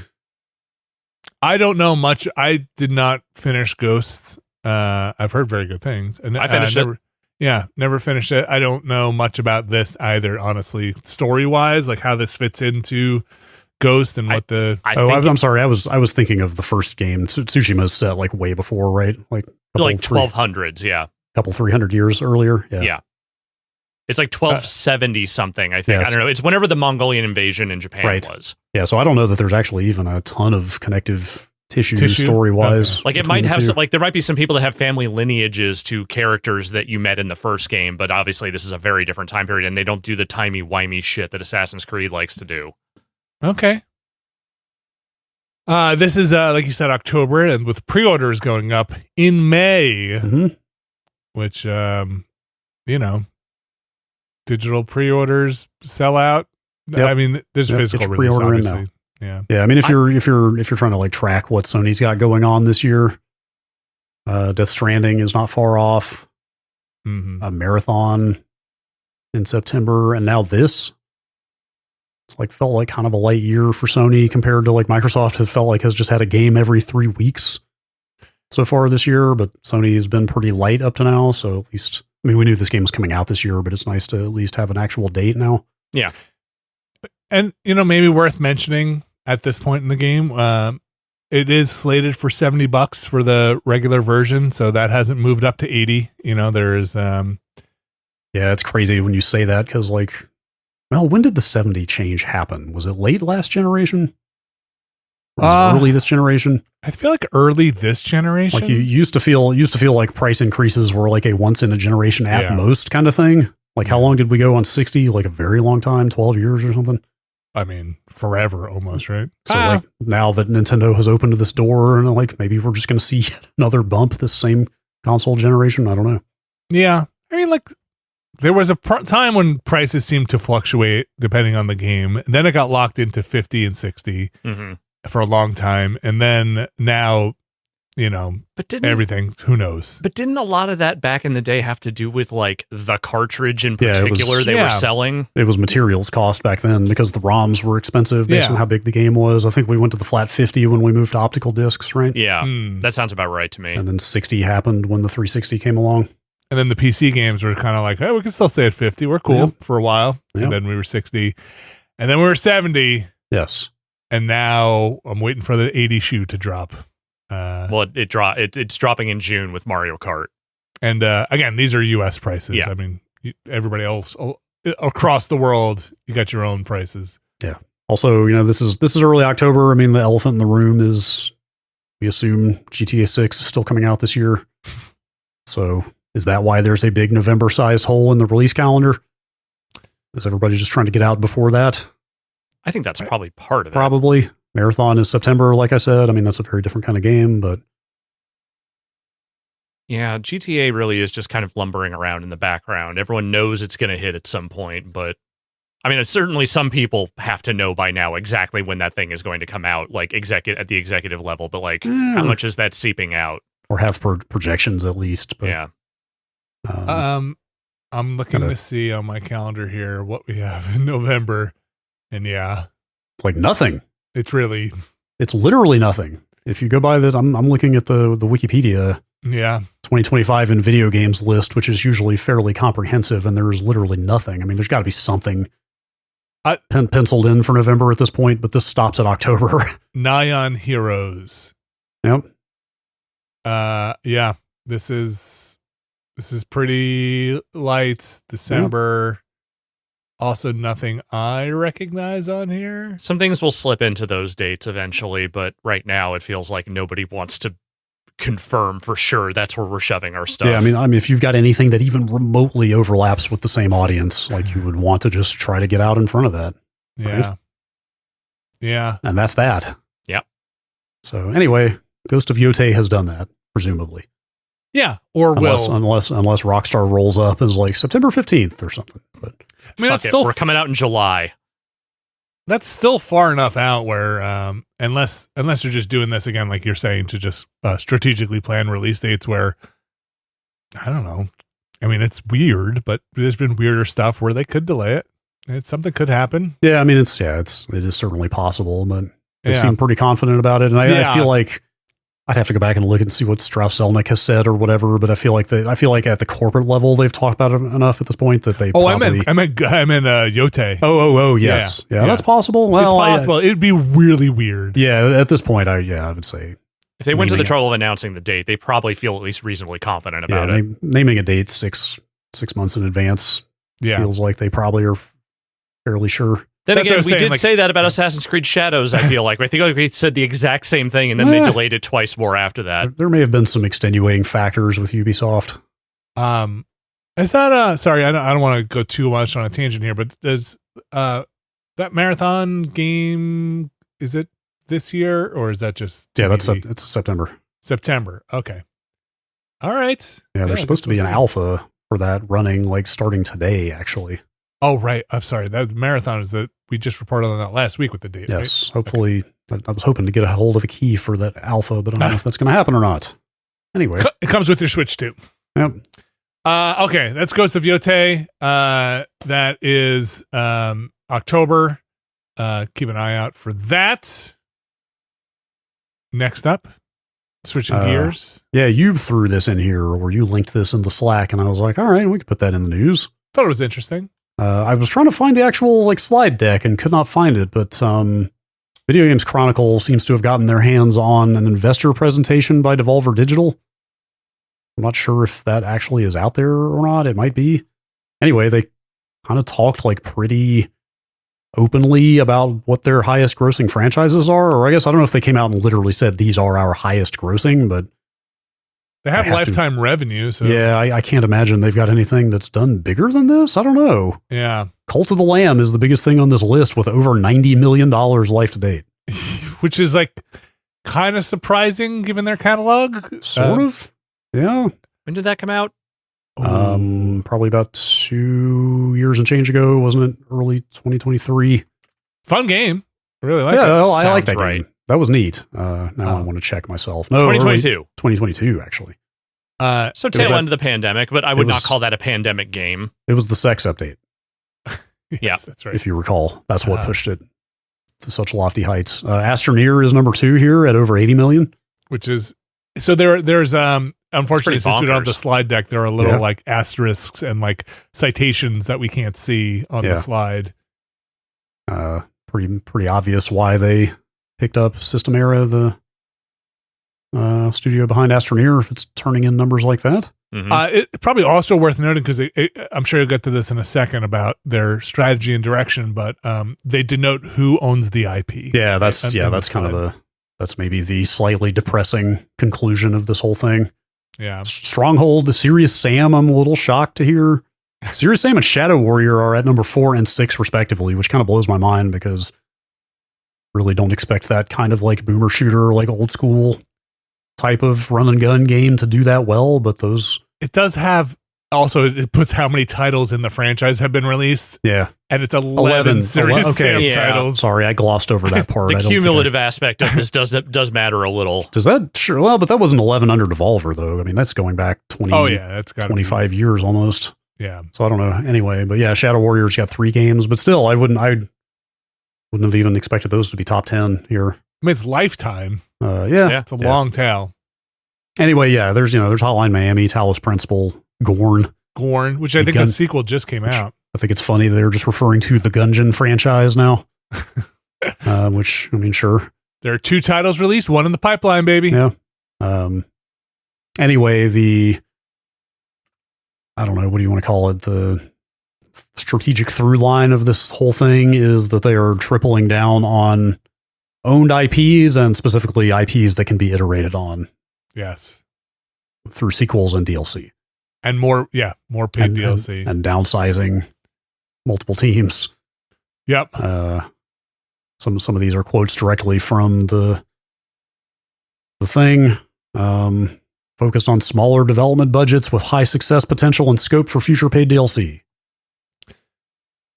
A: I don't know much. I did not finish Ghosts. I've heard very good things. And
B: I finished it.
A: Yeah, never finished it. I don't know much about this either, honestly. Story-wise, like how this fits into Ghost and what the...
C: I'm sorry. I was thinking of the first game. Tsushima's set like way before, right? Like
B: 1200s, yeah.
C: Couple 300 years earlier.
B: Yeah. It's like 1270 something, I think. Yes. I don't know. It's whenever the Mongolian invasion in Japan was.
C: Yeah, so I don't know that there's actually even a ton of connective tissue story-wise.
B: Okay. Like it might have some, like there might be some people that have family lineages to characters that you met in the first game, but obviously this is a very different time period and they don't do the timey-wimey shit that Assassin's Creed likes to do. Okay.
A: This is, like you said, October, and with pre-orders going up in May, which, digital pre-orders sell out. Yep. I mean, there's physical release, obviously. Yeah. I
C: mean, if you're trying to like track what Sony's got going on this year, Death Stranding is not far off. A Marathon in September, and now this. It's like felt like kind of a light year for Sony compared to like Microsoft. It felt like has just had a game every 3 weeks so far this year, but Sony has been pretty light up to now. So at least, I mean, we knew this game was coming out this year, but it's nice to at least have an actual date now.
B: Yeah.
A: And, maybe worth mentioning at this point in the game, it is slated for $70 for the regular version. So that hasn't moved up to 80. There's,
C: yeah, it's crazy when you say that because like, well, when did the 70 change happen? Was it late last generation? Or was it early this generation?
A: I feel like early this generation.
C: Like you used to feel like price increases were like a once in a generation at most kind of thing. Like how long did we go on 60? Like a very long time, 12 years or something.
A: I mean, forever almost, right?
C: So like now that Nintendo has opened this door and like maybe we're just going to see another bump this same console generation. I don't know.
A: Yeah. I mean, like there was a time when prices seemed to fluctuate depending on the game. And then it got locked into 50 and 60 for a long time. And then now,
B: but
A: everything. Who knows?
B: But didn't a lot of that back in the day have to do with like the cartridge in particular they were selling?
C: It was materials cost back then because the ROMs were expensive based on how big the game was. I think we went to the flat 50 when we moved to optical discs, right?
B: Yeah, that sounds about right to me.
C: And then 60 happened when the 360 came along.
A: And then the PC games were kind of like, hey, we can still stay at 50. We're cool for a while. And then we were 60. And then we were 70.
C: Yes.
A: And now I'm waiting for the 80 shoe to drop.
B: Well, it's dropping in June with Mario Kart. And
A: again, these are U.S. prices.
B: Yeah.
A: I mean, everybody else across the world, you got your own prices.
C: Yeah. Also, this is early October. I mean, the elephant in the room is, we assume GTA 6 is still coming out this year. So is that why there's a big November-sized hole in the release calendar? Is everybody just trying to get out before that?
B: I think that's probably part of it.
C: Probably. Marathon is September, like I said. I mean, that's a very different kind of game, but...
B: Yeah, GTA really is just kind of lumbering around in the background. Everyone knows it's going to hit at some point, but... I mean, certainly some people have to know by now exactly when that thing is going to come out, like at the executive level, but like, how much is that seeping out?
C: Or have projections at least. But,
B: yeah.
A: I'm looking to see on my calendar here what we have in November, and
C: it's like nothing.
A: It's
C: literally nothing. If you go by that, I'm looking at the Wikipedia 2025 in video games list, which is usually fairly comprehensive, and there's literally nothing. I mean, there's got to be something penciled in for November at this point, but this stops at October.
A: Nyan Heroes.
C: Yep.
A: This is pretty light. December. Yep. Also, nothing I recognize on here.
B: Some things will slip into those dates eventually, but right now it feels like nobody wants to confirm for sure that's where we're shoving our stuff.
C: Yeah, I mean, if you've got anything that even remotely overlaps with the same audience, like you would want to just try to get out in front of that.
A: Yeah. Right? Yeah.
C: And that's that.
B: Yep.
C: So anyway, Ghost of Yotei has done that, presumably.
A: Yeah, or
C: unless Rockstar rolls up and is like September 15th or something. But
B: I mean, we're coming out in July.
A: That's still far enough out where unless you're just doing this again, like you're saying, to just strategically plan release dates where, I don't know. I mean, it's weird, but there's been weirder stuff where they could delay it. Something could happen.
C: Yeah, I mean, it is certainly possible, but they seem pretty confident about it, and I feel like I'd have to go back and look and see what Strauss-Zelnick has said or whatever, but I feel like at the corporate level they've talked about it enough at this point that they.
A: I meant Yotei.
C: Oh, yes, yeah, that's possible. Well,
A: it's possible. It'd be really weird.
C: Yeah, at this point, I would say
B: if they went to the trouble of announcing the date, they probably feel at least reasonably confident about it.
C: Naming a date 6 months in advance feels like they probably are fairly sure.
B: Then again, we did say that about Assassin's Creed Shadows, I feel like. I think we said the exact same thing, and then they delayed it twice more after that.
C: There may have been some extenuating factors with Ubisoft.
A: Is that, sorry, I don't want to go too much on a tangent here, but does that marathon game, is it this year, or is that just TBD?
C: It's September.
A: September, okay. All right.
C: Yeah, there's supposed to be an alpha for that running, like, starting today, actually.
A: Oh, right. I'm sorry. That marathon is that we just reported on that last week with the date.
C: Yes.
A: Right?
C: Hopefully, I was hoping to get a hold of a key for that alpha, but I don't know if that's going to happen or not. Anyway,
A: it comes with your Switch too.
C: Yep.
A: Okay, that's Ghost of Yotei. That is October. Keep an eye out for that. Next up, switching gears.
C: Yeah, you threw this in here, or you linked this in the Slack, and I was like, all right, we could put that in the news.
A: Thought it was interesting.
C: I was trying to find the actual slide deck and could not find it, but Video Games Chronicle seems to have gotten their hands on an investor presentation by Devolver Digital. I'm not sure if that actually is out there or not. It might be. Anyway, they kind of talked pretty openly about what their highest grossing franchises are, or I guess I don't know if they came out and literally said these are our highest grossing, but
A: they have lifetime revenue. So.
C: Yeah, I can't imagine they've got anything that's done bigger than this. I don't know.
A: Yeah.
C: Cult of the Lamb is the biggest thing on this list with over $90 million life to date.
A: Which is kind of surprising given their catalog.
C: Sort of. Yeah.
B: When did that come out?
C: Probably about 2 years and change ago, wasn't it? Early 2023.
A: Fun game. I really like
C: it.
A: Yeah,
C: I like that game. that was neat. Now I want to check myself. No,
B: 2022.
C: 2022, actually.
B: So tail end of the pandemic, but I would not call that a pandemic game.
C: It was the sex update.
A: Yes,
B: Yeah,
A: that's right.
C: If you recall, that's what pushed it to such lofty heights. Astroneer is number 2 here at over 80 million.
A: Which is so there's unfortunately, since we don't have the slide deck, there are little like asterisks and like citations that we can't see on the slide.
C: Pretty obvious why they picked up System Era, the studio behind Astroneer, if it's turning in numbers like that.
A: It probably also worth noting, because I'm sure you'll get to this in a second about their strategy and direction, but they denote who owns the IP.
C: Yeah, that's kind of that's maybe the slightly depressing conclusion of this whole thing.
A: Yeah.
C: Stronghold, the Serious Sam, I'm a little shocked to hear. Serious Sam and Shadow Warrior are at number 4 and 6 respectively, which kind of blows my mind, because really don't expect that kind of like boomer shooter, like old school type of run and gun game to do that well. But
A: it does have, also it puts how many titles in the franchise have been released.
C: Yeah.
A: And it's 11 Serious Sam titles.
C: Sorry, I glossed over that part.
B: The cumulative aspect of this does matter a little.
C: Does that? Sure. Well, but that wasn't 11 under Devolver, though. I mean, that's going back 20,
A: that's got
C: 25 years almost.
A: Yeah.
C: So I don't know. Anyway, but yeah, Shadow Warrior's got 3 games, but still, I wouldn't have even expected those to be top 10 here.
A: I mean, it's Lifetime.
C: It's
A: a long tail.
C: Anyway, there's Hotline Miami, Talos Principle, Gorn,
A: which I think the sequel just came out.
C: I think it's funny they're just referring to the Gungeon franchise now. Which, I mean, sure.
A: There are 2 titles released, 1 in the pipeline, baby.
C: Yeah. Anyway, I don't know, what do you want to call it? The strategic through line of this whole thing is that they are tripling down on owned IPs, and specifically IPs that can be iterated on.
A: Yes.
C: Through sequels and DLC.
A: And more paid DLC.
C: And downsizing multiple teams.
A: Yep.
C: Some of these are quotes directly from the thing. Focused on smaller development budgets with high success potential and scope for future paid DLC.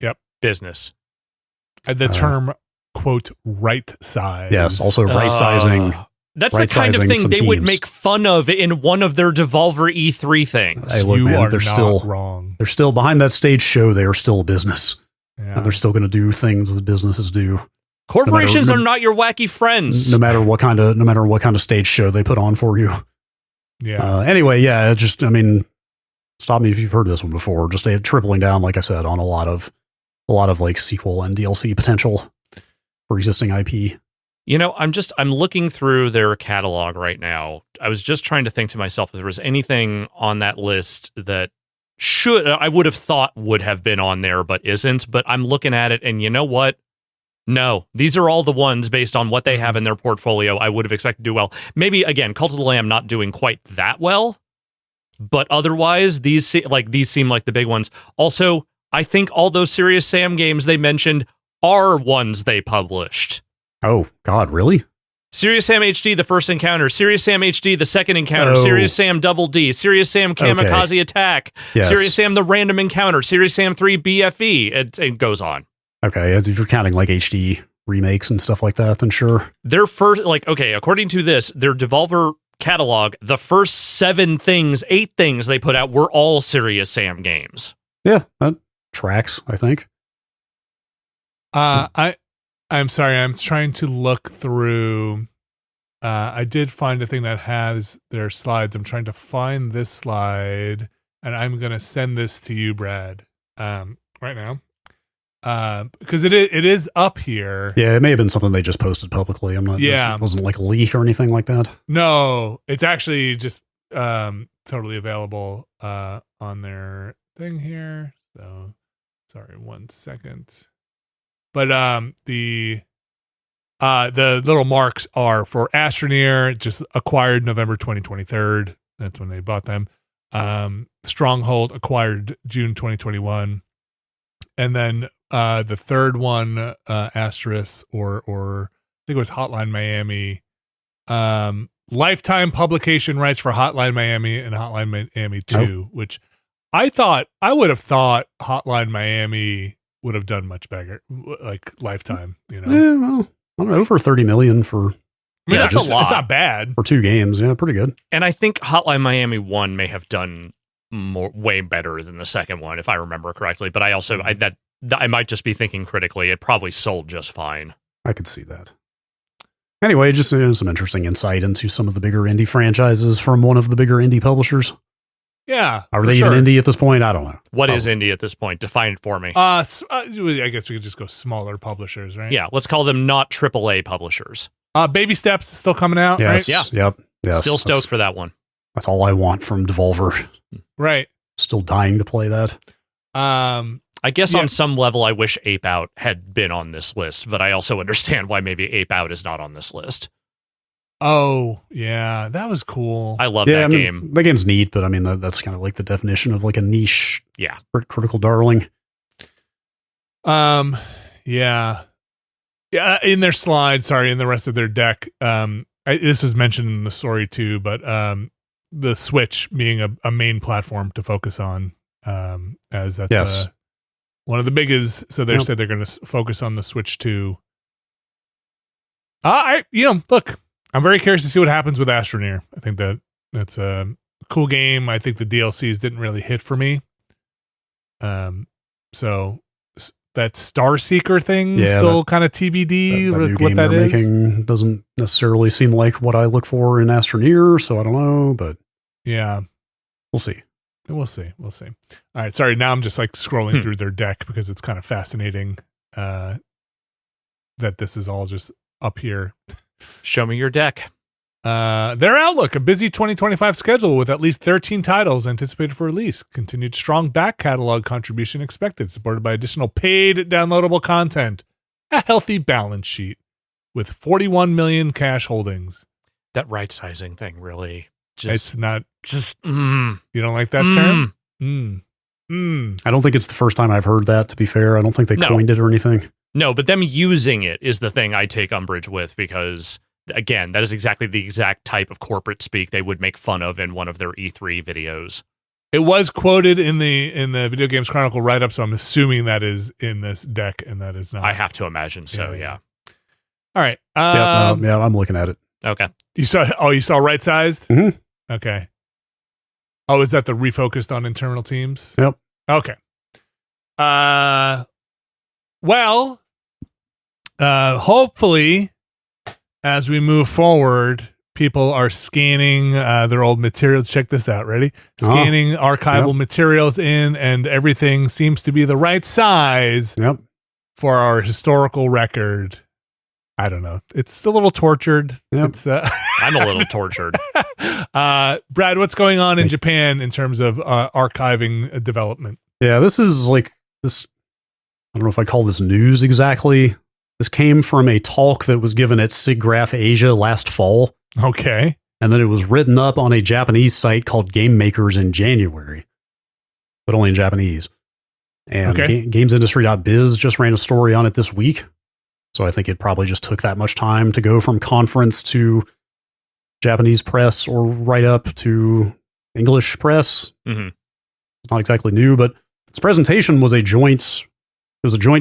A: Yep.
B: Business.
A: And the term, quote, right size.
C: Yes, also right sizing.
B: That's the kind of thing they would make fun of in one of their Devolver E3 things.
C: Hey, look, man, they're still
A: wrong.
C: They're still behind that stage show. They are still a business.
A: Yeah.
C: And they're still going to do things that businesses do.
B: Corporations are not your wacky friends.
C: No matter what kind of stage show they put on for you.
A: Yeah.
C: Anyway, stop me if you've heard this one before. Just tripling down, like I said, on a lot of like sequel and DLC potential for existing IP.
B: I'm looking through their catalog right now. I was just trying to think to myself if there was anything on that list that I would have thought would have been on there, but isn't. But I'm looking at it, and you know what? No, these are all the ones based on what they have in their portfolio I would have expected to do well. Maybe, again, Cult of the Lamb not doing quite that well, but otherwise, these seem like the big ones. Also, I think all those Serious Sam games they mentioned are ones they published.
C: Oh, God, really?
B: Serious Sam HD, the first encounter. Serious Sam HD, the second encounter. Serious Sam Double D. Serious Sam Kamikaze Attack.
C: Yes.
B: Serious Sam the Random Encounter. Serious Sam 3 BFE. It goes on.
C: Okay, if you're counting like HD remakes and stuff like that, then sure.
B: Their first, according to this, their Devolver catalog, the first 8 things they put out were all Serious Sam games.
C: Yeah, that tracks, I think.
A: I'm sorry, I'm trying to look through. I did find a thing that has their slides. I'm trying to find this slide, and I'm going to send this to you, Brad, right now. Because it is up here.
C: Yeah, it may have been something they just posted publicly. I'm not.
A: Yeah,
C: it wasn't like a leak or anything like that.
A: No, it's actually just totally available on their thing here. So, sorry, 1 second. But the little marks are for Astroneer, just acquired November 2023. That's when they bought them. Stronghold acquired June 2021, and then the third one, Asterisk or I think it was Hotline Miami. Lifetime publication rights for Hotline Miami and Hotline Miami 2, which I would have thought Hotline Miami would have done much better, like Lifetime,
C: Yeah, well, I don't over 30 million for.
A: I mean,
B: that's a lot.
A: It's not bad
C: for 2 games. Yeah, pretty good.
B: And I think Hotline Miami 1 may have done way better than the second one, if I remember correctly. But I also I might just be thinking critically. It probably sold just fine.
C: I could see that. Anyway, just some interesting insight into some of the bigger indie franchises from one of the bigger indie publishers.
A: Yeah.
C: Are they even indie at this point? I don't know.
B: What is indie at this point? Define it for me.
A: I guess we could just go smaller publishers, right?
B: Yeah, let's call them not AAA publishers.
A: Baby Steps is still coming out,
C: yes,
A: right?
C: Yeah. Yep. Yes.
B: Still stoked for that one.
C: That's all I want from Devolver.
A: Right.
C: Still dying to play that.
B: I guess on some level, I wish Ape Out had been on this list, but I also understand why maybe Ape Out is not on this list.
A: Oh, yeah. That was cool.
B: I love that game.
C: The game's neat, but I mean, that's kind of like the definition of like a niche critical darling.
A: Yeah. Yeah, in their slide, in the rest of their deck, this was mentioned in the story too, but the Switch being a main platform to focus on, as that's one of the biggest. So they said they're going to focus on the Switch too. Look, I'm very curious to see what happens with Astroneer. I think that's a cool game. I think the DLCs didn't really hit for me. So that Star Seeker thing still kind of TBD. What that is
C: making doesn't necessarily seem like what I look for in Astroneer, so I don't know, but
A: yeah,
C: we'll see.
A: We'll see. All right, sorry. Now I'm just like scrolling through their deck because it's kind of fascinating that this is all just up here.
B: Show me your deck.
A: Their outlook, a busy 2025 schedule with at least 13 titles anticipated for release. Continued strong back catalog contribution expected, supported by additional paid downloadable content. A healthy balance sheet with 41 million cash holdings.
B: That right sizing thing really
A: it's not
B: just
A: you don't like that term?
C: I don't think it's the first time I've heard that, to be fair. I don't think they coined it or anything.
B: No, but them using it is the thing I take umbrage with because again, that is exactly the exact type of corporate speak they would make fun of in one of their E3 videos.
A: It was quoted in the Video Games Chronicle write-up, so I'm assuming that is in this deck, and that is not.
B: I have to imagine so. Yeah.
A: All right.
C: I'm looking at it.
B: Okay.
A: You saw right sized.
C: Mm-hmm.
A: Okay. Oh, is that the refocused on internal teams?
C: Yep.
A: Okay. Hopefully, as we move forward, people are scanning their old materials. Check this out. Ready? Scanning archival materials in, and everything seems to be the right size for our historical record. I don't know. It's a little tortured.
C: Yep.
B: I'm a little tortured.
A: Brad, what's going on in Japan in terms of archiving development?
C: Yeah, this is like this. I don't know if I call this news exactly. This came from a talk that was given at SIGGRAPH Asia last fall.
A: Okay.
C: And then it was written up on a Japanese site called Game Makers in January, but only in Japanese. And gamesindustry.biz just ran a story on it this week. So I think it probably just took that much time to go from conference to Japanese press or write up to English press.
B: Mm-hmm.
C: It's not exactly new, but this presentation was a joint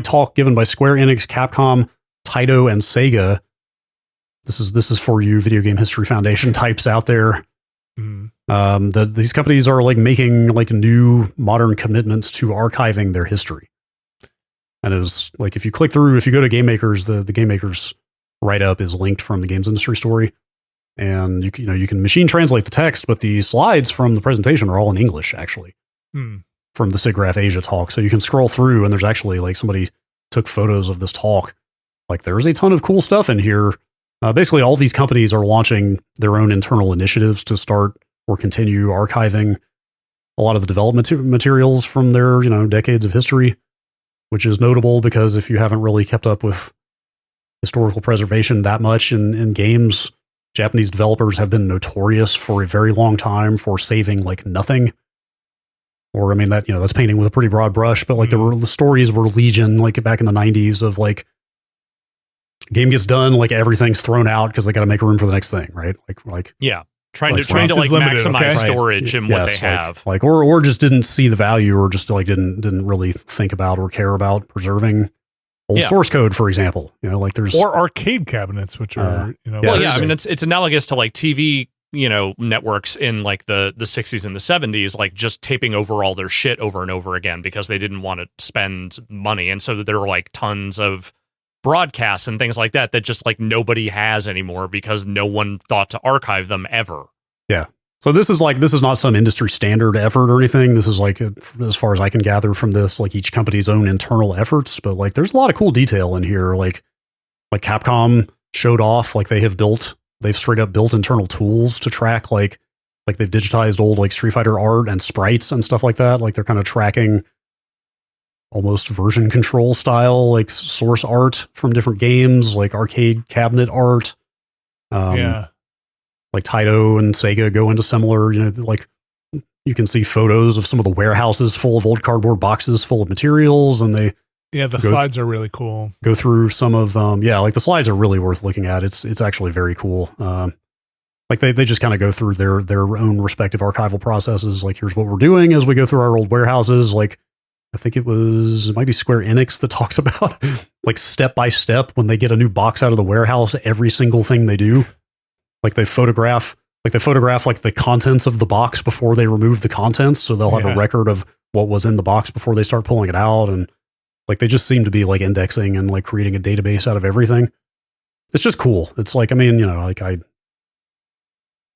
C: talk given by Square Enix, Capcom, Taito, and Sega. This is for you Video Game History Foundation types out there. Mm-hmm. These companies are like making like new modern commitments to archiving their history. And it was like, if you click through, if you go to Game Makers, the Game Makers write-up is linked from the games industry story. And you can machine translate the text, but the slides from the presentation are all in English, actually, from the SIGGRAPH Asia talk. So you can scroll through, and there's actually like somebody took photos of this talk. Like there's a ton of cool stuff in here. Basically, all these companies are launching their own internal initiatives to start or continue archiving a lot of the development materials from their decades of history, which is notable because if you haven't really kept up with historical preservation that much in games, Japanese developers have been notorious for a very long time for saving like nothing. Or I mean that's painting with a pretty broad brush, but like the stories were legion like back in the 90s of like game gets done, like everything's thrown out because they got to make room for the next thing, right? Like
B: yeah. Trying to
A: limited,
B: maximize storage and what they have.
C: Or just didn't see the value or just like didn't really think about or care about preserving old source code, for example. Like there's
A: or arcade cabinets, which are
B: well, yeah, I mean it's analogous to like TV networks in like the 60s and the 70s, like just taping over all their shit over and over again because they didn't want to spend money, and so there were like tons of broadcasts and things like that just like nobody has anymore because no one thought to archive them ever.
C: Yeah. So this is not some industry standard effort or anything. This is like, as far as I can gather from this, like each company's own internal efforts, but like there's a lot of cool detail in here. Like Capcom showed off, like they've straight up built internal tools to track, like they've digitized old like Street Fighter art and sprites and stuff like that. Like they're kind of tracking almost version control style, like source art from different games, like arcade cabinet art. Like Taito and Sega go into similar, like you can see photos of some of the warehouses full of old cardboard boxes full of materials, and
A: the slides are really cool.
C: Go through some of like the slides are really worth looking at. It's actually very cool. Like they just kind of go through their own respective archival processes. Like, here's what we're doing as we go through our old warehouses. Like I think it might be Square Enix that talks about like step by step when they get a new box out of the warehouse, every single thing they do. Like they photograph like the contents of the box before they remove the contents. So they'll have a record of what was in the box before they start pulling it out. And like, they just seem to be like indexing and like creating a database out of everything. It's just cool. It's like, I mean, like I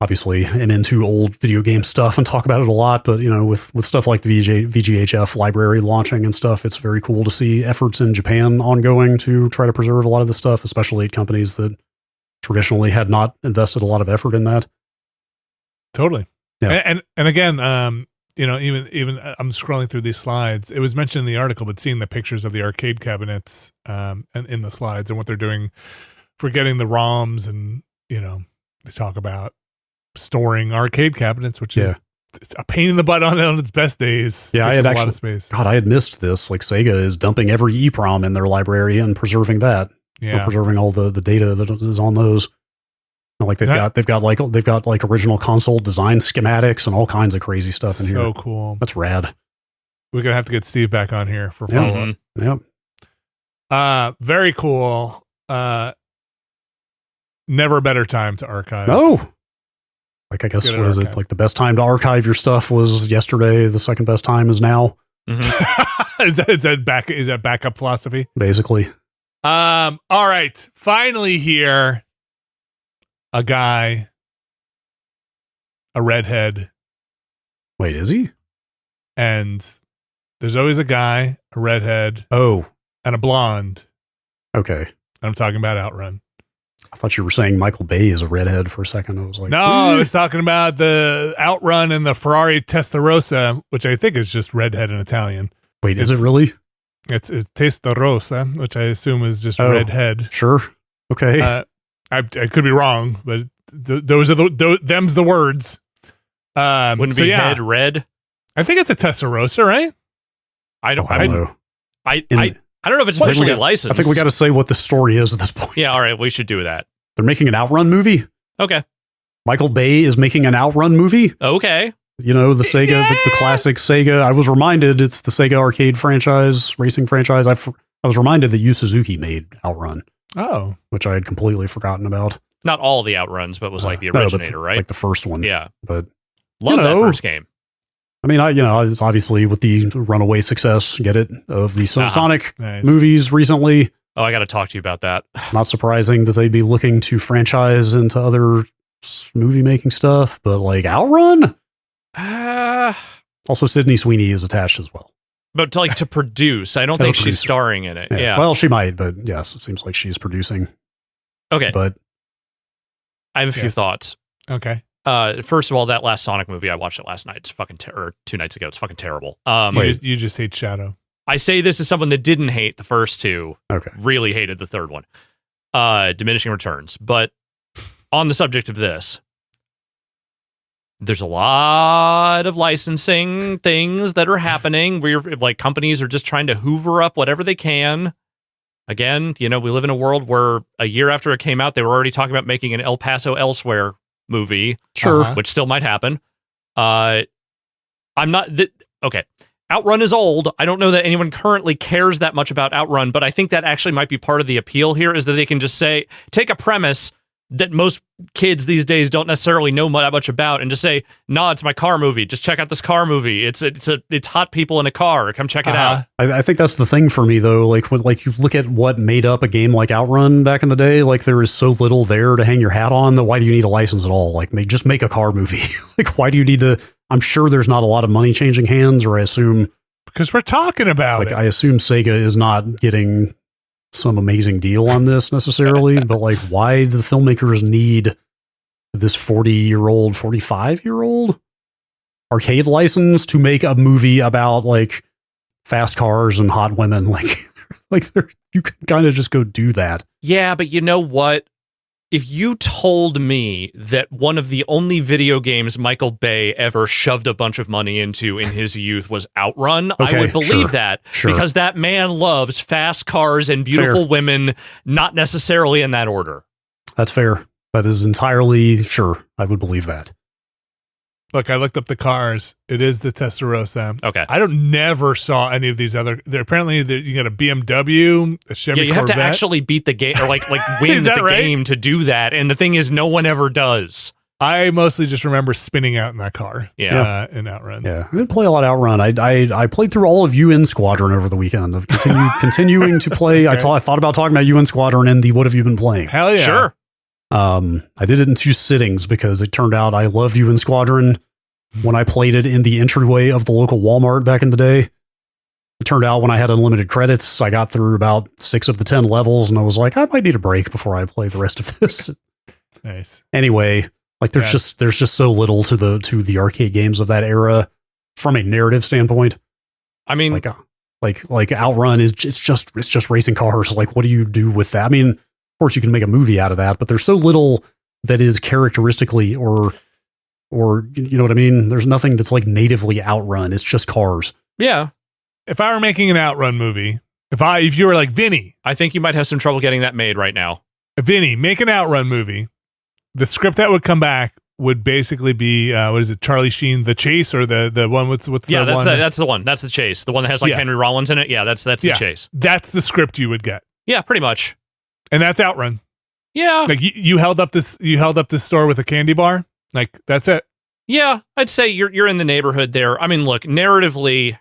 C: obviously am into old video game stuff and talk about it a lot, but with stuff like the VGHF library launching and stuff, it's very cool to see efforts in Japan ongoing to try to preserve a lot of the stuff, especially at companies that traditionally had not invested a lot of effort in that.
A: Totally.
C: Yeah.
A: And again, even I'm scrolling through these slides. It was mentioned in the article, but seeing the pictures of the arcade cabinets and in the slides and what they're doing for getting the ROMs, and they talk about storing arcade cabinets, which is it's a pain in the butt on its best days.
C: Yeah, I had
A: a lot of space.
C: God, I had missed this. Like Sega is dumping every EEPROM in their library and preserving that.
A: Yeah,
C: preserving all the data that is on those. Like they've got like original console design schematics and all kinds of crazy stuff in here.
A: So cool.
C: That's rad.
A: We're gonna have to get Steve back on here for follow up.
C: Yep.
A: Very cool. Never a better time to archive.
C: No. Like, I guess, what is it? Like, the best time to archive your stuff was yesterday. The second best time is now.
A: Mm-hmm. is that backup philosophy?
C: Basically.
A: All right. Finally here. A guy. A redhead.
C: Wait, is he?
A: And there's always a guy, a redhead.
C: Oh.
A: And a blonde.
C: Okay.
A: I'm talking about OutRun.
C: I thought you were saying Michael Bay is a redhead for a second. I was like,
A: no, I was talking about the OutRun and the Ferrari Testarossa, which I think is just redhead in Italian.
C: Wait, is it really?
A: It's Testarossa, which I assume is just redhead.
C: Sure. Okay.
A: I could be wrong, but those are them's the words.
B: Wouldn't be head red?
A: I think it's a Testarossa, right?
C: I don't know.
B: I don't know if it's officially licensed.
C: I think we got to say what the story is at this point.
B: Yeah, all right, we should do that.
C: They're making an OutRun movie.
B: Okay.
C: Michael Bay is making an OutRun movie.
B: Okay.
C: The Sega, the classic Sega. I was reminded it's the Sega arcade franchise, racing franchise. I was reminded that Yu Suzuki made OutRun.
A: Oh.
C: Which I had completely forgotten about.
B: Not all the OutRuns, but was like the originator, right?
C: Like the first one.
B: Yeah.
C: But
B: love that first game.
C: I mean, it's obviously with the runaway success, of the Sonic movies recently.
B: Oh, I got to talk to you about that.
C: Not surprising that they'd be looking to franchise into other movie making stuff, but like OutRun? Also, Sydney Sweeney is attached as well.
B: But to produce, I don't think she's starring in it. Yeah.
C: Well, she might, but yes, it seems like she's producing.
B: Okay.
C: But
B: I have a few thoughts.
A: Okay.
B: First of all, that last Sonic movie, I watched it last night. It's fucking or 2 nights ago. It's fucking terrible.
A: You just hate Shadow.
B: I say this as someone that didn't hate the first two.
C: Okay.
B: Really hated the third one. Diminishing returns. But on the subject of this, there's a lot of licensing things that are happening where like companies are just trying to hoover up whatever they can. Again, we live in a world where a year after it came out, they were already talking about making an El Paso Elsewhere movie.
C: Sure.
B: Which still might happen. I'm not... okay. OutRun is old. I don't know that anyone currently cares that much about OutRun, but I think that actually might be part of the appeal here is that they can just say, take a premise that most kids these days don't necessarily know that much about and just say, no, it's my car movie. Just check out this car movie. It's hot people in a car. Come check it out.
C: I think that's the thing for me though. Like when you look at what made up a game like OutRun back in the day, like there is so little there to hang your hat on that why do you need a license at all? Like just make a car movie. Like why do you need to, I'm sure there's not a lot of money changing hands, or I assume
A: because we're talking about it.
C: I assume Sega is not getting some amazing deal on this necessarily, but like why do the filmmakers need this 40-year-old, 45-year-old arcade license to make a movie about like fast cars and hot women? Like you can kind of just go do that.
B: Yeah, but you know what? If you told me that one of the only video games Michael Bay ever shoved a bunch of money into in his youth was OutRun, I would believe that because that man loves fast cars and beautiful women, not necessarily in that order.
C: That's fair. That is entirely sure. I would believe that.
A: Look, I looked up the cars. It is the Testarossa.
B: Okay.
A: I never saw any of these other. Apparently, you got a BMW, a Chevy Corvette.
B: You have to actually beat the game or like win the game to do that. And the thing is, no one ever does.
A: I mostly just remember spinning out in that car.
B: Yeah.
A: In OutRun.
C: Yeah, I didn't play a lot of OutRun. I played through all of UN Squadron over the weekend. I've continuing to play. Okay. I thought about talking about UN Squadron and the What Have You Been Playing?
A: Hell yeah.
B: Sure.
C: I did it in 2 sittings because it turned out I loved UN Squadron when I played it in the entryway of the local Walmart back in the day. It turned out when I had unlimited credits, I got through about 6 of the 10 levels, and I was like, I might need a break before I play the rest of this.
A: Nice.
C: Anyway, like there's just so little to the arcade games of that era from a narrative standpoint.
B: I mean,
C: like OutRun is it's just racing cars. Like, what do you do with that? I mean, of course you can make a movie out of that, but there's so little that is characteristically or you know what I mean? There's nothing that's like natively OutRun. It's just cars.
B: Yeah.
A: If I were making an OutRun movie, if you were like Vinny,
B: I think you might have some trouble getting that made right now.
A: Vinny, make an OutRun movie. The script that would come back would basically be what is it? Charlie Sheen, The Chase, or the one what's the one?
B: That's the one. That's The Chase. The one that has like Henry Rollins in it. Yeah, that's The Chase.
A: That's the script you would get.
B: Yeah, pretty much.
A: And that's OutRun.
B: Yeah.
A: Like you held up this store with a candy bar. Like that's it.
B: Yeah, I'd say you're in the neighborhood there. I mean, look, narratively,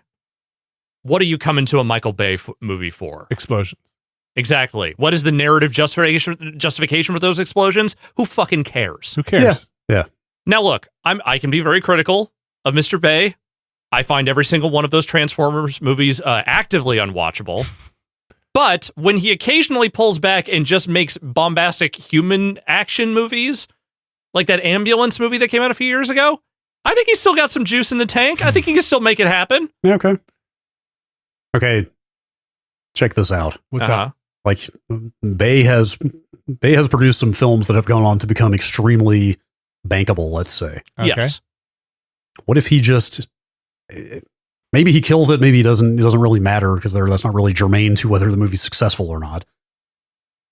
B: what are you coming to a Michael Bay movie for?
A: Explosions.
B: Exactly. What is the narrative justification for those explosions? Who fucking cares?
A: Who cares?
C: Yeah.
B: Now, look, I can be very critical of Mr. Bay. I find every single one of those Transformers movies actively unwatchable. But when he occasionally pulls back and just makes bombastic human action movies, like that ambulance movie that came out a few years ago, I think he's still got some juice in the tank. I think he can still make it happen.
C: Yeah, okay. Check this out.
A: What's up?
C: Like Bay has produced some films that have gone on to become extremely bankable, let's say.
A: Okay.
B: Yes.
C: What if he just maybe he kills it, maybe he doesn't. It doesn't really matter because that's not really germane to whether the movie's successful or not.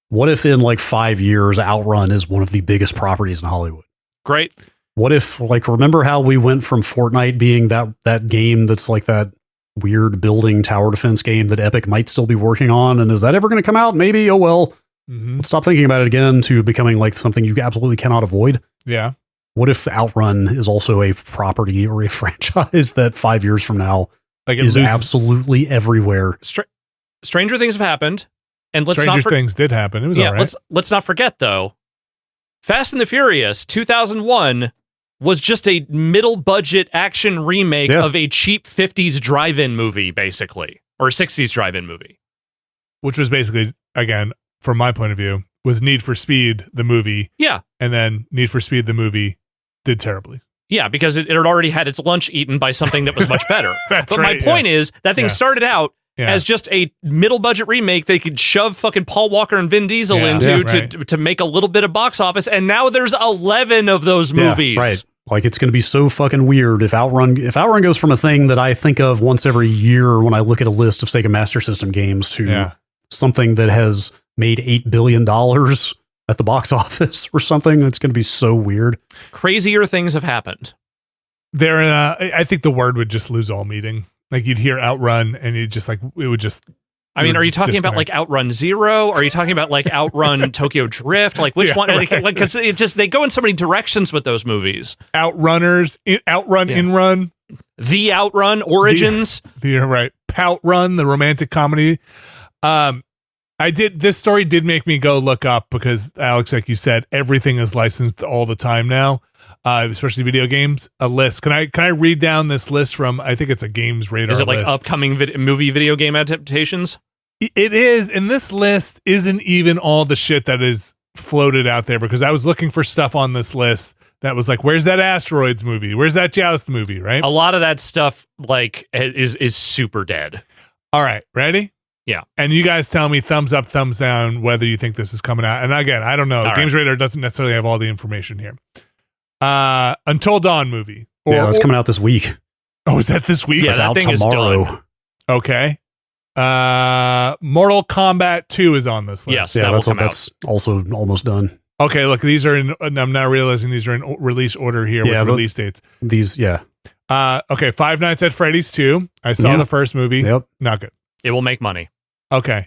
C: What if in like 5 years, OutRun is one of the biggest properties in Hollywood?
B: Great.
C: What if, like, remember how we went from Fortnite being that game that's like that weird building tower defense game that Epic might still be working on? And is that ever going to come out? Maybe. Oh, well, let's stop thinking about it again, to becoming like something you absolutely cannot avoid.
A: Yeah.
C: What if OutRun is also a property or a franchise that 5 years from now is absolutely everywhere?
B: Stranger things have happened. And
A: Stranger Things did happen. It was all right.
B: Let's not forget, though, Fast and the Furious 2001 was just a middle-budget action remake of a cheap 50s drive-in movie, basically, or 60s drive-in movie.
A: Which was basically, again, from my point of view, was Need for Speed, the movie.
B: Yeah. And
A: then Need for Speed, the movie, did terribly.
B: Yeah, because it had already had its lunch eaten by something that was much better.
A: But
B: my point is, that thing started out as just a middle budget remake they could shove fucking Paul Walker and Vin Diesel into to make a little bit of box office, and now there's 11 of those movies.
C: Right. Like, it's going to be so fucking weird if OutRun goes from a thing that I think of once every year when I look at a list of Sega Master System games to something that has made $8 billion at the box office or something. It's going to be so weird.
B: Crazier things have happened.
A: I think the word would just lose all meaning. Like you'd hear OutRun, and you just like it would just.
B: I mean, are you talking about like OutRun Zero? Are you talking about like OutRun Tokyo Drift? Like which one? Right. Like because it just they go in so many directions with those movies.
A: Outrunners, OutRun, InRun,
B: The OutRun Origins.
A: You're right. PoutRun, the romantic comedy. This story did make me go look up because Alex, like you said, everything is licensed all the time now, especially video games. A list. Can I read down this list from? I think it's a Games Radar.
B: Is it like
A: list.
B: Upcoming movie video game adaptations?
A: It is, and this list isn't even all the shit that is floated out there because I was looking for stuff on this list that was like, where's that Asteroids movie? Where's that Joust movie? Right.
B: A lot of that stuff like is super dead.
A: All right, ready?
B: Yeah.
A: And you guys tell me thumbs up, thumbs down whether you think this is coming out. And again, I don't know.
B: All
A: Games Radar doesn't necessarily have all the information here. Until Dawn movie.
C: It's coming out this week.
A: Oh, is that this week?
B: Yeah,
C: It's
B: that
C: out
B: thing is
C: tomorrow.
B: done.
A: Okay. Mortal Kombat 2 is on this list.
B: Yes,
C: Yeah,
B: that
C: that's also almost done.
A: Okay, look, these are in, I'm now realizing these are in release order here with release dates.
C: These, yeah.
A: Okay, Five Nights at Freddy's 2. I saw the first movie.
C: Yep.
A: Not good.
B: It will make money.
A: Okay.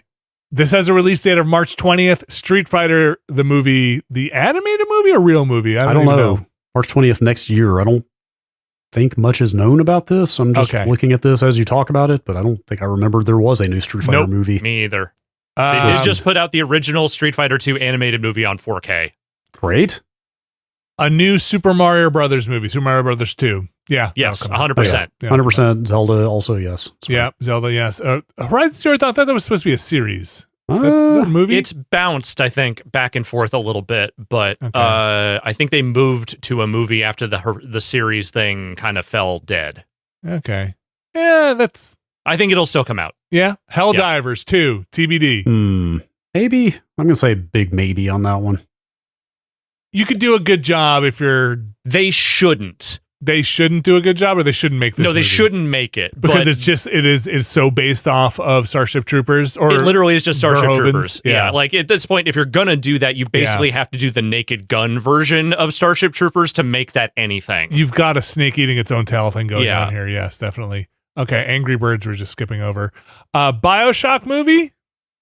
A: This has a release date of March 20th. Street Fighter, the movie, the animated movie or real movie?
C: I don't know. March 20th next year. I don't think much is known about this. I'm just looking at this as you talk about it, but I don't think I remember there was a new Street Fighter movie.
B: Me either. They did just put out the original Street Fighter 2 animated movie on 4K.
C: Great.
A: A new Super Mario Brothers movie, Super Mario Brothers 2. Yeah.
B: Yes, 100%.
A: Yeah.
C: 100% Zelda also, yes.
A: Yeah, Zelda, yes. Horizon Zero Dawn, I thought that was supposed to be a series. Is that a movie?
B: It's bounced, I think, back and forth a little bit, but I think they moved to a movie after the series thing kind of fell dead.
A: Okay. Yeah,
B: I think it'll still come out.
A: Yeah. Helldivers 2, TBD.
C: Maybe. I'm going to say big maybe on that one.
A: You could do a good job if you're...
B: They shouldn't.
A: They shouldn't do a good job, or they shouldn't make this
B: No, they
A: movie?
B: shouldn't make it.
A: Because it's so based off of Starship Troopers, or
B: it literally is just Starship
A: Verhoeven's.
B: Troopers.
A: Yeah.
B: Like at this point, if you're gonna do that, you basically have to do the Naked Gun version of Starship Troopers to make that anything.
A: You've got a snake eating its own tail thing going on here. Yes, definitely. Okay, Angry Birds we're just skipping over. BioShock movie?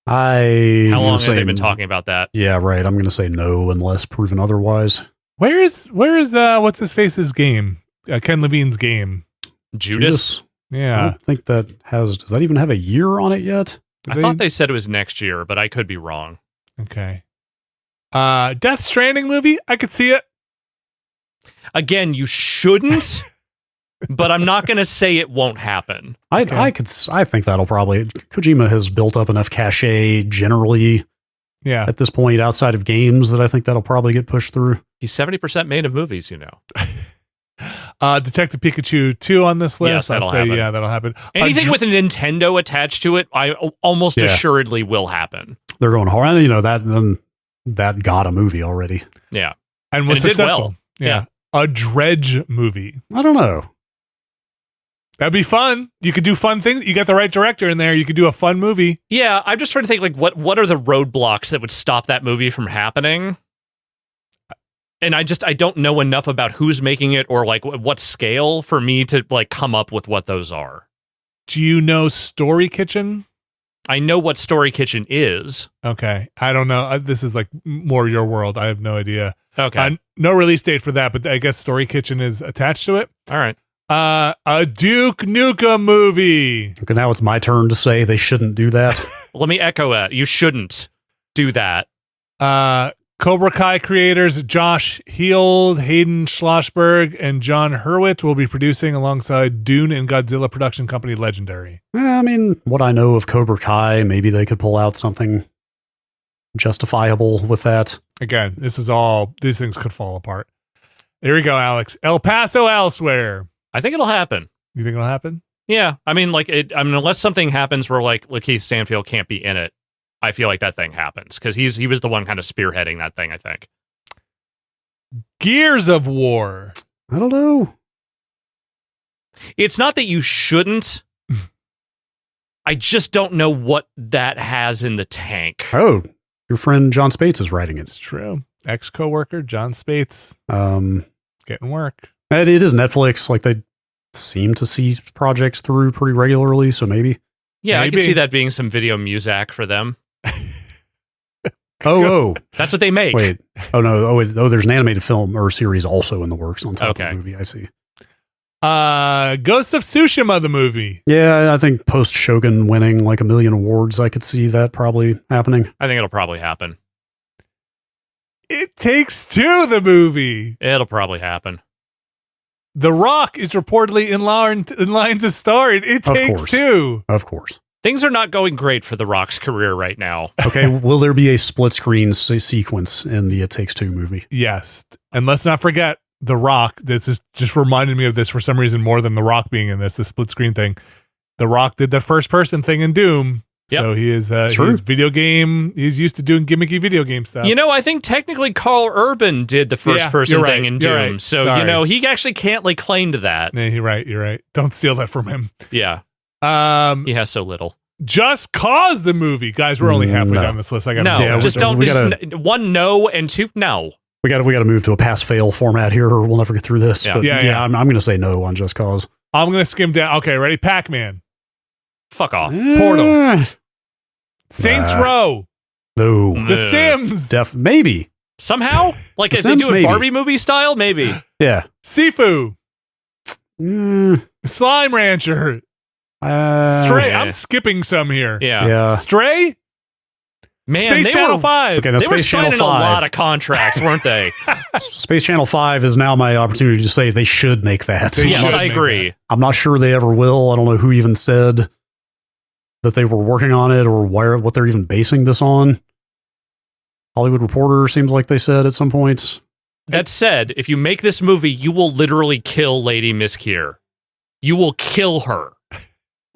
B: How long have they been talking about that?
C: Yeah, right. I'm going to say no unless proven otherwise.
A: Where is what's his face's game? Ken Levine's game.
B: Judas?
A: Yeah.
C: I don't think does that even have a year on it yet?
B: I thought they said it was next year, but I could be wrong.
A: Okay. Death Stranding movie? I could see it.
B: Again, you shouldn't, but I'm not going to say it won't happen.
C: I think that'll probably... Kojima has built up enough cachet generally at this point outside of games that I think that'll probably get pushed through.
B: He's 70% made of movies, you know.
A: Detective Pikachu 2 on this list.
B: Yes, that'll happen.
A: Yeah, that'll happen.
B: Anything with a Nintendo attached to it, I almost assuredly will happen.
C: They're going hard. You know, that got a movie already.
B: Yeah.
A: And was successful.
B: Well. Yeah.
A: A Dredge movie.
C: I don't know.
A: That'd be fun. You could do fun things. You got the right director in there. You could do a fun movie.
B: Yeah, I'm just trying to think, like, what are the roadblocks that would stop that movie from happening? And I don't know enough about who's making it or, like, what scale for me to, like, come up with what those are.
A: Do you know Story Kitchen?
B: I know what Story Kitchen is.
A: Okay. I don't know. This is, like, more your world. I have no idea.
B: Okay.
A: No release date for that, but I guess Story Kitchen is attached to it.
B: All right.
A: A Duke Nukem movie.
C: Okay, now it's my turn to say they shouldn't do that.
B: Let me echo it. You shouldn't do that.
A: Cobra Kai creators Josh Heald, Hayden Schlossberg, and John Hurwitz will be producing alongside Dune and Godzilla production company Legendary.
C: I mean, what I know of Cobra Kai, maybe they could pull out something justifiable with that.
A: Again, these things could fall apart. There you go, Alex. El Paso elsewhere.
B: I think it'll happen.
A: You think it'll happen?
B: Yeah. I mean, unless something happens where, like, Lakeith Stanfield can't be in it, I feel like that thing happens because he was the one kind of spearheading that thing, I think.
A: Gears of War.
C: I don't know.
B: It's not that you shouldn't. I just don't know what that has in the tank.
C: Oh, your friend John Spates is writing it.
A: It's true. Ex-coworker John Spates.
C: Getting
A: work.
C: It is Netflix. Like they seem to see projects through pretty regularly, so maybe.
B: Yeah,
A: Maybe.
B: I can see that being some video music for them.
C: Oh,
B: That's what they make.
C: wait. Oh, no. Oh, there's an animated film or series also in the works on top of the movie. I see.
A: Ghost of Tsushima, the movie.
C: Yeah, I think post Shogun winning like 1 million awards, I could see that probably happening.
B: I think it'll probably happen.
A: It Takes Two, the movie.
B: It'll probably happen.
A: The Rock is reportedly in line to star in It Takes Two.
C: Of course.
B: Things are not going great for The Rock's career right now.
C: Okay, will there be a split screen sequence in the It Takes Two movie?
A: Yes. And let's not forget The Rock. This is just reminded me of this for some reason more than The Rock being in this, the split screen thing. The Rock did the first person thing in Doom. Yep. So he is he's video game. He's used to doing gimmicky video game stuff.
B: You know, I think technically Carl Urban did the first person thing in Doom.
A: Right.
B: So,
A: Sorry.
B: you know, he actually can't lay claim to that.
A: Yeah, you're right. Don't steal that from him.
B: Yeah. He has so little.
A: Just Cause, the movie. Guys, we're only halfway down this list. I got
B: one no and two no.
C: We got to move to a pass fail format here, or we'll never get through this.
B: Yeah.
C: But I'm going to say no on Just Cause.
A: I'm going to skim down. Okay, ready? Pac-Man.
B: Fuck off.
A: Portal. Saints Row.
C: No.
A: The Sims.
C: Maybe.
B: Somehow? Like if
C: Sims,
B: they do it
C: maybe.
B: Barbie movie style, maybe.
C: Yeah.
A: Sifu. Slime Rancher. Stray. I'm skipping some here.
B: Yeah.
A: Stray.
B: Man,
A: Space Channel 5.
C: Okay, now
B: they were
C: Space Channel
B: signing
C: 5.
B: a lot of contracts, weren't they?
C: Space Channel 5 is now my opportunity to say they should make that.
B: Yes, I agree.
C: I'm not sure they ever will. I don't know who even said that they were working on it or what they're even basing this on. Hollywood Reporter seems like they said at some points.
B: That said, if you make this movie, you will literally kill Lady Miss Kier. You will kill her.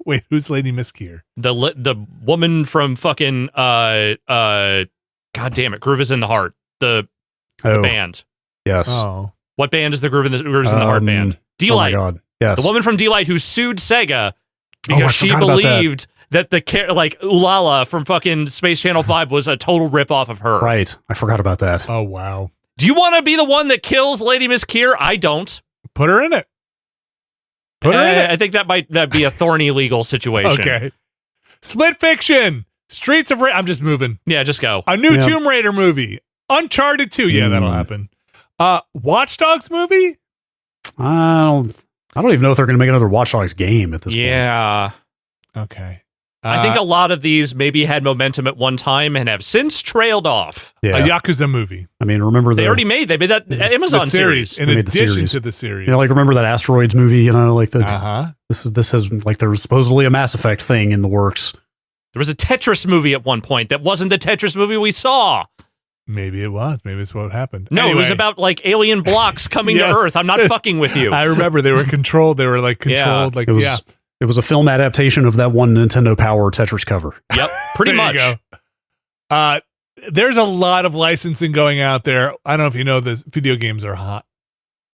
A: Wait, who's Lady Miss Kier?
B: The woman from fucking God damn it, Groove is in the Heart. The band.
C: Yes.
A: Oh.
B: What band is the Groove is in the Heart band? D-Light.
C: Oh my God. Yes.
B: The woman from D-Light who sued Sega because she believed that the Ulala from fucking Space Channel 5 was a total ripoff of her.
C: Right. I forgot about that.
A: Oh, wow.
B: Do you want to be the one that kills Lady Miss Kier? I don't.
A: Put her in it. Put her in it.
B: I think that might be a thorny legal situation.
A: Okay. Split Fiction. Streets of Rage. I'm just moving.
B: Yeah, just go.
A: A new Tomb Raider movie. Uncharted 2. Yeah, that'll happen. Watch Dogs movie?
C: I don't even know if they're going to make another Watch Dogs game at this point.
B: Yeah.
A: Okay.
B: I think a lot of these maybe had momentum at one time and have since trailed off.
A: A Yakuza movie.
C: I mean, remember
B: they already made that Amazon series.
A: In addition to the series.
C: You know, like remember that Asteroids movie, you know, like this has like there was supposedly a Mass Effect thing in the works.
B: There was a Tetris movie at one point that wasn't the Tetris movie we saw.
A: Maybe it was. Maybe it's what happened.
B: No,
A: anyway.
B: It was about like alien blocks coming to Earth. I'm not fucking with you.
A: I remember they were controlled. They were like controlled. Like
C: It was a film adaptation of that one Nintendo Power Tetris cover.
B: Yep, pretty much.
A: You go. There's a lot of licensing going out there. I don't know if you know this. Video games are hot.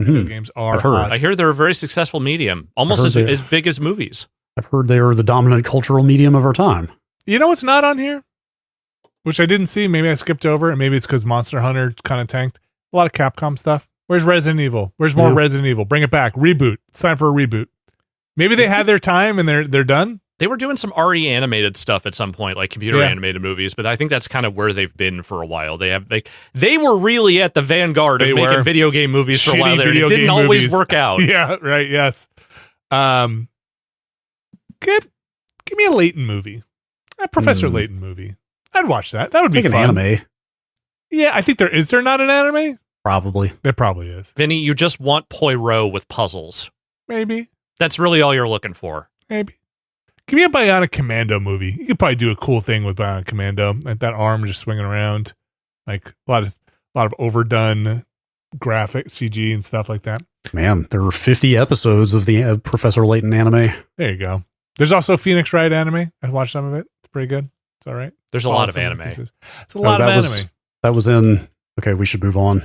A: Video games are hot.
B: I hear they're a very successful medium, almost as big as movies.
C: I've heard they are the dominant cultural medium of our time.
A: You know what's not on here? Which I didn't see. Maybe I skipped over, and maybe it's because Monster Hunter kind of tanked. A lot of Capcom stuff. Where's Resident Evil? Where's more Resident Evil? Bring it back. Reboot. It's time for a reboot. Maybe they had their time and they're done.
B: They were doing some RE animated stuff at some point, like computer animated movies, but I think that's kind of where they've been for a while. They were really at the vanguard of making video game movies for a while there. It didn't always work out.
A: Yeah, right. Yes. Give me a Layton movie, a Professor Layton movie. I'd watch that. That would be fun.
C: An anime.
A: Yeah, I think is there not an anime?
C: Probably.
A: There probably is.
B: Vinny, you just want Poirot with puzzles.
A: Maybe.
B: That's really all you're looking for.
A: Maybe. Give me a Bionic Commando movie. You could probably do a cool thing with Bionic Commando, like that arm just swinging around, like a lot of overdone graphic CG and stuff like that.
C: Man, there were 50 episodes of the Professor Layton anime.
A: There you go. There's also Phoenix Wright anime. I watched some of it. It's pretty good. It's all right.
B: There's a lot of anime.
A: It's a lot of anime.
C: That was in. Okay, we should move on.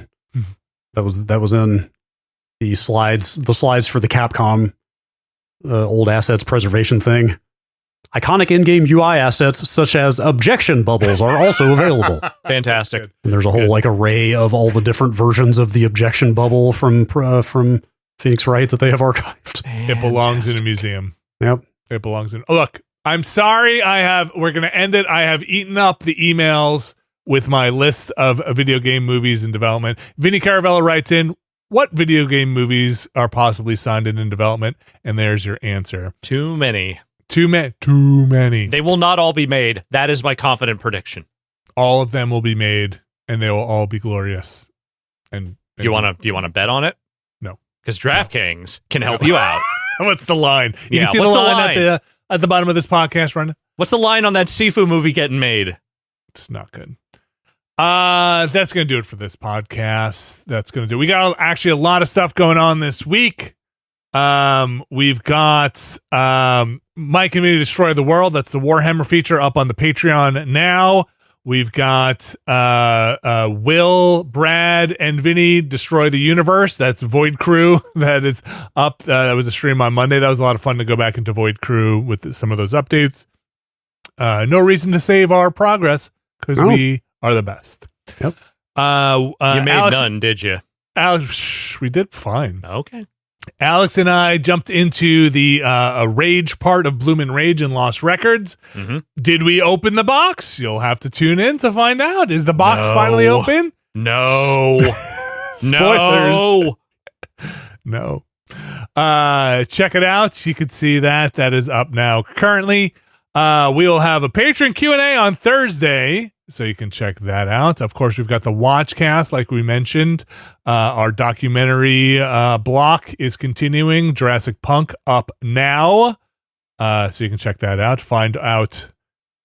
C: That was in the slides for the Capcom old assets preservation thing. Iconic in-game UI assets such as objection bubbles are also available.
B: Fantastic.
C: And there's a whole like array of all the different versions of the objection bubble from Phoenix Wright that they have archived.
B: Fantastic.
A: It belongs in a museum.
C: Yep.
A: It belongs in. Oh, look, I'm sorry. We're going to end it. I have eaten up the emails with my list of video game movies in development. Vinny Caravella writes in, what video game movies are possibly signed in development? And there's your answer.
B: Too many.
A: Too many.
B: They will not all be made. That is my confident prediction.
A: All of them will be made, and they will all be glorious. And
B: you want to bet on it?
A: No,
B: because DraftKings can help you out.
A: What's the line? You
B: Yeah,
A: can see the
B: what's the
A: line at the bottom of this podcast, Run.
B: What's the line on that Sifu movie getting made?
A: It's not good. That's going to do it for this podcast. We got actually a lot of stuff going on this week. We've got Mike and Vinny Destroy the World. That's the Warhammer feature up on the Patreon now. We've got Will, Brad, and Vinny Destroy the Universe. That's Void Crew. That is up. That was a stream on Monday. That was a lot of fun to go back into Void Crew with some of those updates. No reason to save our progress because we are the best.
C: Yep.
B: You made none, did you?
A: Alex, we did fine.
B: Okay.
A: Alex and I jumped into the Rage part of Bloomin' Rage and Lost Records.
B: Mm-hmm.
A: Did we open the box? You'll have to tune in to find out. Is the box finally open?
B: No.
A: Spoilers. No. Check it out. You can see that. That is up now. Currently, we will have a patron Q&A on Thursday, so you can check that out. Of course, we've got the Watchcast, like we mentioned. Our documentary block is continuing. Jurassic Punk up now, so you can check that out. Find out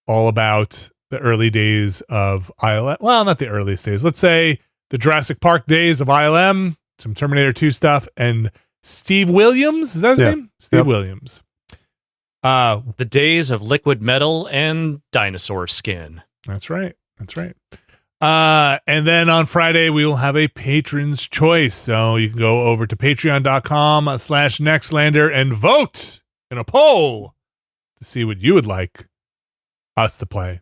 A: all about the early days of ILM. Well, not the earliest days. Let's say the Jurassic Park days of ILM, some Terminator 2 stuff, and Steve Williams. Is that his name? Steve Williams.
B: The days of liquid metal and dinosaur skin.
A: That's right. And then on Friday, we will have a patron's choice. So you can go over to patreon.com/Nextlander and vote in a poll to see what you would like us to play.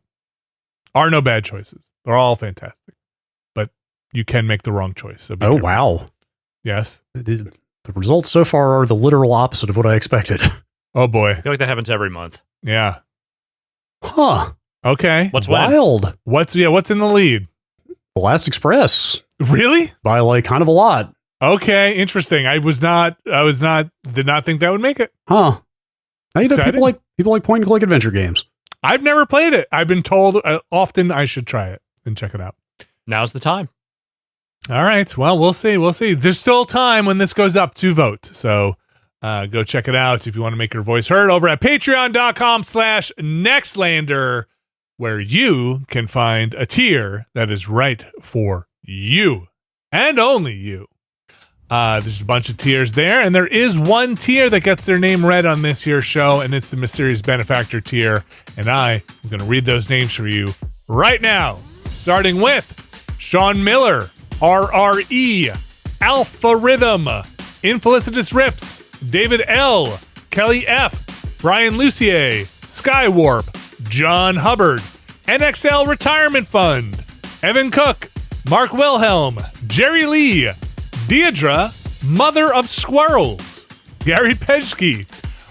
A: Are no bad choices. They're all fantastic. But you can make the wrong choice. So careful.
C: Wow.
A: Yes.
C: The results so far are the literal opposite of what I expected.
A: Oh, boy.
B: I feel like that happens every month.
A: Yeah.
C: Huh.
A: Okay.
B: What's
C: wild?
A: What's in the lead?
C: The Last Express.
A: Really?
C: By like kind of a lot.
A: Okay, interesting. Did not think that would make it.
C: Huh. Now, you know, people like point and click adventure games.
A: I've never played it. I've been told often I should try it and check it out.
B: Now's the time.
A: All right. Well, we'll see. There's still time when this goes up to vote. So go check it out if you want to make your voice heard over at patreon.com/Nextlander, where you can find a tier that is right for you and only you. There's a bunch of tiers there, and there is one tier that gets their name read on this here show, and it's the Mysterious Benefactor tier. And I am going to read those names for you right now, starting with Sean Miller, RRE, Alpha Rhythm, Infelicitous Rips, David L., Kelly F., Brian Lucier, Skywarp, John Hubbard, NXL Retirement Fund, Evan Cook, Mark Wilhelm, Jerry Lee, Deidre, Mother of Squirrels, Gary Pejke,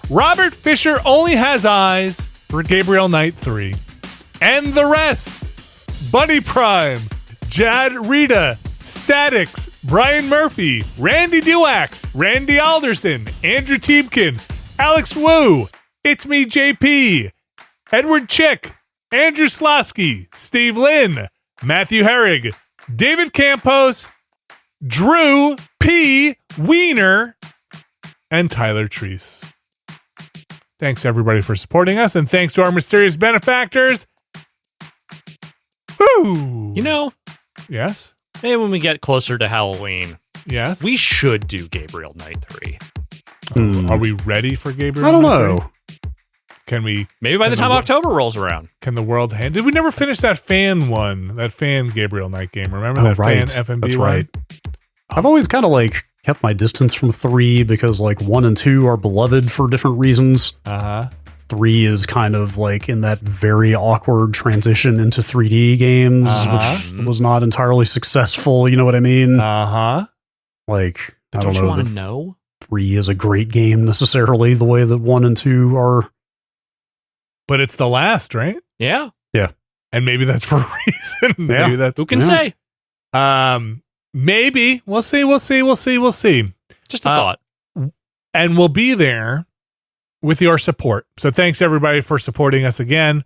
A: Robert Fisher Only Has Eyes for Gabriel Knight 3, and the rest, Bunny Prime, Jad Rita, Statics, Brian Murphy, Randy Duax, Randy Alderson, Andrew Tiebkin, Alex Wu, It's Me JP, Edward Chick, Andrew Slosky, Steve Lynn, Matthew Herrig, David Campos, Drew P. Wiener, and Tyler Treese. Thanks everybody for supporting us, and thanks to our mysterious benefactors. Woo!
B: You know,
A: yes.
B: Maybe when we get closer to Halloween,
A: yes,
B: we should do Gabriel Knight 3.
A: Are we ready for Gabriel?
C: I don't know.
A: Can we?
B: Maybe by the time October rolls around.
A: Can the world hand? Did we never finish that fan one? That fan Gabriel Knight game? Remember that fan FMB?
C: That's
A: one?
C: right. I've always kind of like kept my distance from 3 because like 1 and 2 are beloved for different reasons. 3 is kind of like in that very awkward transition into 3D games, which was not entirely successful. You know what I mean?
A: Like,
C: I don't know.
B: You want to know?
C: 3 is a great game necessarily the way that 1 and 2 are.
A: But it's the last, right?
B: Yeah.
C: Yeah.
A: And maybe that's for a reason.
C: Yeah.
A: Maybe that's
B: who can say?
A: Maybe. We'll see.
B: Just a thought.
A: And we'll be there with your support. So thanks everybody for supporting us again.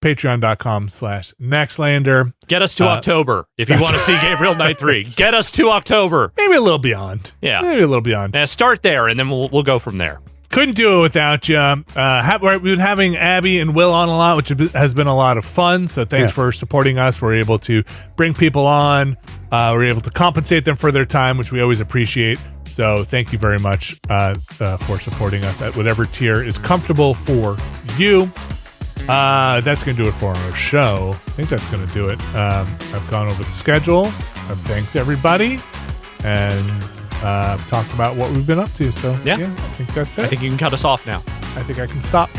A: Patreon.com/Nextlander.
B: Get us to October if you want to see Gabriel Knight 3. Get us to October.
A: Maybe a little beyond.
B: Yeah.
A: Maybe a little beyond.
B: Start there, and then we'll go from there.
A: Couldn't do it without you. We've been having Abby and Will on a lot, which has been a lot of fun. So thanks for supporting us. We're able to bring people on. We're able to compensate them for their time, which we always appreciate. So thank you very much for supporting us at whatever tier is comfortable for you. That's going to do it for our show. I think that's going to do it. I've gone over the schedule. I've thanked everybody. And talked about what we've been up to. So, yeah, I think that's it.
B: I think you can cut us off now.
A: I think I can stop.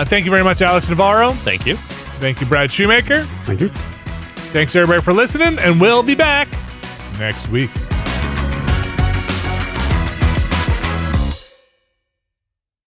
A: Thank you very much, Alex Navarro.
B: Thank you.
A: Thank you, Brad Shoemaker.
C: Thank you.
A: Thanks, everybody, for listening, and we'll be back next week.